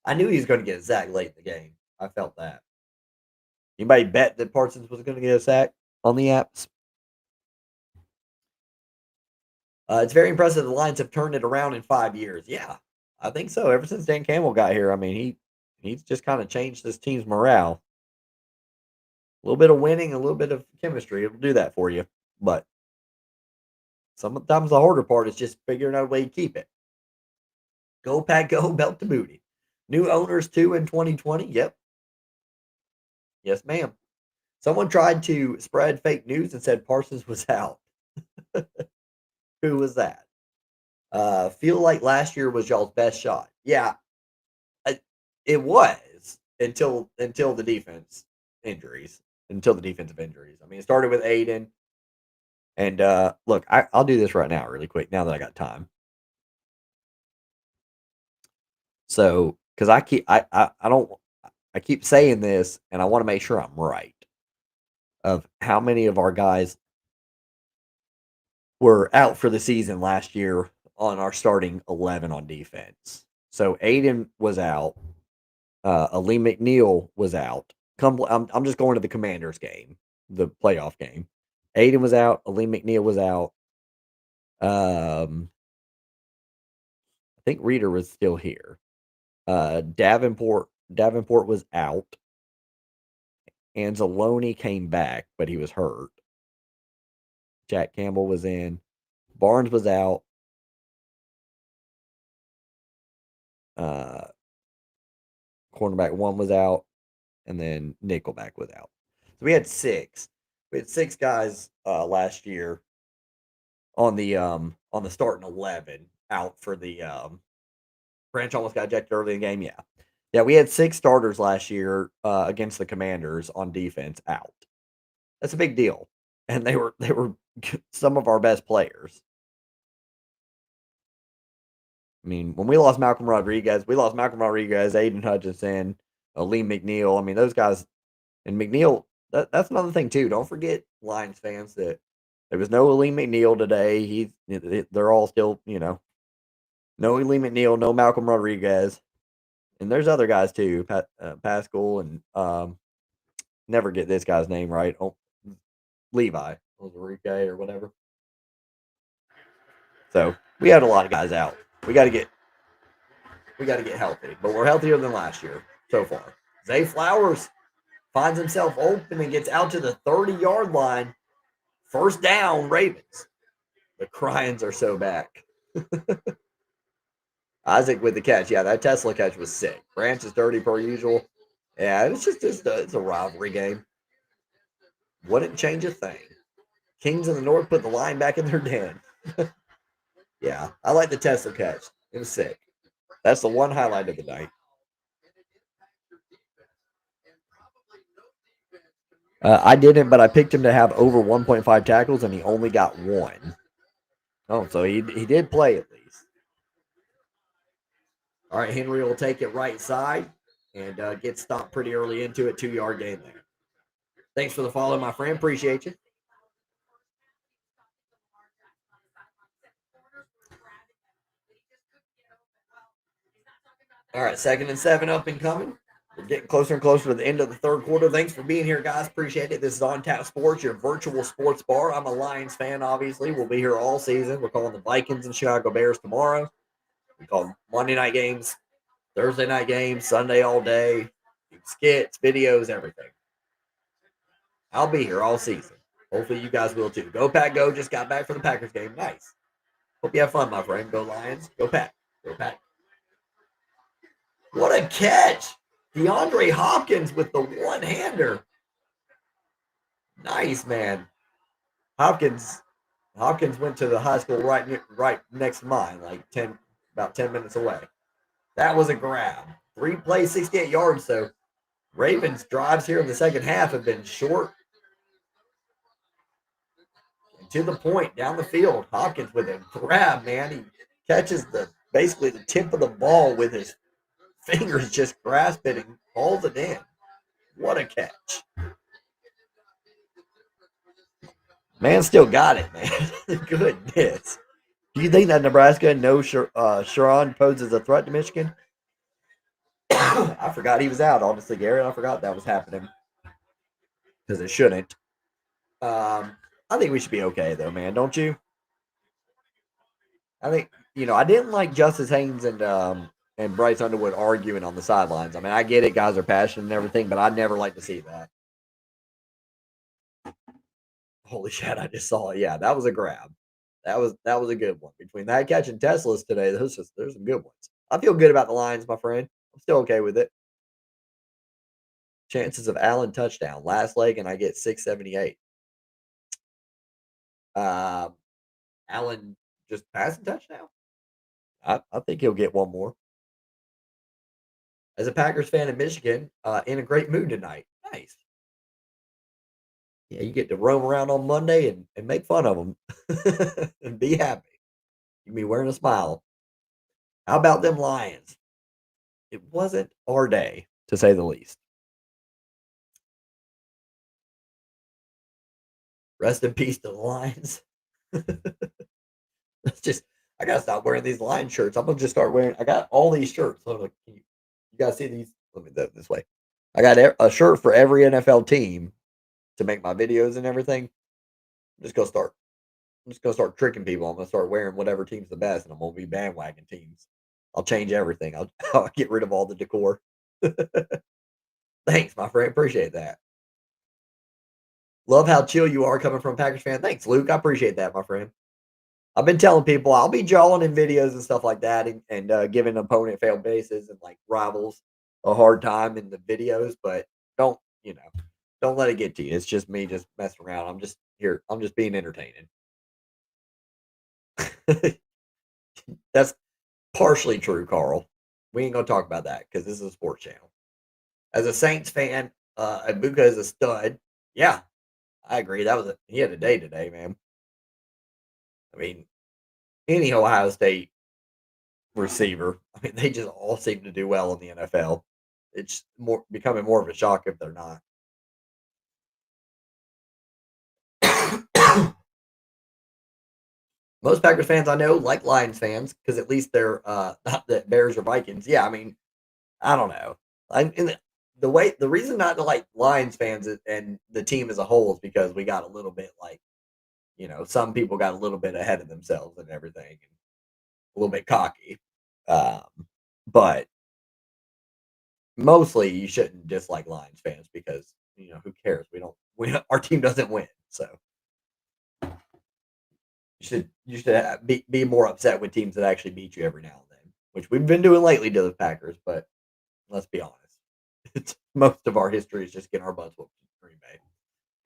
I knew he was going to get a sack late in the game. I felt that. Anybody bet that Parsons was going to get a sack on the apps? It's very impressive the Lions have turned it around in 5 years. Yeah, I think so. Ever since Dan Campbell got here, I mean, he's just kind of changed this team's morale. A little bit of winning, a little bit of chemistry. It'll do that for you. But sometimes the harder part is just figuring out a way to keep it. Go Pack Go, belt to booty. New owners too in 2020. Yep. Yes, ma'am. Someone tried to spread fake news and said Parsons was out. Who was that? Feel like last year was y'all's best shot. Yeah, it was until the defense injuries. Until the defensive injuries. I mean, it started with Aiden. And look, I'll do this right now, really quick. Now that I got time. So, because I don't I keep saying this, and I want to make sure I'm right of how many of our guys were out for the season last year on our starting 11 on defense. So Aiden was out. Ali McNeil was out. I'm just going to the Commanders game, the playoff game. Aiden was out. Ali McNeil was out. I think Reeder was still here. Davenport was out. Anzalone came back, but he was hurt. Jack Campbell was in. Barnes was out. Cornerback 1 was out, and then Nickelback was out. So we had 6. We had 6 guys last year on the starting 11 out for the Branch almost got ejected early in the game. Yeah, we had 6 starters last year against the Commanders on defense out. That's a big deal, and they were some of our best players. I mean, when we lost Malcolm Rodriguez, Aiden Hutchinson, Lee McNeil. I mean, those guys, and McNeil. That's another thing too. Don't forget, Lions fans, that there was no Lee McNeil today. They're all still, no Lee McNeil, no Malcolm Rodriguez, and there's other guys too, Pascal and never get this guy's name right. Oh, Levi Ozarike or whatever. So we had a lot of guys out. We got to get healthy, but we're healthier than last year so far. Zay Flowers finds himself open and gets out to the 30-yard line. First down, Ravens. The Cryans are so back. Isaac with the catch. Yeah, that Tesla catch was sick. Branch is dirty per usual. Yeah, it's a rivalry game. Wouldn't change a thing. Kings in the North put the line back in their den. Yeah, I like the Tesla catch. It was sick. That's the one highlight of the night. I didn't, but I picked him to have over 1.5 tackles, and he only got 1. Oh, so he did play at least. All right, Henry will take it right side and get stopped pretty early into it. 2-yard gain there. Thanks for the follow, my friend. Appreciate you. All right, 2nd and 7 up and coming. We're getting closer and closer to the end of the third quarter. Thanks for being here, guys. Appreciate it. This is On Tap Sports, your virtual sports bar. I'm a Lions fan, obviously. We'll be here all season. We're calling the Vikings and Chicago Bears tomorrow. We call Monday night games, Thursday night games, Sunday all day, skits, videos, everything. I'll be here all season. Hopefully you guys will too. Go Pack Go. Just got back from the Packers game. Nice. Hope you have fun, my friend. Go Lions. Go Pack. Go Pack. What a catch. DeAndre Hopkins with the one-hander. Nice, man. Hopkins went to the high school right next to mine, like about 10 minutes away. That was a grab. 3 plays, 68 yards. So Ravens drives here in the second half have been short and to the point down the field. Hopkins with a grab, man. He catches basically the tip of the ball with his fingers, just grasp it and hauls it in. What a catch. Man still got it, man. Goodness. Do you think that Nebraska knows Sharon poses a threat to Michigan? I forgot he was out, honestly, Garrett. I forgot that was happening. Because it shouldn't. I think we should be okay, though, man. Don't you? I think I didn't like Justice Haynes and Bryce Underwood arguing on the sidelines. I mean, I get it, guys are passionate and everything, but I'd never like to see that. Holy shit! I just saw it. Yeah, that was a grab. That was a good one. Between that catch and Tesla's today, there's some good ones. I feel good about the Lions, my friend. I'm still okay with it. Chances of Allen touchdown last leg, and I get 678. Um, Allen just passing touchdown. I think he'll get one more. As a Packers fan in Michigan, in a great mood tonight. Nice. Yeah, you get to roam around on Monday and make fun of them and be happy. You be wearing a smile. How about them Lions? It wasn't our day, to say the least. Rest in peace to the Lions. It's just, I gotta stop wearing these Lion shirts. I'm gonna just start wearing. I got all these shirts. So like, you guys see these? Let me do it this way. I got a shirt for every NFL team to make my videos and everything. I'm just gonna start. I'm just gonna start tricking people. I'm gonna start wearing whatever team's the best, and I'm gonna be bandwagon teams. I'll change everything. I'll get rid of all the decor. Thanks, my friend. Appreciate that. Love how chill you are coming from a Packers fan. Thanks, Luke. I appreciate that, my friend. I've been telling people I'll be jawing in videos and stuff like that, and giving opponent failed bases and like rivals a hard time in the videos, but don't don't let it get to you. It's just me just messing around. I'm just here. I'm just being entertaining. That's partially true, Carl. We ain't gonna talk about that because this is a sports channel. As a Saints fan, Ibuka is a stud. Yeah, I agree. He had a day today, man. I mean, any Ohio State receiver, I mean, they just all seem to do well in the NFL. It's more becoming more of a shock if they're not. Most Packers fans I know like Lions fans because at least they're not the Bears or Vikings. Yeah, I mean, I don't know. The reason not to like Lions fans and the team as a whole is because we got a little bit like some people got a little bit ahead of themselves and everything, and a little bit cocky. Um, but mostly you shouldn't dislike Lions fans because who cares? Our team doesn't win, so you should be more upset with teams that actually beat you every now and then, which we've been doing lately to the Packers. But let's be honest, it's most of our history is just getting our butts whooped in Green Bay.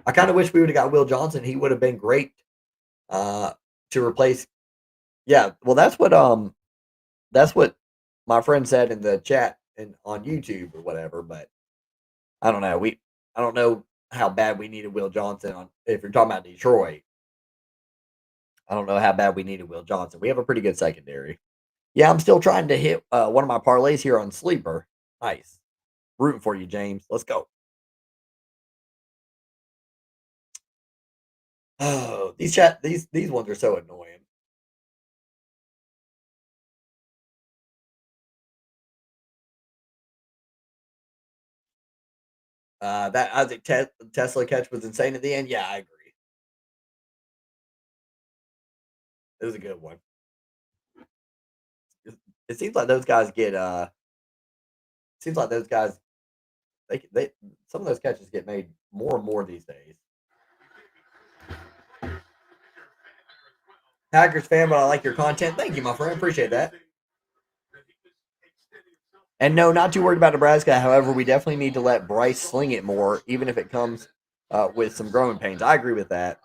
I kind of wish we would have got Will Johnson. He would have been great uh, to replace. Yeah, well, that's what my friend said in the chat and on YouTube or whatever. But I don't know. I don't know how bad we needed Will Johnson on. If you're talking about Detroit, I don't know how bad we needed Will Johnson. We have a pretty good secondary. Yeah, I'm still trying to hit one of my parlays here on Sleeper. Nice, rooting for you, James. Let's go. Oh, these ones are so annoying. That Isaac Tesla catch was insane at the end. Yeah, I agree. It was a good one. It seems like those guys get. Seems like those guys. They some of those catches get made more and more these days. Packers fan, but I like your content. Thank you, my friend. Appreciate that. And no, not too worried about Nebraska. However, we definitely need to let Bryce sling it more, even if it comes with some growing pains. I agree with that.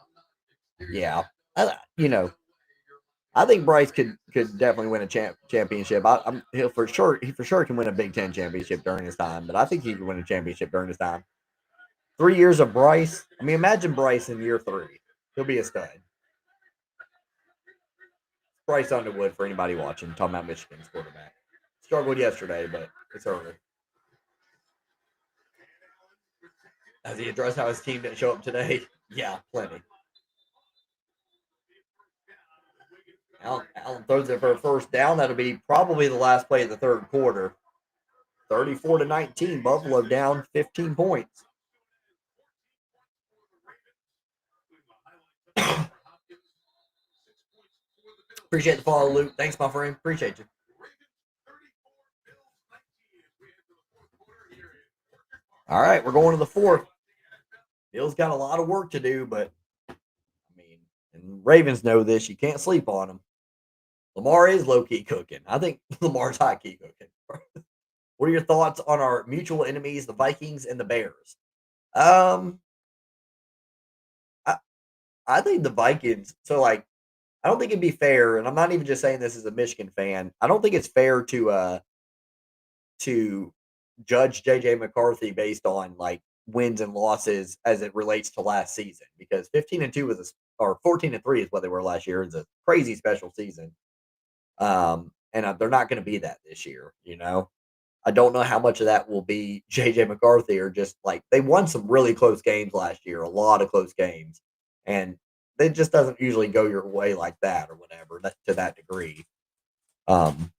Yeah, I, you know, I think Bryce could definitely win a championship. He for sure can win a Big Ten championship during his time. But I think he can win a championship during his time. 3 years of Bryce. I mean, imagine Bryce in year three. He'll be a stud. Bryce Underwood for anybody watching. Talking about Michigan's quarterback. Struggled yesterday, but it's early. Has he addressed how his team didn't show up today? Yeah, plenty. Allen throws it for a first down. That'll be probably the last play of the third quarter. 34-19. Buffalo down 15 points. Appreciate the follow, Luke. Thanks, my friend. Appreciate you. All right, we're going to the fourth. Bill's got a lot of work to do, but I mean, and Ravens know this. You can't sleep on them. Lamar is low key cooking. I think Lamar's high key cooking. What are your thoughts on our mutual enemies, the Vikings and the Bears? Um, I, I think the Vikings. So, like, I don't think it'd be fair, and I'm not even just saying this as a Michigan fan. I don't think it's fair to judge JJ McCarthy based on like wins and losses as it relates to last season because 15-2 was or 14-3 is what they were last year. It's a crazy special season. And they're not going to be that this year, you know. I don't know how much of that will be JJ McCarthy or just like they won some really close games last year, a lot of close games, and it just doesn't usually go your way like that or whatever to that degree. Um,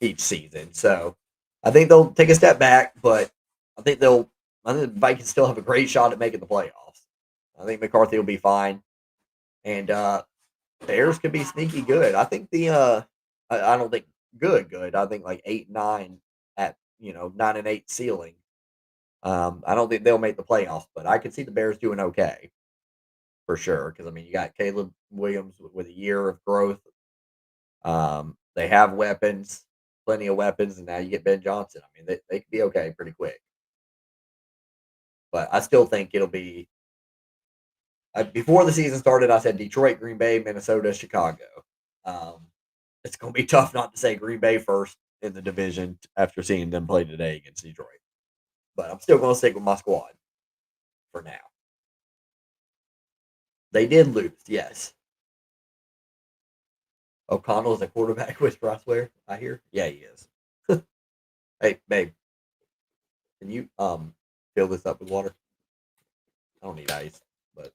each season. So I think they'll take a step back, but I think the Vikings still have a great shot at making the playoffs. I think McCarthy will be fine. And Bears could be sneaky good. I think I don't think good. I think like 8-9 at 9-8 ceiling. I don't think they'll make the playoffs, but I could see the Bears doing okay for sure. Because I mean, you got Caleb Williams with a year of growth. They have weapons, plenty of weapons, and now you get Ben Johnson. I mean, they could be okay pretty quick. But I still think it'll be before the season started. I said Detroit, Green Bay, Minnesota, Chicago. Um, it's going to be tough not to say Green Bay first in the division after seeing them play today against Detroit. But I'm still going to stick with my squad for now. They did lose, yes. O'Connell is a quarterback with Rossware, I hear. Yeah, he is. Hey, babe, can you fill this up with water? I don't need ice, but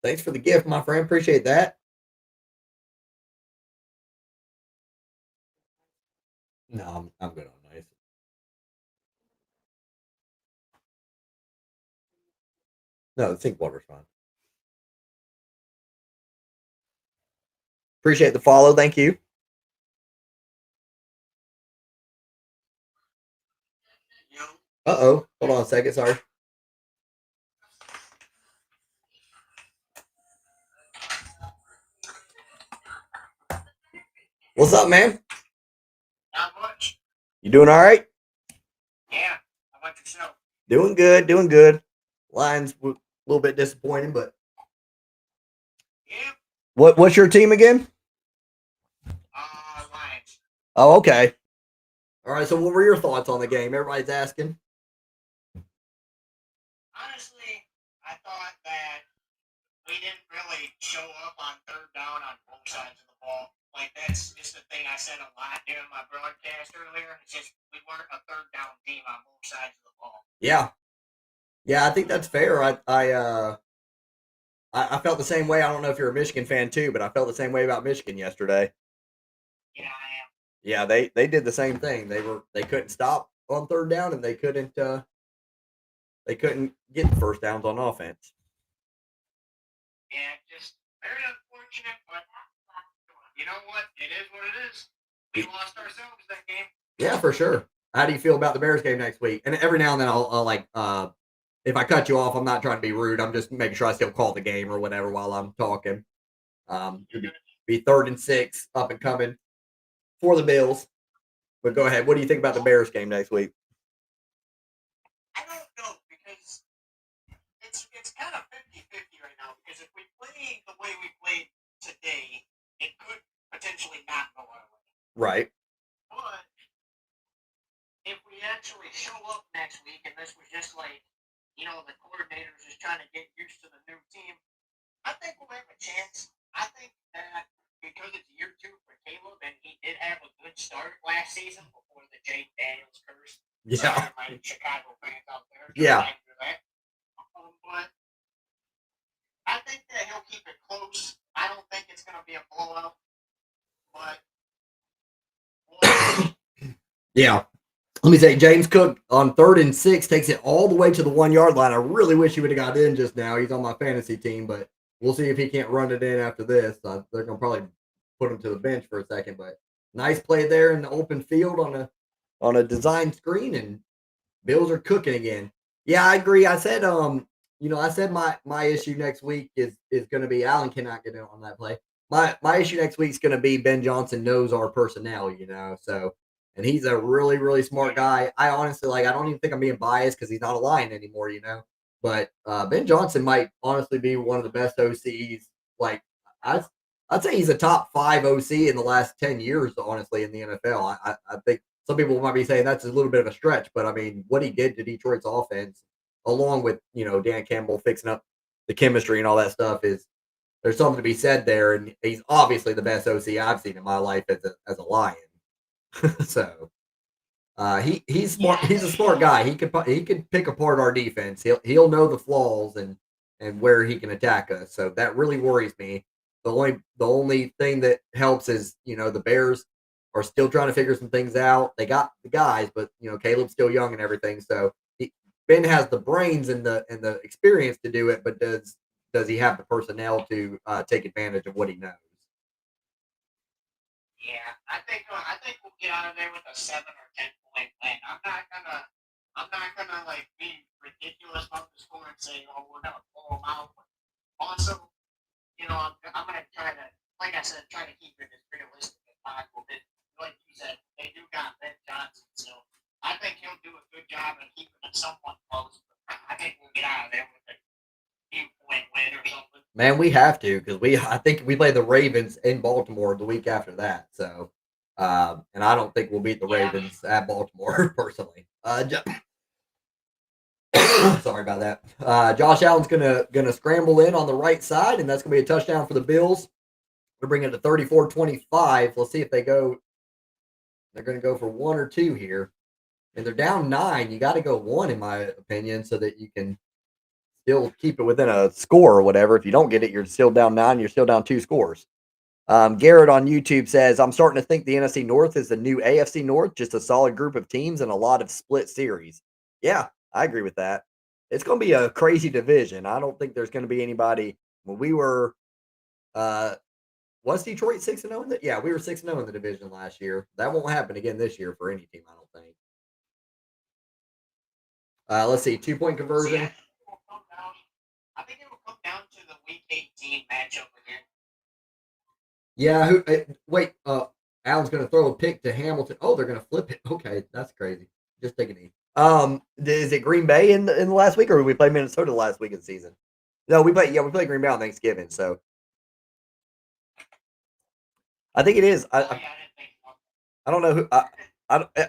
thanks for the gift, my friend. Appreciate that. No, I'm good on ice. No, the sink water's fine. Appreciate the follow. Thank you. Uh-oh. Hold on a second. Sorry. What's up, man? Not much. You doing all right? Yeah. How about yourself? Doing good. Doing good. Lions a little bit disappointing, but Yeah. what's your team again? Lions. Oh, okay. All right. So, what were your thoughts on the game? Everybody's asking. Honestly, I thought that we didn't really show up on third down on both sides of the ball. Like, that's just the thing I said a lot during my broadcast earlier. It's just we weren't a third down team on both sides of the ball. Yeah. Yeah, I think that's fair. I felt the same way. I don't know if you're a Michigan fan too, but I felt the same way about Michigan yesterday. Yeah, I am. Yeah, they did the same thing. They couldn't stop on third down, and they couldn't get the first downs on offense. Yeah, just very unfortunate, but you know what? It is what it is. We lost ourselves that game. Yeah, for sure. How do you feel about the Bears game next week? And every now and then I'll like if I cut you off, I'm not trying to be rude. I'm just making sure I still call the game or whatever while I'm talking. Be 3rd and 6 up and coming for the Bills. But go ahead. What do you think about the Bears game next week? I don't know because it's kind of 50-50 right now because if we play the way we played today, it could potentially not go our way. Right. But if we actually show up next week and this was just like, the coordinators just trying to get used to the new team, I think we'll have a chance. I think that because it's year 2 for Caleb and he did have a good start last season before the Jake Daniels curse. Yeah. Sorry, my Chicago fans out there. Yeah. That. But I think that he'll keep it close. I don't think it's going to be a blowout. But yeah. Let me say, James Cook on 3rd and 6 takes it all the way to the 1 yard line. I really wish he would have got in just now. He's on my fantasy team, but we'll see if he can't run it in after this. They're gonna probably put him to the bench for a second, but nice play there in the open field on a design screen, and Bills are cooking again. Yeah, I agree. I said, I said my issue next week is going to be Allen cannot get in on that play. My issue next week is going to be Ben Johnson knows our personnel, so and he's a really really smart guy. I honestly I don't even think I'm being biased because he's not a Lion anymore. But Ben Johnson might honestly be one of the best OCs. Like I I'd say he's a top 5 OC in the last 10 years, honestly, in the NFL. I think some people might be saying that's a little bit of a stretch, but I mean, what he did to Detroit's offense, along with Dan Campbell fixing up the chemistry and all that stuff, is there's something to be said there. And he's obviously the best OC I've seen in my life as a Lion. So he's smart. He's a smart guy. He could pick apart our defense. He'll know the flaws and where he can attack us. So that really worries me. The only thing that helps is the Bears are still trying to figure some things out. They got the guys, but Caleb's still young and everything. So Ben has the brains and the experience to do it, but does he have the personnel to take advantage of what he knows? Yeah, I think we'll get out of there with a 7 or 10 point win. I'm not gonna like be ridiculous about the score and say, oh, we're gonna blow them out. But also, I'm gonna try to, like I said, try to keep it as realistic as possible. But like you said, they do got Ben Johnson, so I think he'll do a good job of keeping it somewhat close. But I think we'll get out of there with a few point win or something. Man, we have to because I think we play the Ravens in Baltimore the week after that. So, and I don't think we'll beat the Ravens at Baltimore personally. Sorry about that. Josh Allen's gonna scramble in on the right side, and that's gonna be a touchdown for the Bills. We're bringing it to 34-25. Let's see if they go. They're gonna go for 1 or 2 here, and they're down 9. You got to go 1, in my opinion, so that you can still keep it within a score or whatever. If you don't get it, you're still down 9. You're still down 2 scores. Garrett on YouTube says, I'm starting to think the NFC North is the new AFC North, just a solid group of teams and a lot of split series. Yeah, I agree with that. It's going to be a crazy division. I don't think there's going to be anybody. When we were, was Detroit 6-0 in the? Yeah, we were 6-0 in the division last year. That won't happen again this year for any team, I don't think. Let's see, 2-point conversion. I think it will come down to the Week 18 matchup again. Yeah, wait, Allen's going to throw a pick to Hamilton. Oh, they're going to flip it. Okay, that's crazy. Just take a knee. Is it Green Bay in the last week, or did we play Minnesota last week of the season? No, we played Green Bay on Thanksgiving, so I think it is. I don't know who.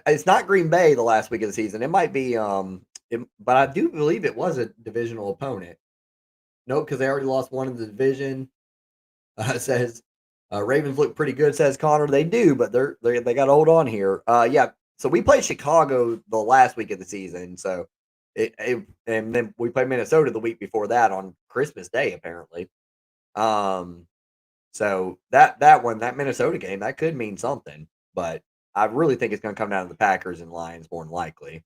It's not Green Bay the last week of the season. It might be. But I do believe it was a divisional opponent. Nope, because they already lost one in the division. Says Ravens look pretty good. Says Connor, they do, but they got to hold on here. Yeah. So we played Chicago the last week of the season. So and then we played Minnesota the week before that on Christmas Day, apparently. So that Minnesota game, that could mean something, but I really think it's going to come down to the Packers and Lions more than likely.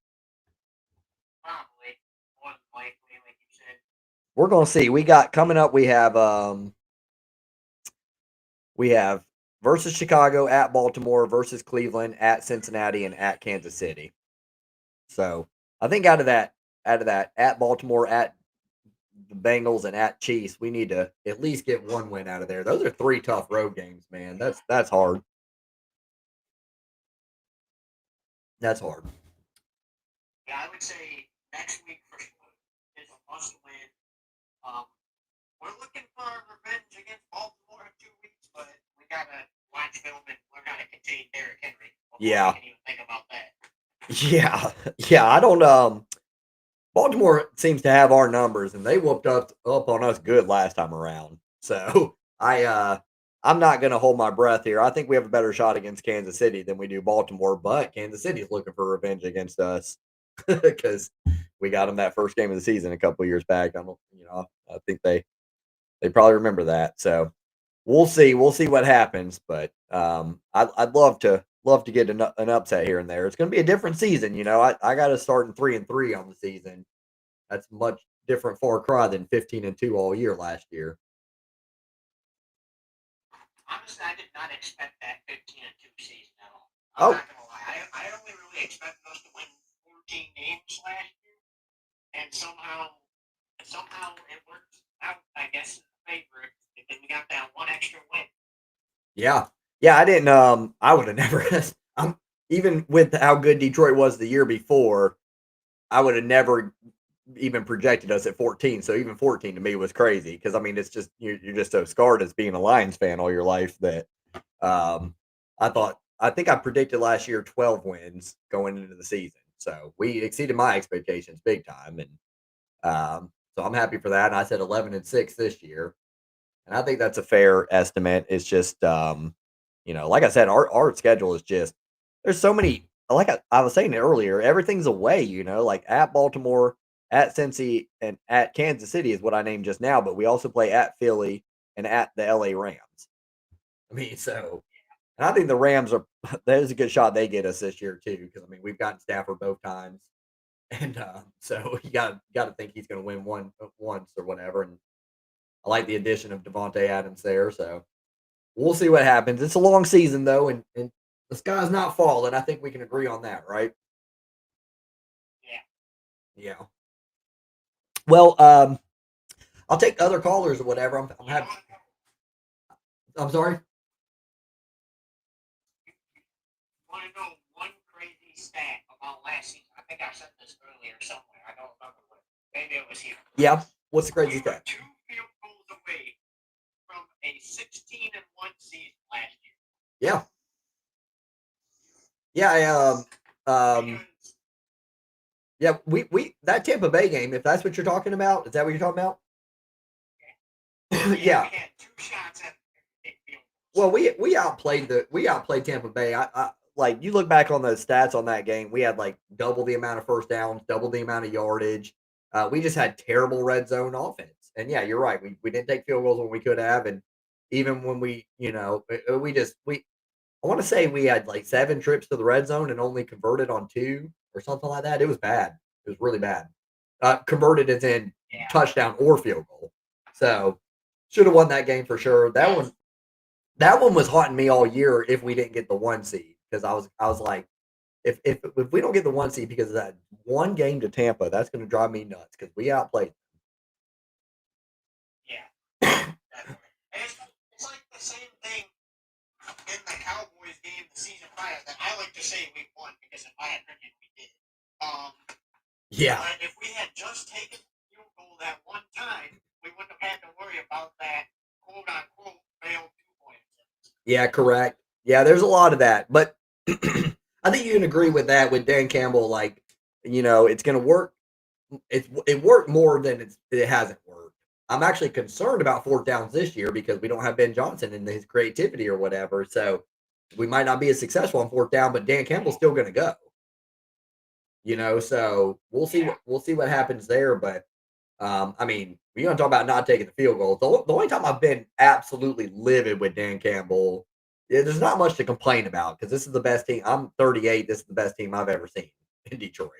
Probably, more than likely, like you said. We're going to see. We got coming up. We have versus Chicago, at Baltimore, versus Cleveland, at Cincinnati, and at Kansas City. So I think out of that, at Baltimore, at the Bengals, and at Chiefs, we need to at least get 1 win out of there. Those are 3 tough road games, man. That's hard. That's hard. Yeah, I would say next week for sure is a must win. We're looking for revenge against Baltimore in 2 weeks, but we gotta watch film and learn how to contain Derrick Henry. Yeah. I can even think about that. Yeah. I don't. Baltimore seems to have our numbers, and they whooped up on us good last time around. So I'm not going to hold my breath here. I think we have a better shot against Kansas City than we do Baltimore, but Kansas City is looking for revenge against us because we got them that first game of the season a couple of years back. I think they probably remember that. So we'll see what happens, but I'd love to love to get an upset here and there. It's going to be a different season. I got to start in 3-3 on the season. That's much different far cry than 15-2 all year last year. Honestly, I did not expect that 15-2 season at all. I'm not gonna lie. I only really expected us to win 14 games last year, and somehow it worked out. I guess in the favor because we got that one extra win. Yeah, I didn't. I would have never. I'm even with how good Detroit was the year before. I would have never even projected us at 14. So even 14 to me was crazy because I mean it's just you're just so scarred as being a Lions fan all your life that I think I predicted last year 12 wins going into the season. So we exceeded my expectations big time, and so I'm happy for that. And I said 11-6 this year, and I think that's a fair estimate. It's just like I said, our schedule is just there's so many. Like I was saying it earlier, everything's away. Like at Baltimore, at Cincy, and at Kansas City is what I named just now. But we also play at Philly and at the LA Rams. I mean, so and I think the Rams are there's a good shot they get us this year too because I mean we've gotten Stafford both times, and so you got to think he's going to win once or whatever. And I like the addition of Devontae Adams there, so we'll see what happens. It's a long season though, and the sky's not falling. I think we can agree on that, right? Yeah. Yeah. Well, I'll take other callers or whatever. I'm sorry. Want to know one crazy stat about last season? I think I said this earlier somewhere. I don't remember what. Maybe it was here. Yeah. What's the crazy We were stat? 2 field goals away from a 16-1 season last year. Yeah. Yeah. Yeah. We that Tampa Bay game. If that's what you're talking about, is that what you're talking about? Yeah. We had 2 shots at big field Well, goals. we outplayed Tampa Bay. I like you look back on the stats on that game. We had like double the amount of first downs, double the amount of yardage. We just had terrible red zone offense. And yeah, you're right. We didn't take field goals when we could have, and even when we I want to say we had like 7 trips to the red zone and only converted on 2 or something like that. It was bad. It was really bad. Converted as in touchdown or field goal. So should have won that game for sure. That one was haunting me all year if we didn't get the 1 seed because I was like, if we don't get the 1 seed because of that one game to Tampa, that's going to drive me nuts because we outplayed them. Yeah, definitely. It's like the same thing in the Cowboys game the season prior that I like to say we won because in my opinion we did. Yeah. But if we had just taken the field goal that one time, we wouldn't have had to worry about that quote unquote failed 2-point. Yeah, correct. Yeah, there's a lot of that, but I think you can agree with that with Dan Campbell. Like, it's going to work. It worked more than it hasn't worked. I'm actually concerned about 4th downs this year because we don't have Ben Johnson and his creativity or whatever. So we might not be as successful on 4th down, but Dan Campbell's still going to go. So we'll see what happens there. But I mean, we're going to talk about not taking the field goal. The only time I've been absolutely livid with Dan Campbell, there's not much to complain about because this is the best team. I'm 38. This is the best team I've ever seen in Detroit.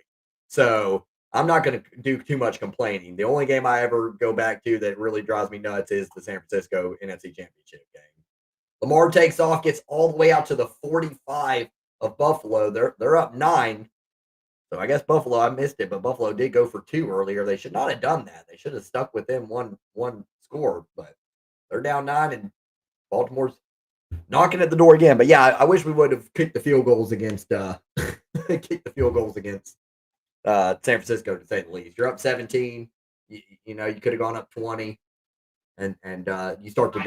So I'm not going to do too much complaining. The only game I ever go back to that really drives me nuts is the San Francisco NFC Championship game. Lamar takes off, gets all the way out to the 45 of Buffalo. They're up 9. So I guess Buffalo, I missed it, but Buffalo did go for 2 earlier. They should not have done that. They should have stuck with them one score, but they're down 9 and Baltimore's knocking at the door again. But yeah, I wish we would have kicked the field goals against kicked the field goals against San Francisco to say the least. You're up 17. You could have gone up 20, and you start to. I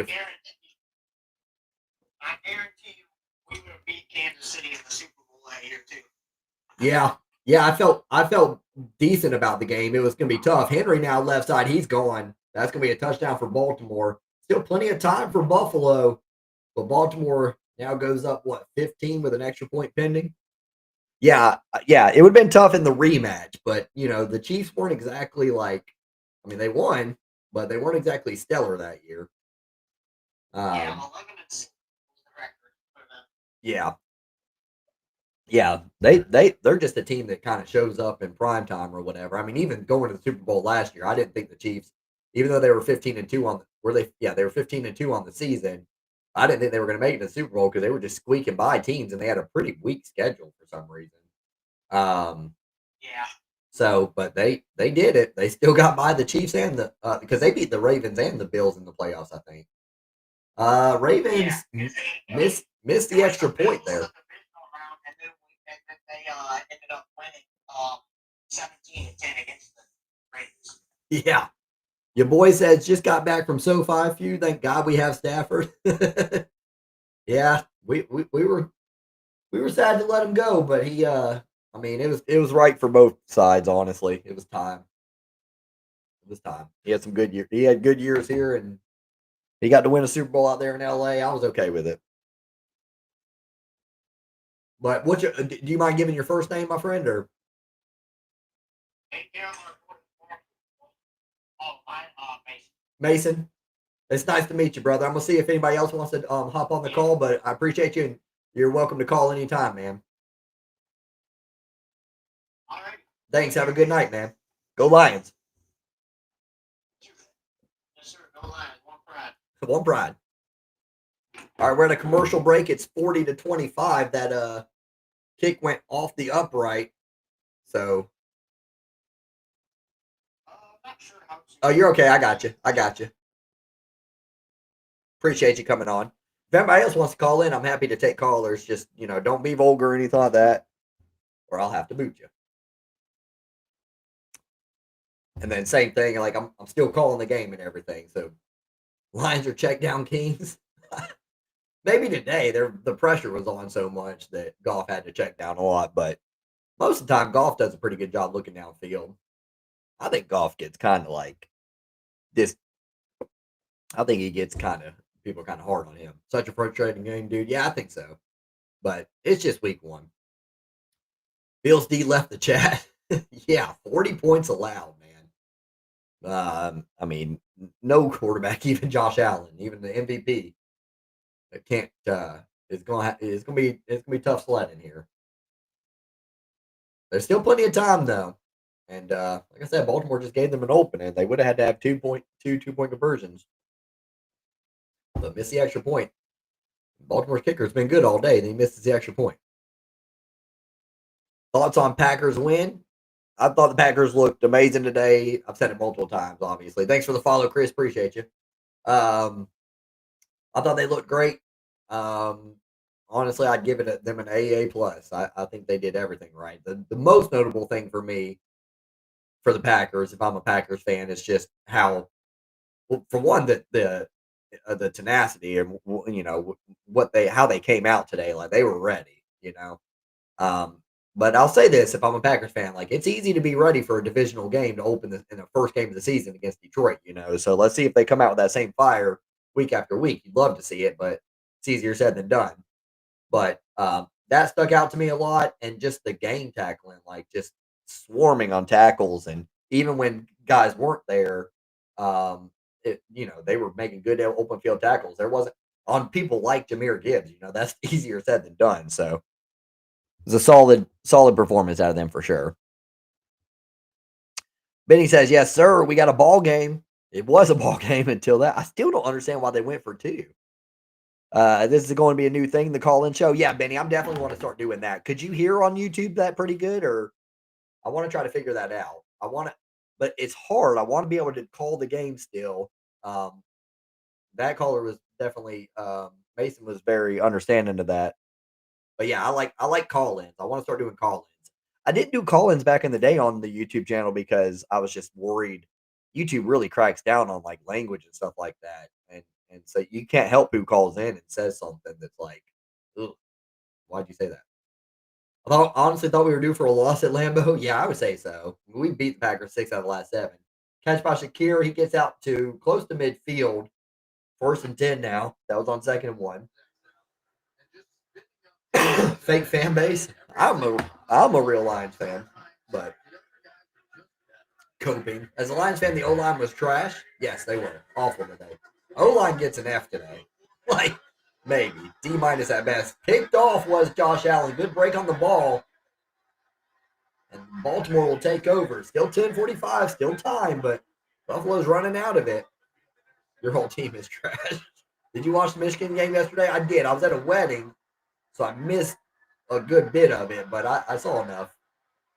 guarantee you, we would have beat Kansas City in the Super Bowl that year too. Yeah, I felt decent about the game. It was going to be tough. Henry now left side, he's gone. That's going to be a touchdown for Baltimore. Still plenty of time for Buffalo, but Baltimore now goes up 15 with an extra point pending. Yeah, it would have been tough in the rematch, but the Chiefs weren't exactly they won, but they weren't exactly stellar that year. 11-6 was the record for them. Yeah. Yeah, they're just a team that kind of shows up in prime time or whatever. I mean, even going to the Super Bowl last year, I didn't think the Chiefs, even though they were 15-2 on the, were they? Yeah, they were 15-2 on the season. I didn't think they were going to make it to the Super Bowl because they were just squeaking by teams and they had a pretty weak schedule for some reason. Um, Yeah. so, but they did it. They still got by the Chiefs and the because they beat the Ravens and the Bills in the playoffs. I think. Ravens missed the extra point there. And then they ended up winning 17-10 against the Ravens. Yeah. Your boy says just got back from SoFi feud. Thank God we have Stafford. Yeah, we were sad to let him go, but he I mean it was right for both sides, honestly. It was time. It was time. He had some good years. He had good years here and he got to win a Super Bowl out there in LA. I was okay with it. But do you mind giving your first name, my friend, or Mason? It's nice to meet you, brother. I'm gonna see if anybody else wants to hop on the call, but I appreciate you and you're welcome to call anytime, man. All right. Thanks. Have a good night, man. Go Lions. Yes, sir. Go Lions. One pride. One pride. All right, we're at a commercial break. It's 40-25. That kick went off the upright. So Not sure how oh, you're okay. I got you. I got you. Appreciate you coming on. If anybody else wants to call in, I'm happy to take callers. Just, don't be vulgar or anything like that, or I'll have to boot you. And then same thing, like I'm still calling the game and everything. So Lions are check down kings. Maybe today the pressure was on so much that Goff had to check down a lot, but most of the time Goff does a pretty good job looking downfield. I think Goff gets kind of like this. I think he gets people kind of hard on him. Such a frustrating game, dude. Yeah, I think so. But it's just week one. Bills D left the chat. Yeah, 40 points allowed, man. I mean, no quarterback, even Josh Allen, even the MVP, that can't. It's gonna be tough sledding here. There's still plenty of time though, and like I said, Baltimore just gave them an opening. They would have had to have 2-point conversions, but missed the extra point. Baltimore's kicker's been good all day, and he misses the extra point. Thoughts on Packers win? I thought the Packers looked amazing today. I've said it multiple times, obviously. Thanks for the follow, Chris. Appreciate you. Um, I thought they looked great. Um, honestly, I'd give them an AA plus. I think they did everything right. The most notable thing for me for the Packers, if I'm a Packers fan, is just how, well, for one, the tenacity and how they came out today. Like they were ready. But I'll say this: if I'm a Packers fan, like it's easy to be ready for a divisional game to open in the first game of the season against Detroit. So let's see if they come out with that same fire week after week. You'd love to see it, but it's easier said than done. But that stuck out to me a lot, and just the game tackling, like just swarming on tackles, and even when guys weren't there, they were making good open field tackles. There wasn't on people like Jameer Gibbs. That's easier said than done. So it's a solid performance out of them for sure. Benny says, "Yes, sir. We got a ball game. It was a ball game until that. I still don't understand why they went for two. This is going to be a new thing, the call-in show. Yeah, Benny, I'm definitely want to start doing that. Could you hear on YouTube that pretty good, or I want to try to figure that out. I want to, but it's hard. I want to be able to call the game still. Um, that caller was definitely Mason was very understanding of that. But yeah, I like call-ins. I want to start doing call-ins. I didn't do call-ins back in the day on the YouTube channel because I was just worried. YouTube really cracks down on like language and stuff like that, and so you can't help who calls in and says something that's like, "Ugh, why'd you say that?" Honestly thought we were due for a loss at Lambeau. Yeah, I would say so. We beat the Packers 6 out of the last 7. Catch by Shakir. He gets out to close to midfield. 1st and 10 now. That was on 2nd and 1. Fake fan base. I'm a real Lions fan, but coping as a Lions fan, the O line was trash. Yes, they were awful today. O line gets an F today. Like Maybe. D- at best. Picked off was Josh Allen. Good break on the ball. And Baltimore will take over. Still 10:45, still time, but Buffalo's running out of it. Your whole team is trash. Did you watch the Michigan game yesterday? I did. I was at a wedding, so I missed a good bit of it, but I saw enough.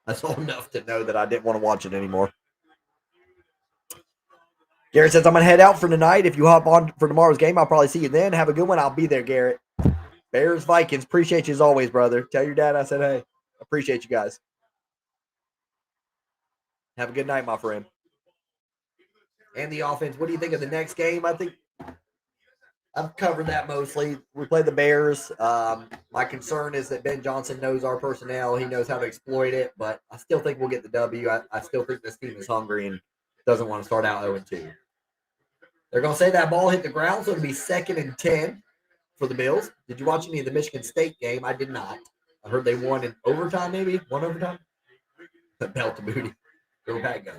I saw enough to know that I didn't want to watch it anymore. Garrett says, I'm going to head out for tonight. If you hop on for tomorrow's game, I'll probably see you then. Have a good one. I'll be there, Garrett. Bears, Vikings. Appreciate you as always, brother. Tell your dad I said, hey, appreciate you guys. Have a good night, my friend. And the offense. What do you think of the next game? I think I've covered that mostly. We play the Bears. My concern is that Ben Johnson knows our personnel. He knows how to exploit it, but I still think we'll get the W. I still think this team is hungry and doesn't want to start out 0-2. They're going to say that ball hit the ground, so it'll be 2nd and 10 for the Bills. Did you watch any of the Michigan State game? I did not. I heard they won in overtime, maybe? One overtime? Belt to booty. Go back, go.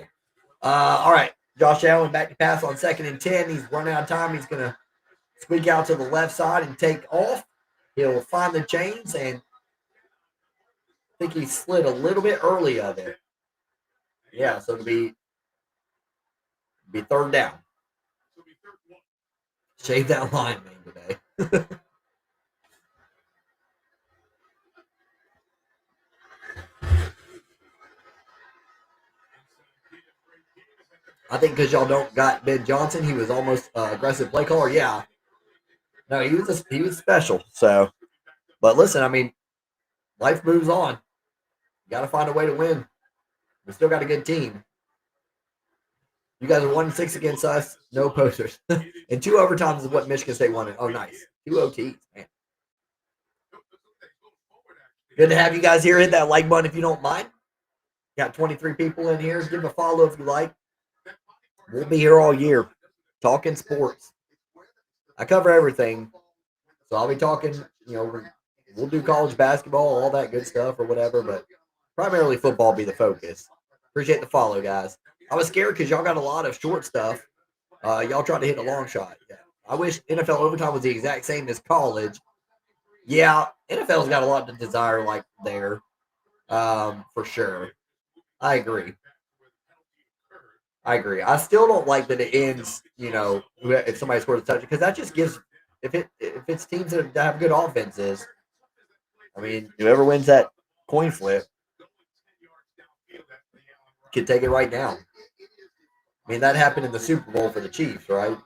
All right. Josh Allen back to pass on 2nd and 10. He's running out of time. He's going to squeak out to the left side and take off. He'll find the chains, and I think he slid a little bit early of it. Yeah, so it'll be 3rd down. Shave that line, man, today. I think because y'all don't got Ben Johnson, he was almost aggressive play caller. Yeah, no, he was special. So, but listen, I mean, life moves on. You got to find a way to win. We still got a good team. You guys are 1-6 against us. No posters. And 2 overtimes is what Michigan State wanted. Oh, nice. 2 OTs, man. Good to have you guys here. Hit that like button if you don't mind. Got 23 people in here. Give a follow if you like. We'll be here all year talking sports. I cover everything. So I'll be talking, we'll do college basketball, all that good stuff or whatever, but primarily football be the focus. Appreciate the follow, guys. I was scared because y'all got a lot of short stuff. Y'all tried to hit a long shot. Yeah. I wish NFL overtime was the exact same as college. Yeah, NFL's got a lot to desire like there, for sure. I agree. I still don't like that it ends, if somebody scores a touchdown, because that just gives if it's teams that have good offenses. I mean, whoever wins that coin flip can take it right now. I mean, that happened in the Super Bowl for the Chiefs, right?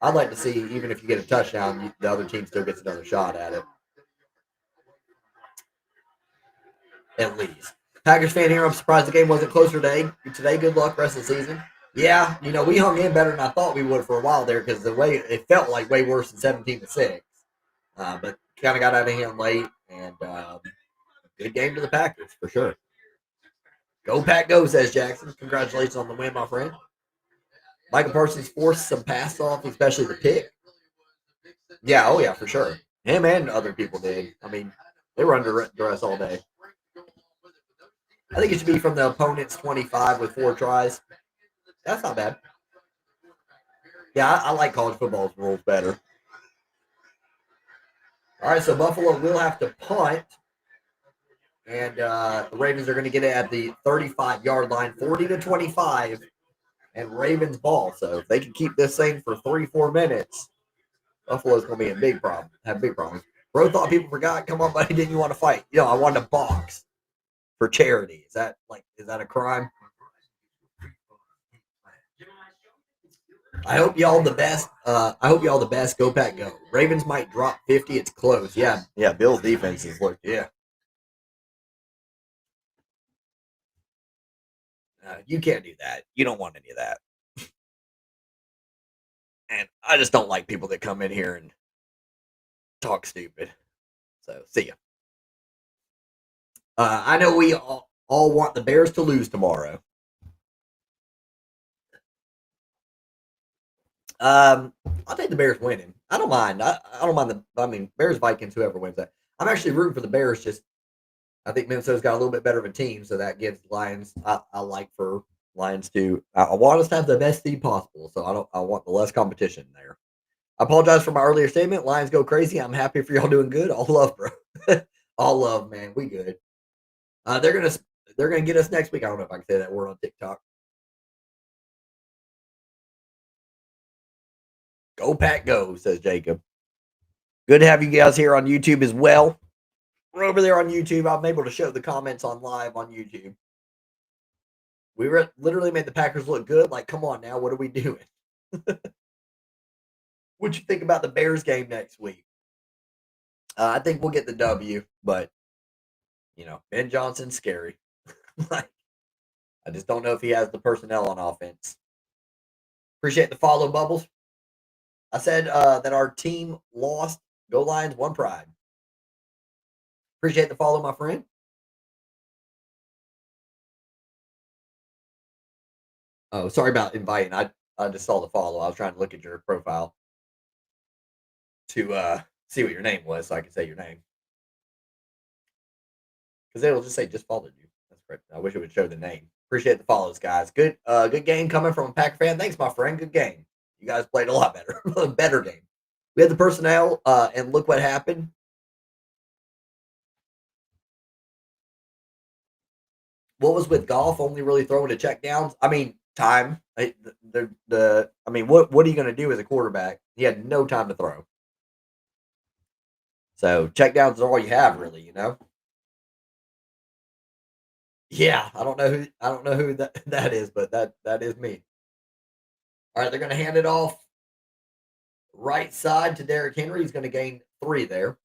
I'd like to see, even if you get a touchdown, the other team still gets another shot at it. At least. Packers fan here. I'm surprised the game wasn't closer today. Good luck rest of the season. Yeah, we hung in better than I thought we would for a while there because the way it felt like way worse than 17-6. But kind of got out of hand late, and good game to the Packers for sure. Go Pack Go, says Jackson. Congratulations on the win, my friend. Michael Parsons forced some pass off, especially the pick. Yeah, oh yeah, for sure. Him and other people did. I mean, they were under duress all day. I think it should be from the opponent's 25 with 4 tries. That's not bad. Yeah, I like college football's rules better. All right, so Buffalo will have to punt. And the Ravens are going to get it at the 35-yard line, 40-25, and Ravens ball. So if they can keep this thing for 3-4 minutes, Buffalo's going to be a big problem. Have big problems. Bro thought people forgot. Come on, buddy, didn't you want to fight? I wanted to box for charity. Is that a crime? I hope y'all the best. Go Pack Go. Ravens might drop 50. It's close. Yeah. Bill's defense is yeah. You can't do that. You don't want any of that. And I just don't like people that come in here and talk stupid. So, see ya. I know we all want the Bears to lose tomorrow. I'll take the Bears winning. I don't mind. I don't mind Bears, Vikings, whoever wins that. I'm actually rooting for the Bears. Just I think Minnesota's got a little bit better of a team, so that gives Lions. I like for Lions to. I want us to have the best team possible, so I want the less competition there. I apologize for my earlier statement. Lions go crazy. I'm happy for y'all doing good. All love, bro. All love, man. We good. They're gonna get us next week. I don't know if I can say that word on TikTok. Go Pack Go, says Jacob. Good to have you guys here on YouTube as well. We're over there on YouTube. I'm able to show the comments on live on YouTube. We literally made the Packers look good. Like, come on now, what are we doing? What you think about the Bears game next week? I think we'll get the W, but Ben Johnson's scary. Like, I just don't know if he has the personnel on offense. Appreciate the follow, Bubbles. I said that our team lost. Go Lions, one pride. Appreciate the follow, my friend. Oh, sorry about inviting. I just saw the follow. I was trying to look at your profile to see what your name was so I could say your name. Because it'll just say just followed you. That's great. I wish it would show the name. Appreciate the follows, guys. Good game coming from a Packer fan. Thanks, my friend. Good game. You guys played a lot better. A better game. We had the personnel, and look what happened. What was with golf only really throwing to check downs? I mean, time. I mean, what are you going to do as a quarterback? He had no time to throw. So check downs are all you have, really. Yeah, I don't know who that is, but that is me. All right, they're going to hand it off right side to Derrick Henry. He's going to gain 3 there.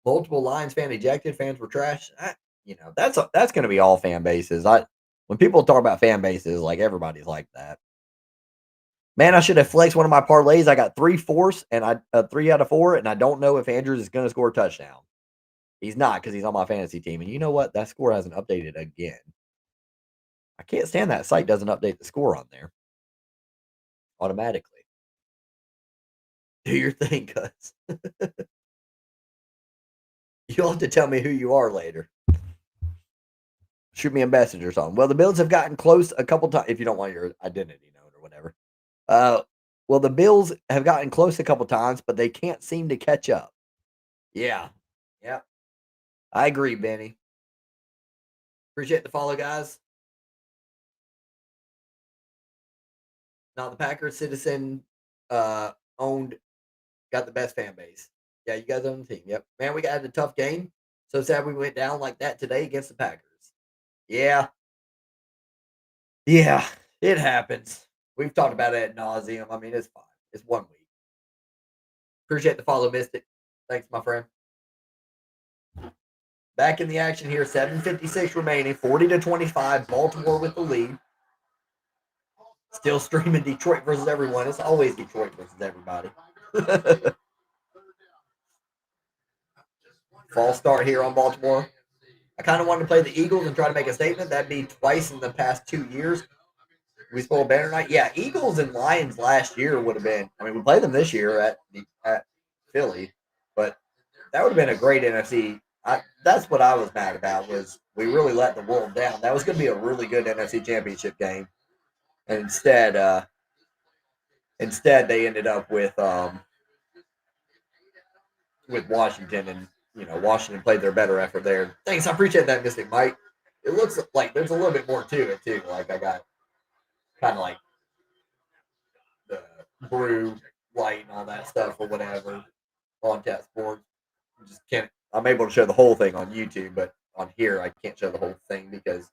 Multiple Lions fan ejected. Fans were trash. That's going to be all fan bases. When people talk about fan bases, like everybody's like that. Man, I should have flexed one of my parlays. I got 3 fours and 3 out of 4, and I don't know if Andrews is going to score a touchdown. He's not because he's on my fantasy team. And you know what? That score hasn't updated again. I can't stand that site doesn't update the score on there automatically. Do your thing, cuz. You'll have to tell me who you are later. Shoot me a message or something. Well, the Bills have gotten close a couple times. If you don't want your identity known or whatever. Well, the Bills have gotten close a couple times, but they can't seem to catch up. Yeah. Yeah. I agree, Benny. Appreciate the follow, guys. Now the Packers citizen owned got the best fan base. Yeah, you guys own the team. Yep. Man, we got a tough game. So sad we went down like that today against the Packers. Yeah. Yeah, it happens. We've talked about it ad nauseum. I mean, it's fine. It's 1 week. Appreciate the follow, Mystic. Thanks, my friend. Back in the action here. 7:56 remaining. 40-25. Baltimore with the lead. Still streaming Detroit versus everyone. It's always Detroit versus everybody. False start here on Baltimore. I kind of wanted to play the Eagles and try to make a statement. That'd be twice in the past 2 years. We spoiled banner night. Yeah, Eagles and Lions last year would have been. I mean, we played them this year at Philly, but that would have been a great NFC. That's what I was mad about was we really let the world down. That was going to be a really good NFC Championship game, and instead they ended up with Washington, and Washington played their better effort there. Thanks, I appreciate that, Mystic Mike. It looks like there's a little bit more to it too. Like I got kind of like the brew light and all that stuff or whatever on Tap Sports. Just can't. I'm able to show the whole thing on YouTube, but on here I can't show the whole thing because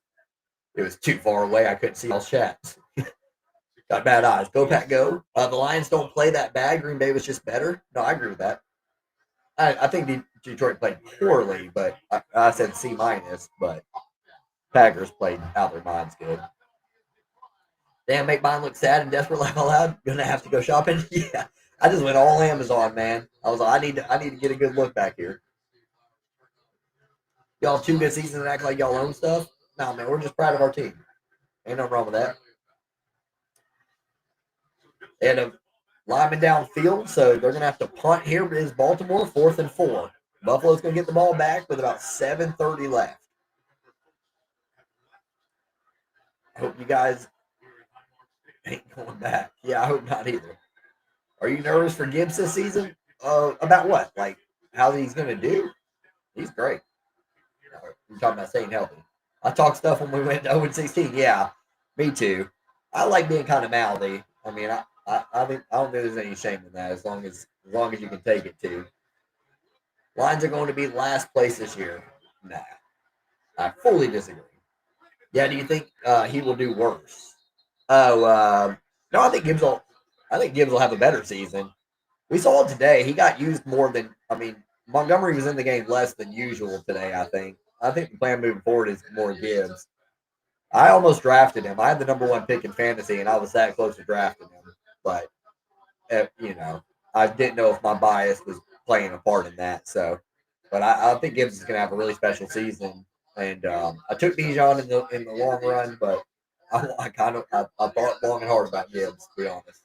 it was too far away. I couldn't see all chats. Got bad eyes. Go Pack, go. The Lions don't play that bad. Green Bay was just better. No, I agree with that. I think Detroit played poorly, but I said C minus. But Packers played out their minds good. Damn, make mine look sad and desperate, laugh out loud. Gonna have to go shopping. Yeah, I just went all Amazon, man. I was like, I need to get a good look back here. Y'all 2 good seasons and act like y'all own stuff. Nah, man, we're just proud of our team. Ain't nothing wrong with that. And a lineman downfield, so they're gonna have to punt here. Is Baltimore 4th and 4. Buffalo's gonna get the ball back with about 7:30 left. I hope you guys ain't going back. Yeah, I hope not either. Are you nervous for Gibbs this season? About what? Like how he's going to do? He's great. You're talking about staying healthy. I talked stuff when we went to 0-16. Yeah, me too. I like being kind of mouthy. I mean, I think I don't think there's any shame in that as long as you can take it too. Lions are going to be last place this year. Nah, I fully disagree. Yeah, do you think he will do worse? Oh, no, I think Gibbs will have a better season. We saw it today. He got used more than I mean. Montgomery was in the game less than usual today. I think. I think the plan moving forward is more Gibbs. I almost drafted him. I had the number one pick in fantasy, and I was that close to drafting him. But I didn't know if my bias was playing a part in that. So, but I think Gibbs is going to have a really special season. And I took Bijan in the long run, but I thought long and hard about Gibbs, to be honest.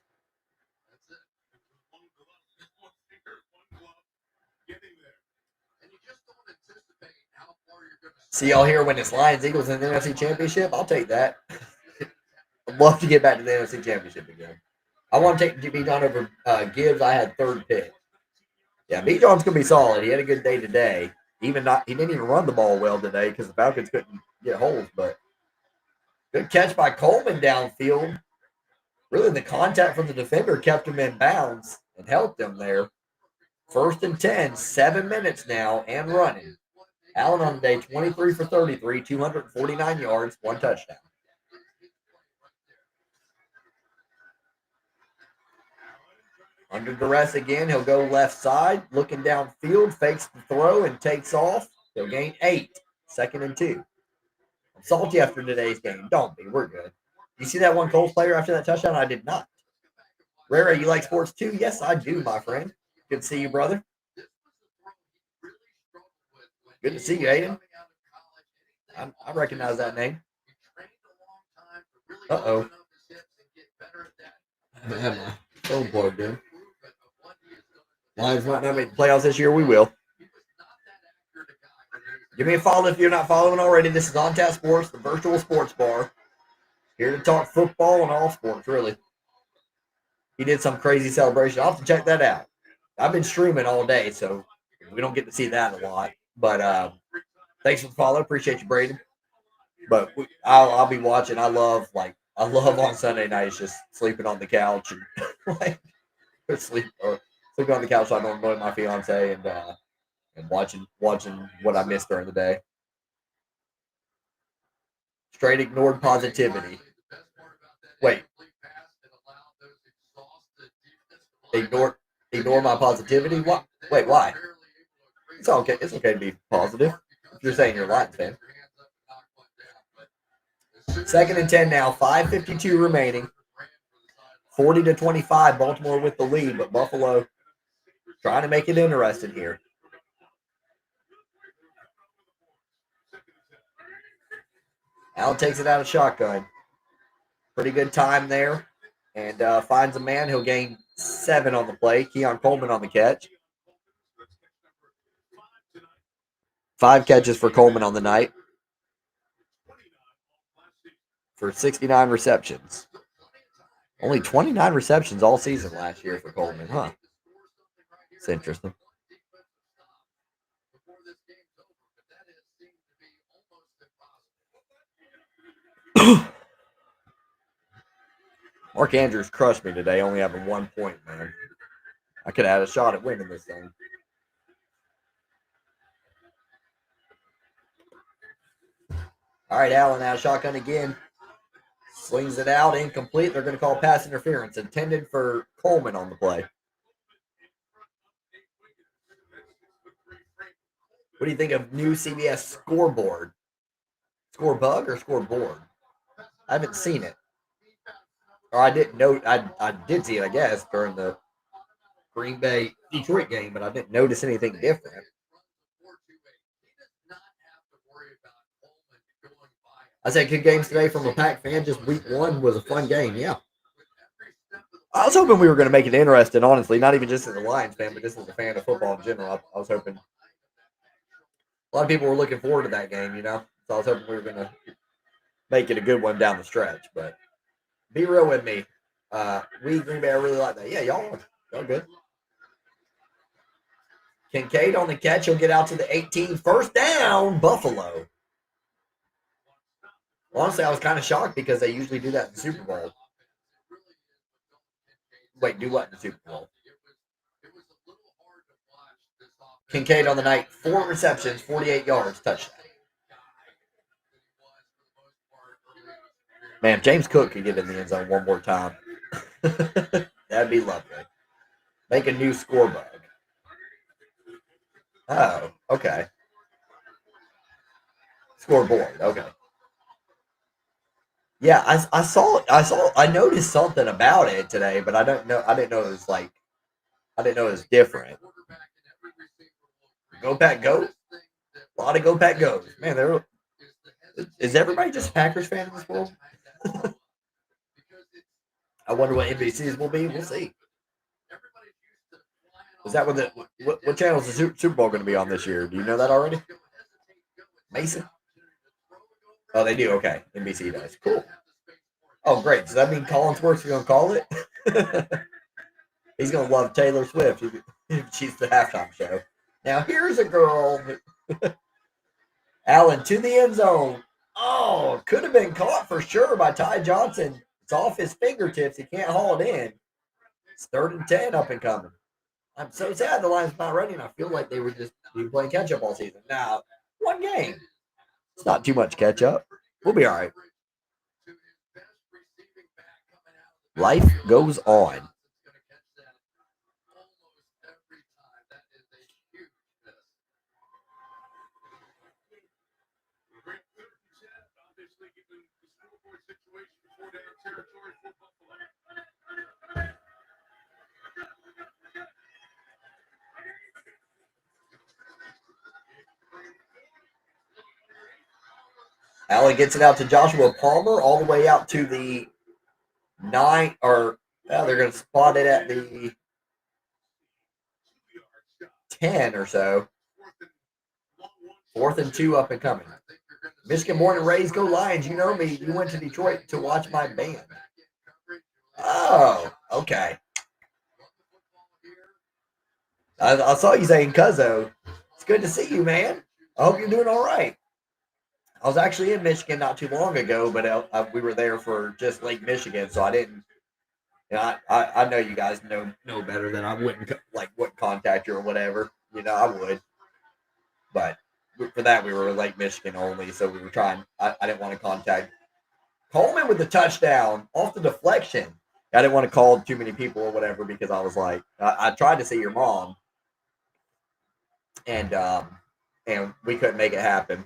See y'all here when it's Lions Eagles in the NFC Championship. I'll take that. I'd love to get back to the NFC Championship again. I want to take Bijan over Gibbs. I had third pick. Yeah, Bijan's gonna be solid. He had a good day today. He didn't even run the ball well today because the Falcons couldn't get holes. But good catch by Coleman downfield. Really, the contact from the defender kept him in bounds and helped him there. 1st and 10, 7 minutes now and running. Allen on the day, 23 for 33, 249 yards, 1 touchdown. Under duress again, he'll go left side, looking downfield, fakes the throw and takes off. He'll gain 8, 2nd and 2. I'm salty after today's game. Don't be. We're good. You see that one Colts player after that touchdown? I did not. Rara, you like sports too? Yes, I do, my friend. Good to see you, brother. Good to see you, Aiden. I recognize that name. Uh-oh. I have my phone plugged in. Lions might not make the playoffs this year. We will. Give me a follow if you're not following already. This is On Tap Sports, the virtual sports bar. Here to talk football and all sports, really. He did some crazy celebration. I'll have to check that out. I've been streaming all day, so we don't get to see that a lot. But thanks for the follow. Appreciate you, Braden. But I'll be watching. I love on Sunday nights just sleeping on the couch and like sleeping on the couch so I don't annoy my fiance and watching what I missed during the day. Straight ignored positivity. Wait. Ignore my positivity? What? Wait, why? It's okay. It's okay to be positive. If you're saying you're a Lions fan. 2nd and 10 now. 5:52 remaining. 40-25. Baltimore with the lead, but Buffalo trying to make it interesting here. Allen takes it out of shotgun. Pretty good time there. And finds a man. He'll gain 7 on the play. Keon Coleman on the catch. 5 catches for Coleman on the night for 69 receptions. Only 29 receptions all season last year for Coleman, huh? It's interesting. Mark Andrews crushed me today, only having 1 point, man. I could have had a shot at winning this thing. All right, Allen out of shotgun again. Slings it out, incomplete. They're going to call pass interference, intended for Coleman on the play. What do you think of new CBS scoreboard? Score bug or scoreboard? I haven't seen it. Or I didn't know. I did see it, I guess, during the Green Bay Detroit game, but I didn't notice anything different. I said good games today from a Pack fan. Just week 1 was a fun game. Yeah. I was hoping we were going to make it interesting, honestly. Not even just as a Lions fan, but just as a fan of football in general. I was hoping a lot of people were looking forward to that game, So I was hoping we were going to make it a good one down the stretch. But be real with me. We Green Bay, I really like that. Yeah, y'all Oh, good. Kincaid on the catch. He'll get out to the 18. First down, Buffalo. Honestly, I was kind of shocked because they usually do that in the Super Bowl. Wait, do what in the Super Bowl? Kincaid on the night, 4 receptions, 48 yards, touchdown. Man, if James Cook could get in the end zone one more time, that'd be lovely. Make a new score bug. Oh, okay. Scoreboard, okay. Yeah, I noticed something about it today, but I didn't know it was like, I didn't know it was different. Go Pack Go? A lot of Go Pack Goes. Man, is everybody just a Packers fan in this world? I wonder what NBC's will be. We'll see. Is that what channel is the Super Bowl going to be on this year? Do you know that already? Mason? Oh, they do. Okay, NBC does. Cool. Oh, great. Does that mean Collinsworth's going to call it? He's going to love Taylor Swift if she's the halftime show. Now here's a girl. Allen to the end zone. Oh, could have been caught for sure by Ty Johnson. It's off his fingertips. He can't haul it in. It's 3rd and 10 up and coming. I'm so sad the Lions not running. I feel like they were just playing catch up all season. Now, one game. It's not too much catch up. We'll be all right. Life goes on. Allen gets it out to Joshua Palmer all the way out to the 9, or they're going to spot it at the 10 or so. 4th and 2 up and coming. Michigan born and raised, go Lions. You know me. You went to Detroit to watch my band. Oh, okay. I saw you saying Cuzzo. It's good to see you, man. I hope you're doing all right. I was actually in Michigan not too long ago, but we were there for just Lake Michigan, so I didn't. You know, I know you guys know better than I wouldn't contact you or whatever. You know, I would, but for that we were Lake Michigan only, so we were trying. I didn't want to contact Coleman with the touchdown off the deflection. I didn't want to call too many people or whatever because I was like, I tried to see your mom, and we couldn't make it happen.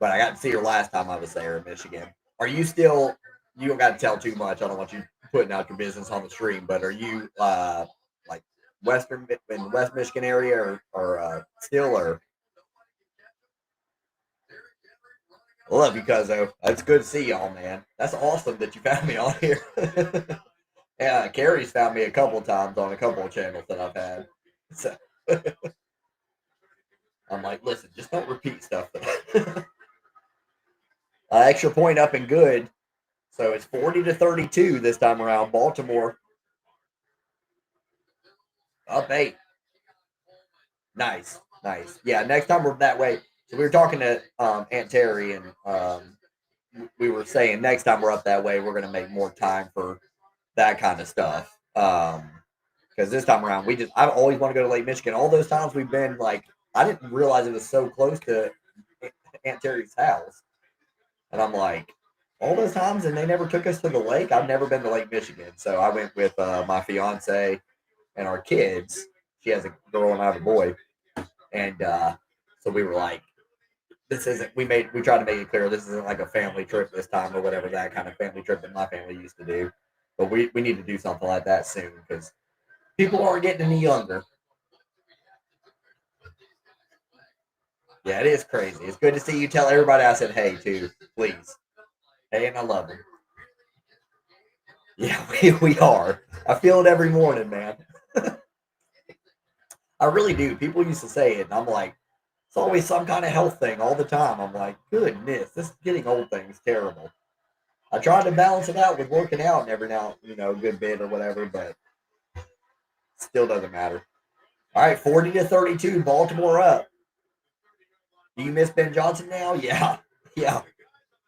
But I got to see her last time I was there in Michigan. Are you still? You don't got to tell too much. I don't want you putting out your business on the stream. But are you like Western in the West Michigan area or still or? I love you, Cuzzo. It's good to see y'all, man. That's awesome that you found me on here. Yeah, Carrie's found me a couple times on a couple of channels that I've had. So I'm like, listen, just don't repeat stuff. Extra point up and good. So it's 40-32 this time around. Baltimore up 8. Nice. Yeah, next time we're that way. So we were talking to Aunt Terry, and we were saying next time we're up that way, we're going to make more time for that kind of stuff. Because this time around, I always want to go to Lake Michigan. All those times we've been, like, I didn't realize it was so close to Aunt Terry's house. And I'm like, all those times, and they never took us to the lake. I've never been to Lake Michigan. So I went with my fiance and our kids. She has a girl and I have a boy. And so we were like, this isn't, we tried to make it clear this isn't like a family trip this time or whatever, that kind of family trip that my family used to do. But we need to do something like that soon because people aren't getting any younger. Yeah, it is crazy. It's good to see you. Tell everybody I said hey, too, please. Hey, and I love them. Yeah, we are. I feel it every morning, man. I really do. People used to say it, and I'm like, it's always some kind of health thing all the time. I'm like, goodness, this getting old thing is terrible. I tried to balance it out with working out and every now, a good bit or whatever, but still doesn't matter. All right, 40-32, Baltimore up. Do you miss Ben Johnson now? Yeah, yeah,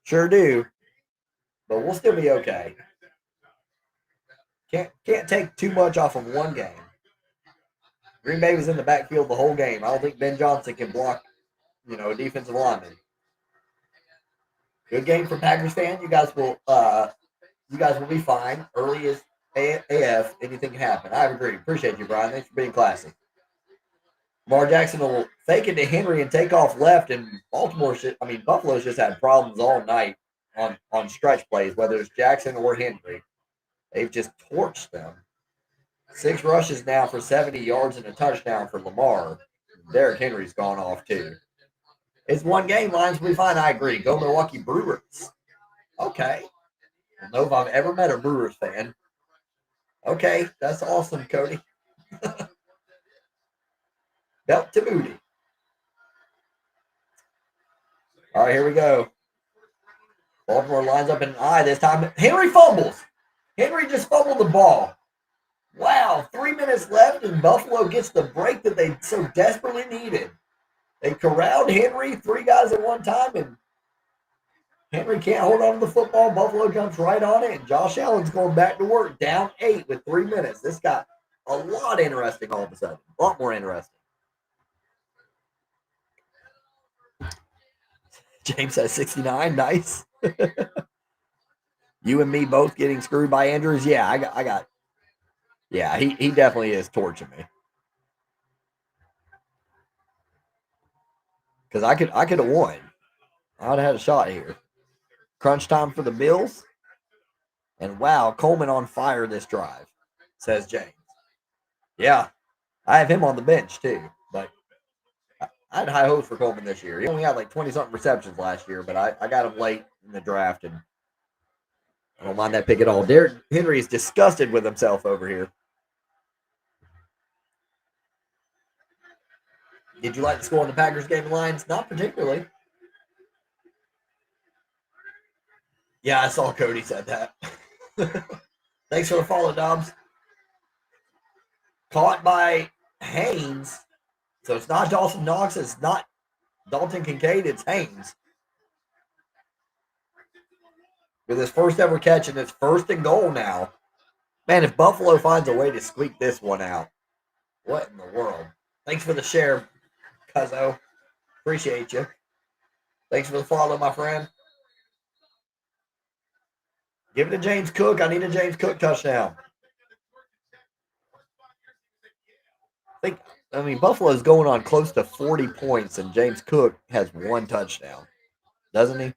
sure do. But we'll still be okay. Can't take too much off of one game. Green Bay was in the backfield the whole game. I don't think Ben Johnson can block, a defensive lineman. Good game for Packers fan. You guys will be fine. Early as AF, anything can happen. I agree. Appreciate you, Brian. Thanks for being classy. Lamar Jackson will fake it to Henry and take off left, and Buffalo's just had problems all night on stretch plays, whether it's Jackson or Henry. They've just torched them. 6 rushes now for 70 yards and a touchdown for Lamar. Derrick Henry's gone off too. It's one game. Lions will be fine. I agree. Go Milwaukee Brewers. Okay. I don't know if I've ever met a Brewers fan. Okay, that's awesome, Cody. Belt to booty. All right, here we go. Baltimore lines up in an eye this time. Henry fumbles. Henry just fumbled the ball. Wow, 3 minutes left, and Buffalo gets the break that they so desperately needed. They corralled Henry, 3 guys at one time, and Henry can't hold on to the football. Buffalo jumps right on it, and Josh Allen's going back to work, down 8 with 3 minutes. This got a lot interesting all of a sudden. A lot more interesting. James has 69. Nice. You and me both getting screwed by Andrews. Yeah, I got. Yeah, he definitely is torching me. Because I could have won. I would have had a shot here. Crunch time for the Bills. And wow, Coleman on fire this drive, says James. Yeah, I have him on the bench too. But I had high hopes for Coleman this year. He only had like 20-something receptions last year, but I got him late in the draft, and I don't mind that pick at all. Derrick Henry is disgusted with himself over here. Did you like the score on the Packers game and Lions? Not particularly. Yeah, I saw Cody said that. Thanks for the follow, Dobbs. Caught by Haynes. So it's not Dawson Knox. It's not Dalton Kincaid. It's Haynes. With his first ever catch, and it's 1st and goal now. Man, if Buffalo finds a way to squeak this one out, what in the world? Thanks for the share, Cuzzo. Appreciate you. Thanks for the follow, my friend. Give it to James Cook. I need a James Cook touchdown. Buffalo's going on close to 40 points, and James Cook has 1 touchdown. Doesn't he?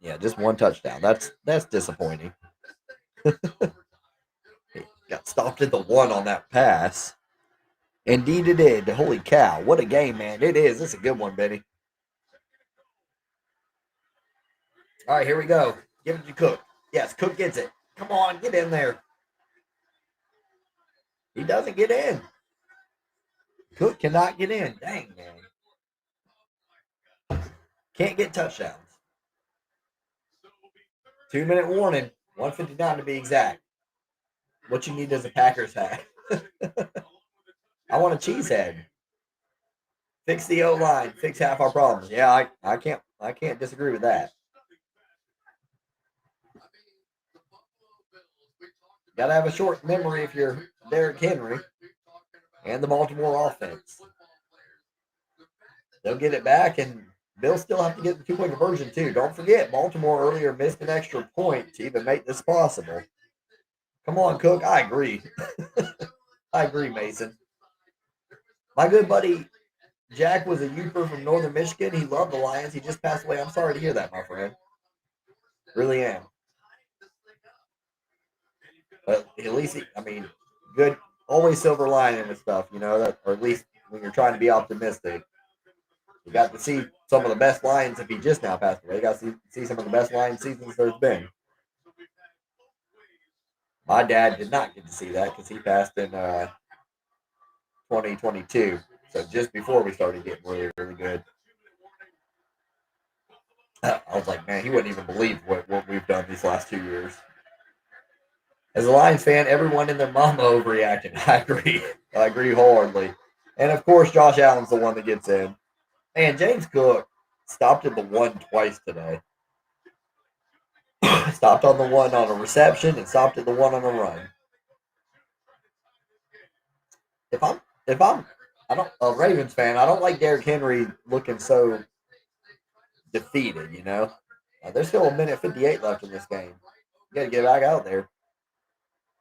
Yeah, just 1 touchdown. That's disappointing. He got stopped at the 1 on that pass. Indeed it did. Holy cow. What a game, man. It is. It's a good one, Benny. All right, here we go. Give it to Cook. Yes, Cook gets it. Come on, get in there. He doesn't get in. Cook cannot get in. Dang, man. Can't get touchdowns. 2-minute warning. 1:59 to be exact. What you need is a Packers hat. I want a cheese head. Fix the O-line. Fix half our problems. Yeah, I can't disagree with that. Gotta have a short memory if you're Derrick Henry and the Baltimore offense. They'll get it back, and they'll still have to get the 2-point conversion too. Don't forget, Baltimore earlier missed an extra point to even make this possible. Come on, Cook. I agree. I agree, Mason. My good buddy Jack was a Youper from Northern Michigan. He loved the Lions. He just passed away. I'm sorry to hear that, my friend. Really am. But at least, good, always silver lining and stuff, that, or at least when you're trying to be optimistic. You got to see some of the best Lions if he just now passed away. You got to see some of the best Lions seasons there's been. My dad did not get to see that because he passed in 2022. So just before we started getting really, really good. I was like, man, he wouldn't even believe what we've done these last 2 years. As a Lions fan, everyone and their mama overreacting. I agree. I agree wholeheartedly. And of course, Josh Allen's the one that gets in. And James Cook stopped at the one twice today. Stopped on the one on a reception and stopped at the one on a run. If I'm if I'm I don't a Ravens fan, I don't like Derrick Henry looking so defeated. There's still a minute 58 left in this game. You got to get back out there.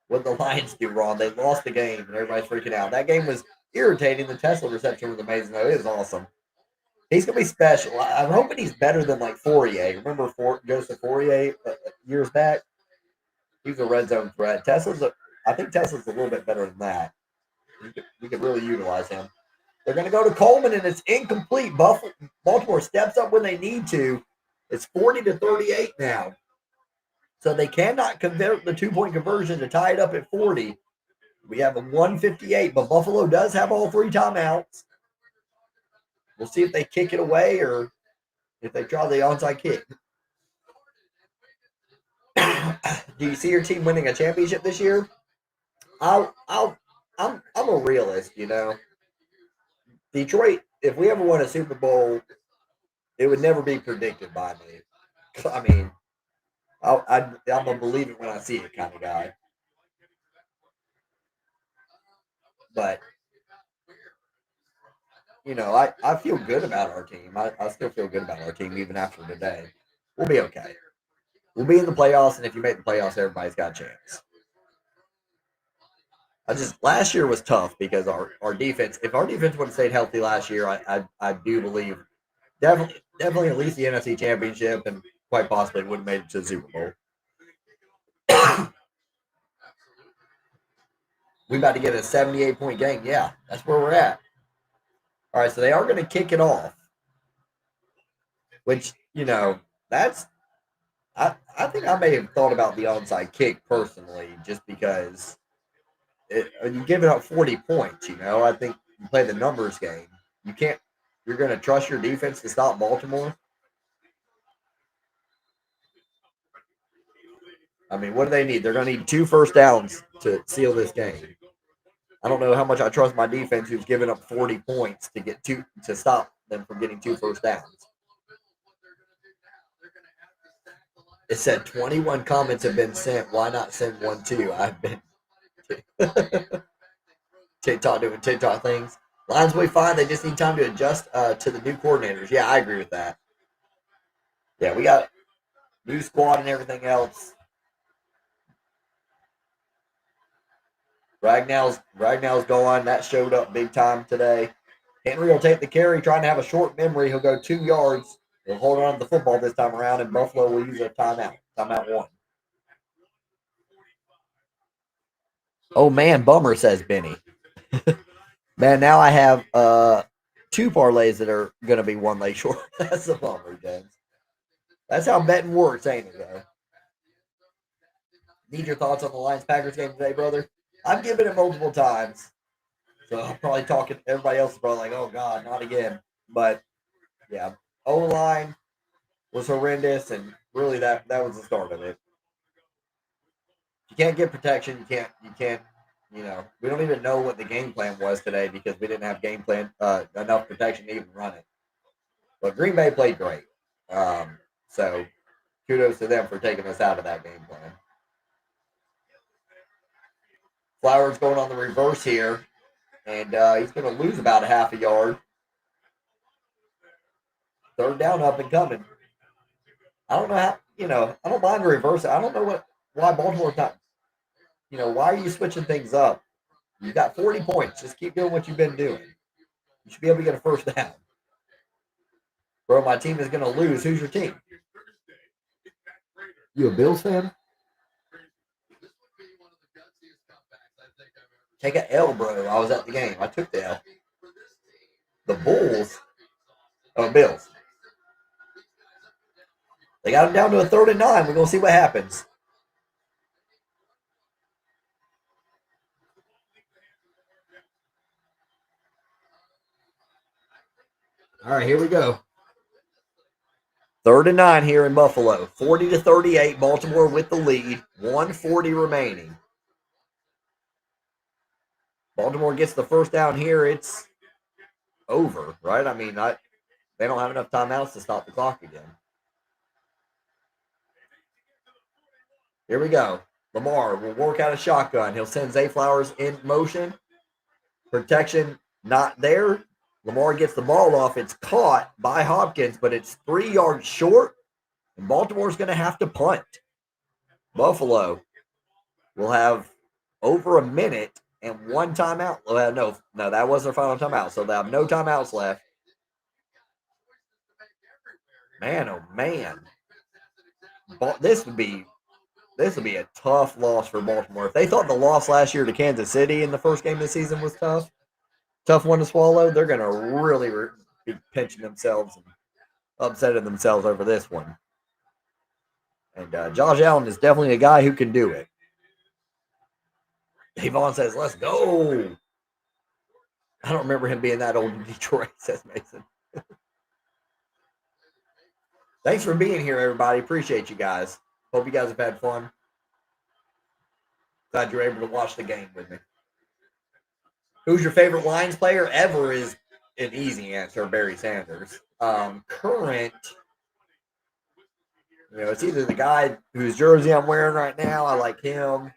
What the Lions do wrong? They lost the game and everybody's freaking out. That game was irritating. The Tesla reception was amazing though. It was awesome. He's gonna be special. I'm hoping he's better than like Fourier. Remember Joseph Fourier years back? He's a red zone threat. I think Tesla's a little bit better than that. We could really utilize him. They're going to go to Coleman, and it's incomplete. Baltimore steps up when they need to. It's 40-38 now. So they cannot convert the 2-point conversion to tie it up at 40. We have a 158, but Buffalo does have all 3 timeouts. We'll see if they kick it away or if they try the onside kick. Do you see your team winning a championship this year? I'm a realist, Detroit, if we ever won a Super Bowl, it would never be predicted by me. I mean, I'm a believe it when I see it kind of guy. But, I feel good about our team. I still feel good about our team even after today. We'll be okay. We'll be in the playoffs, and if you make the playoffs, everybody's got a chance. Last year was tough because our defense, if our defense would have stayed healthy last year, I do believe definitely at least the NFC Championship and quite possibly would have made it to the Super Bowl. We about to get a 78-point game. Yeah, that's where we're at. All right, so they are going to kick it off, which that's I think I may have thought about the onside kick personally, just because you give it up 40 points. I think you play the numbers game. You can't. You're going to trust your defense to stop Baltimore. I mean, what do they need? They're going to need 2 first downs to seal this game. I don't know how much I trust my defense, who's given up 40 points to stop them from getting 2 first downs. It said 21 comments have been sent. Why not send one too? I've been TikTok doing TikTok things. Lions will be fine. They just need time to adjust to the new coordinators. Yeah, I agree with that. Yeah, we got new squad and everything else. Ragnall's gone. That showed up big time today. Henry will take the carry, trying to have a short memory. He'll go 2 yards. He'll hold on to the football this time around, and Buffalo will use a timeout. Timeout 1. Oh man, bummer, says Benny. Man, now I have 2 parlays that are going to be 1 leg short. That's a bummer, James. That's how betting works, ain't it, though? Need your thoughts on the Lions Packers game today, brother? I've given it multiple times. So I'm probably talking, everybody else is probably like, oh, God, not again. But, yeah, O-line was horrendous, and really that was the start of it. You can't get protection. You can't, we don't even know what the game plan was today because we didn't have game plan, enough protection to even run it. But Green Bay played great. So kudos to them for taking us out of that game plan. Flowers going on the reverse here, and he's going to lose about a half a yard. 3rd down up and coming. I don't know how, I don't mind the reverse. I don't know why Baltimore's not, why are you switching things up? You got 40 points. Just keep doing what you've been doing. You should be able to get a 1st down. Bro, my team is going to lose. Who's your team? You a Bills fan? Take an L, bro. I was at the game. I took the L. The Bulls? Oh, Bills. They got him down to a 3rd and 9. We're going to see what happens. All right, here we go. 3rd and 9 here in Buffalo. 40-38. Baltimore with the lead. 1:40 remaining. Baltimore gets the first down here. It's over, right? I mean, they don't have enough timeouts to stop the clock again. Here we go. Lamar will work out a shotgun. He'll send Zay Flowers in motion. Protection not there. Lamar gets the ball off. It's caught by Hopkins, but it's 3 yards short, and Baltimore's going to have to punt. Buffalo will have over a minute and 1 timeout. No, that was their final timeout, so they have no timeouts left. Man, oh man, this would be a tough loss for Baltimore. If they thought the loss last year to Kansas City in the first game of the season was tough one to swallow, they're going to really be pinching themselves and upsetting themselves over this one. And Josh Allen is definitely a guy who can do it. Devon says, let's go. I don't remember him being that old in Detroit, says Mason. Thanks for being here, everybody. Appreciate you guys. Hope you guys have had fun. Glad you're able to watch the game with me. Who's your favorite Lions player ever is an easy answer, Barry Sanders. Current, it's either the guy whose jersey I'm wearing right now, I like him.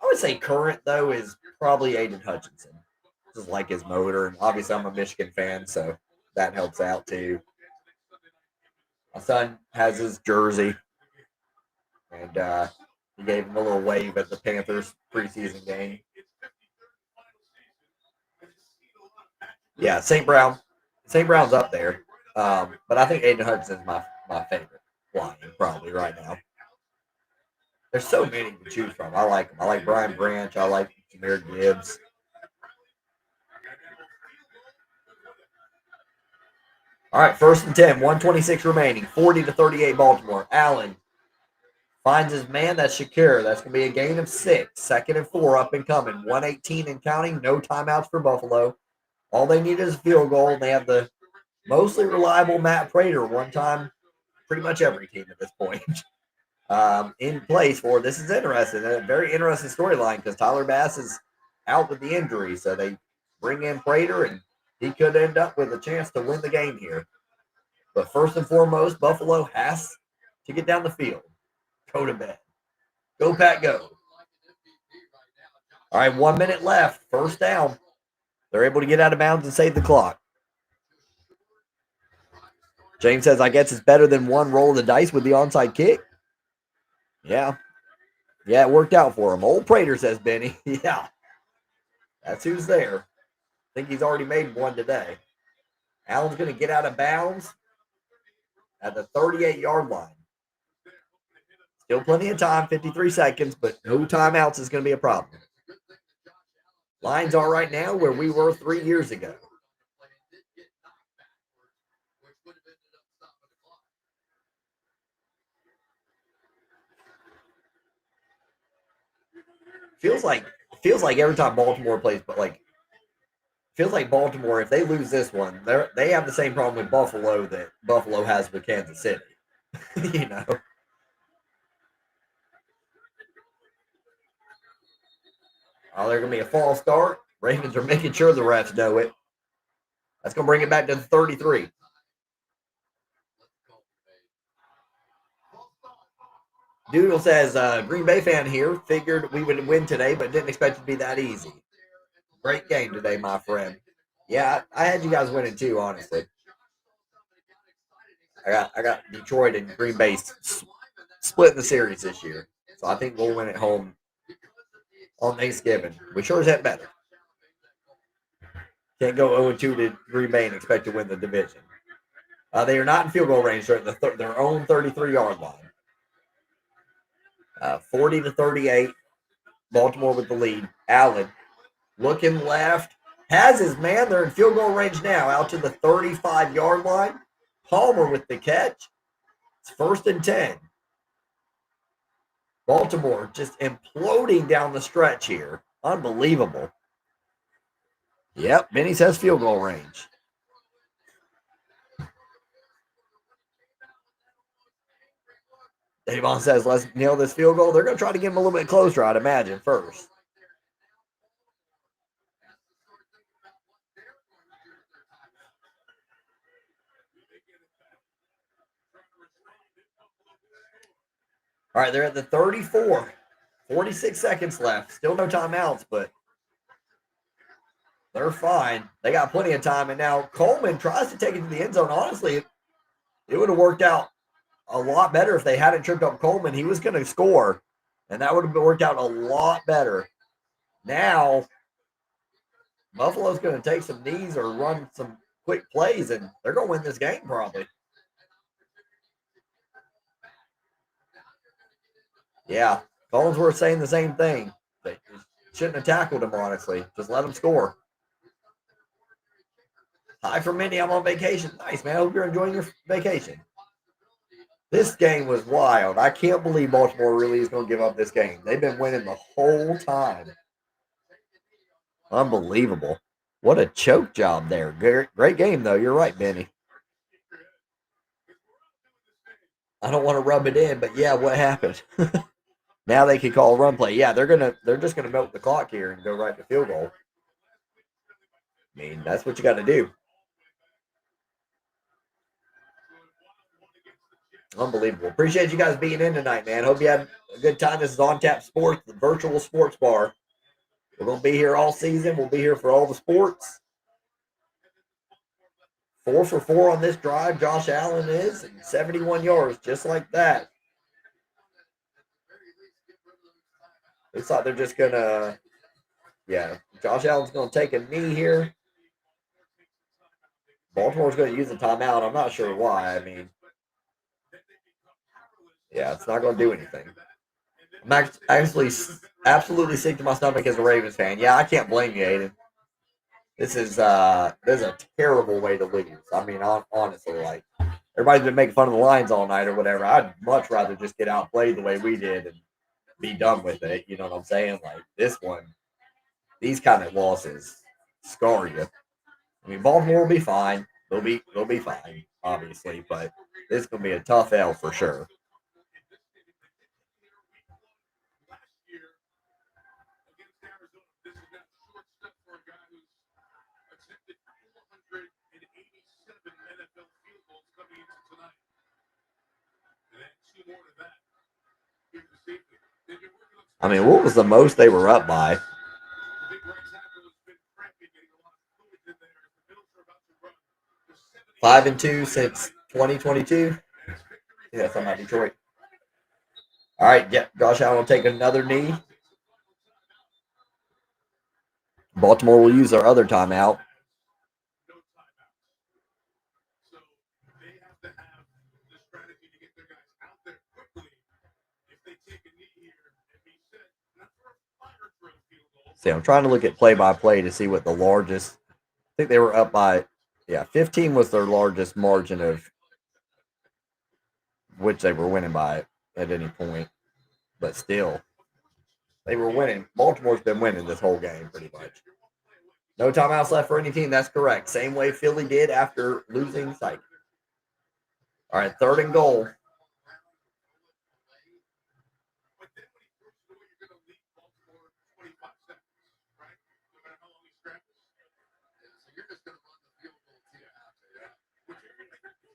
I would say current, though, is probably Aiden Hutchinson. Just like his motor. And obviously, I'm a Michigan fan, so that helps out, too. My son has his jersey, and he gave him a little wave at the Panthers preseason game. Yeah, St. Brown. St. Brown's up there. But I think Aiden Hudson's my favorite Lion probably right now. There's so many to choose from. I like them. I like Brian Branch. I like Jahmyr Gibbs. All right, 1st and 10, 1:26 remaining, 40-38 Baltimore. Allen finds his man. That's Shakir. That's going to be a gain of 6. 2nd and 4 up and coming. 1:18 and counting. No timeouts for Buffalo. All they need is a field goal, and they have the mostly reliable Matt Prater, one time pretty much every team at this point, in place for. This is interesting. A very interesting storyline because Tyler Bass is out with the injury. So they bring in Prater, and he could end up with a chance to win the game here. But first and foremost, Buffalo has to get down the field. Go to bed. Go, Pat, go. All right, 1 minute left. First down. They're able to get out of bounds and save the clock. James says, I guess it's better than one roll of the dice with the onside kick. Yeah. Yeah, it worked out for him. Old Prater, says Benny. Yeah. That's who's there. I think he's already made one today. Allen's going to get out of bounds at the 38-yard line. Still plenty of time, 53 seconds, but no timeouts is going to be a problem. Lions are right now where we were 3 years ago. Feels like every time Baltimore plays, but feels like Baltimore, if they lose this one, they have the same problem with Buffalo that Buffalo has with Kansas City. Oh, they're going to be a false start. Ravens are making sure the refs know it. That's going to bring it back to the 33. Doodle says, Green Bay fan here. Figured we would win today, but didn't expect it to be that easy. Great game today, my friend. Yeah, I had you guys winning too, honestly. I got Detroit and Green Bay splitting the series this year. So I think we'll win at home on Thanksgiving. We sure as heck better. Can't go 0-2 to Green Bay and expect to win the division. They are not in field goal range. They're at their own 33-yard line. 40-38. Baltimore with the lead. Allen looking left. Has his man. They're in field goal range now. Out to the 35-yard line. Palmer with the catch. It's 1st and 10. Baltimore just imploding down the stretch here. Unbelievable. Yep, Benny says field goal range. Davon says, let's nail this field goal. They're going to try to get him a little bit closer, I'd imagine, first. All right, they're at the 34. 46 seconds left. Still no timeouts, but they're fine. They got plenty of time. And now Coleman tries to take it to the end zone. Honestly, it would have worked out a lot better if they hadn't tripped up Coleman. He was going to score, and that would have worked out a lot better. Now, Buffalo's going to take some knees or run some quick plays, and they're going to win this game probably. Yeah, Collinsworth saying the same thing. They shouldn't have tackled him, honestly. Just let him score. Hi from Mindy. I'm on vacation. Nice, man. I hope you're enjoying your vacation. This game was wild. I can't believe Baltimore really is going to give up this game. They've been winning the whole time. Unbelievable. What a choke job there. Great game, though. You're right, Benny. I don't want to rub it in, but yeah, what happened? Now they can call a run play. Yeah, they're just gonna milk the clock here and go right to field goal. I mean, that's what you got to do. Unbelievable. Appreciate you guys being in tonight, man. Hope you had a good time. This is On Tap Sports, the virtual sports bar. We're gonna be here all season. We'll be here for all the sports. 4 for 4 on this drive. Josh Allen is, and 71 yards, just like that. Looks like they're just gonna, yeah. Josh Allen's gonna take a knee here. Baltimore's gonna use a timeout. I'm not sure why. I mean, yeah, it's not gonna do anything. I'm actually absolutely sick to my stomach as a Ravens fan. Yeah, I can't blame you, Aiden. This is a terrible way to lose. I mean, honestly, like everybody's been making fun of the Lions all night or whatever. I'd much rather just get outplayed the way we did and be done with it. You know what I'm saying? Like this one, these kind of losses scar you. I mean, Baltimore will be fine. They'll be fine, obviously, but this is gonna be a tough L for sure. I mean, what was the most they were up by? 5-2 since 2022. Yeah, that's on Detroit. All right, yeah, Josh Allen will take another knee. Baltimore will use their other timeout. See, I'm trying to look at play-by-play to see what the largest. I think they were up by, 15 was their largest margin of which they were winning by at any point. But still, they were winning. Baltimore's been winning this whole game pretty much. No timeouts left for any team. That's correct. Same way Philly did after losing sight. All right, 3rd and goal.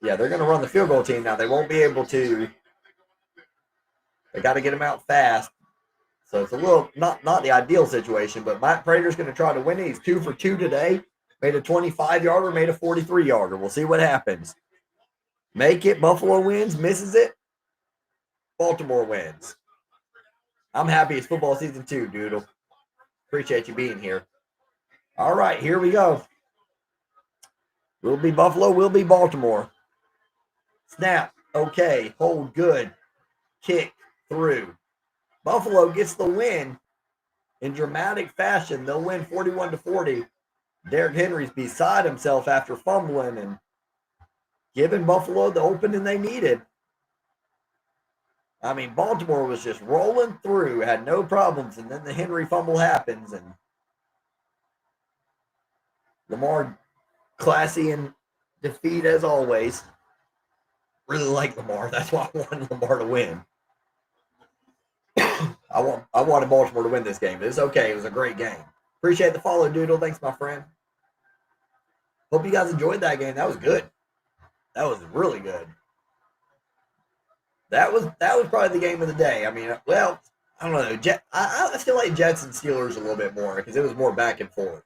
Yeah, they're going to run the field goal team now. They won't be able to. They got to get them out fast. So it's a little not the ideal situation, but Matt Prater's going to try to win it. He's 2 for 2 today. Made a 25-yarder, made a 43-yarder. We'll see what happens. Make it. Buffalo wins. Misses it. Baltimore wins. I'm happy it's football season 2, Doodle. Appreciate you being here. All right, here we go. We'll be Buffalo. We'll be Baltimore. Snap. Okay. Hold good. Kick through. Buffalo gets the win in dramatic fashion. They'll win 41-40. Derrick Henry's beside himself after fumbling and giving Buffalo the opening they needed. I mean, Baltimore was just rolling through, had no problems, and then the Henry fumble happens, and Lamar classy and defeat as always. Really like Lamar. That's why I wanted Lamar to win. I wanted Baltimore to win this game. It's okay. It was a great game. Appreciate the follow, Doodle. Thanks, my friend. Hope you guys enjoyed that game. That was good. That was really good. That was probably the game of the day. I mean, well, I don't know. I feel like Jets and Steelers a little bit more because it was more back and forth.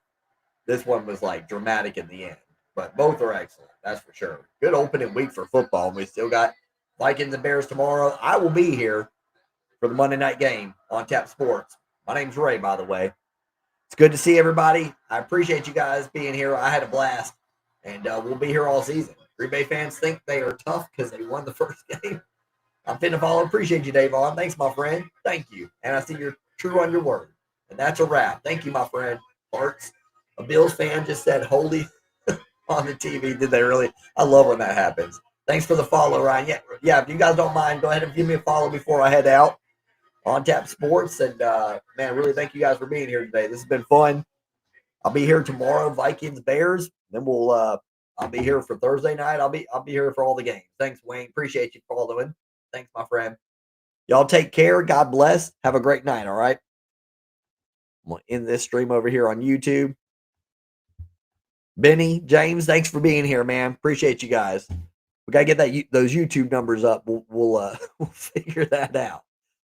This one was like dramatic in the end, but both are excellent. That's for sure. Good opening week for football. We still got Vikings and Bears tomorrow. I will be here for the Monday night game on Tap Sports. My name's Ray, by the way. It's good to see everybody. I appreciate you guys being here. I had a blast, and we'll be here all season. Green Bay fans think they are tough because they won the first game. I'm finna follow. Appreciate you, Davon. Thanks, my friend. Thank you. And I see you're true on your word. And that's a wrap. Thank you, my friend. Parts. A Bills fan just said holy on the TV. Did they really? I love when that happens. Thanks for the follow, Ryan. Yeah, if you guys don't mind, go ahead and give me a follow before I head out on Tap Sports. And man, really thank you guys for being here today. This has been fun. I'll be here tomorrow, Vikings, Bears. Then I'll be here for Thursday night. I'll be here for all the games. Thanks, Wayne. Appreciate you following. Thanks, my friend. Y'all take care. God bless. Have a great night. All right. I'm going to end this stream over here on YouTube. Benny, James, thanks for being here, man. Appreciate you guys. We got to get those YouTube numbers up. We'll figure that out.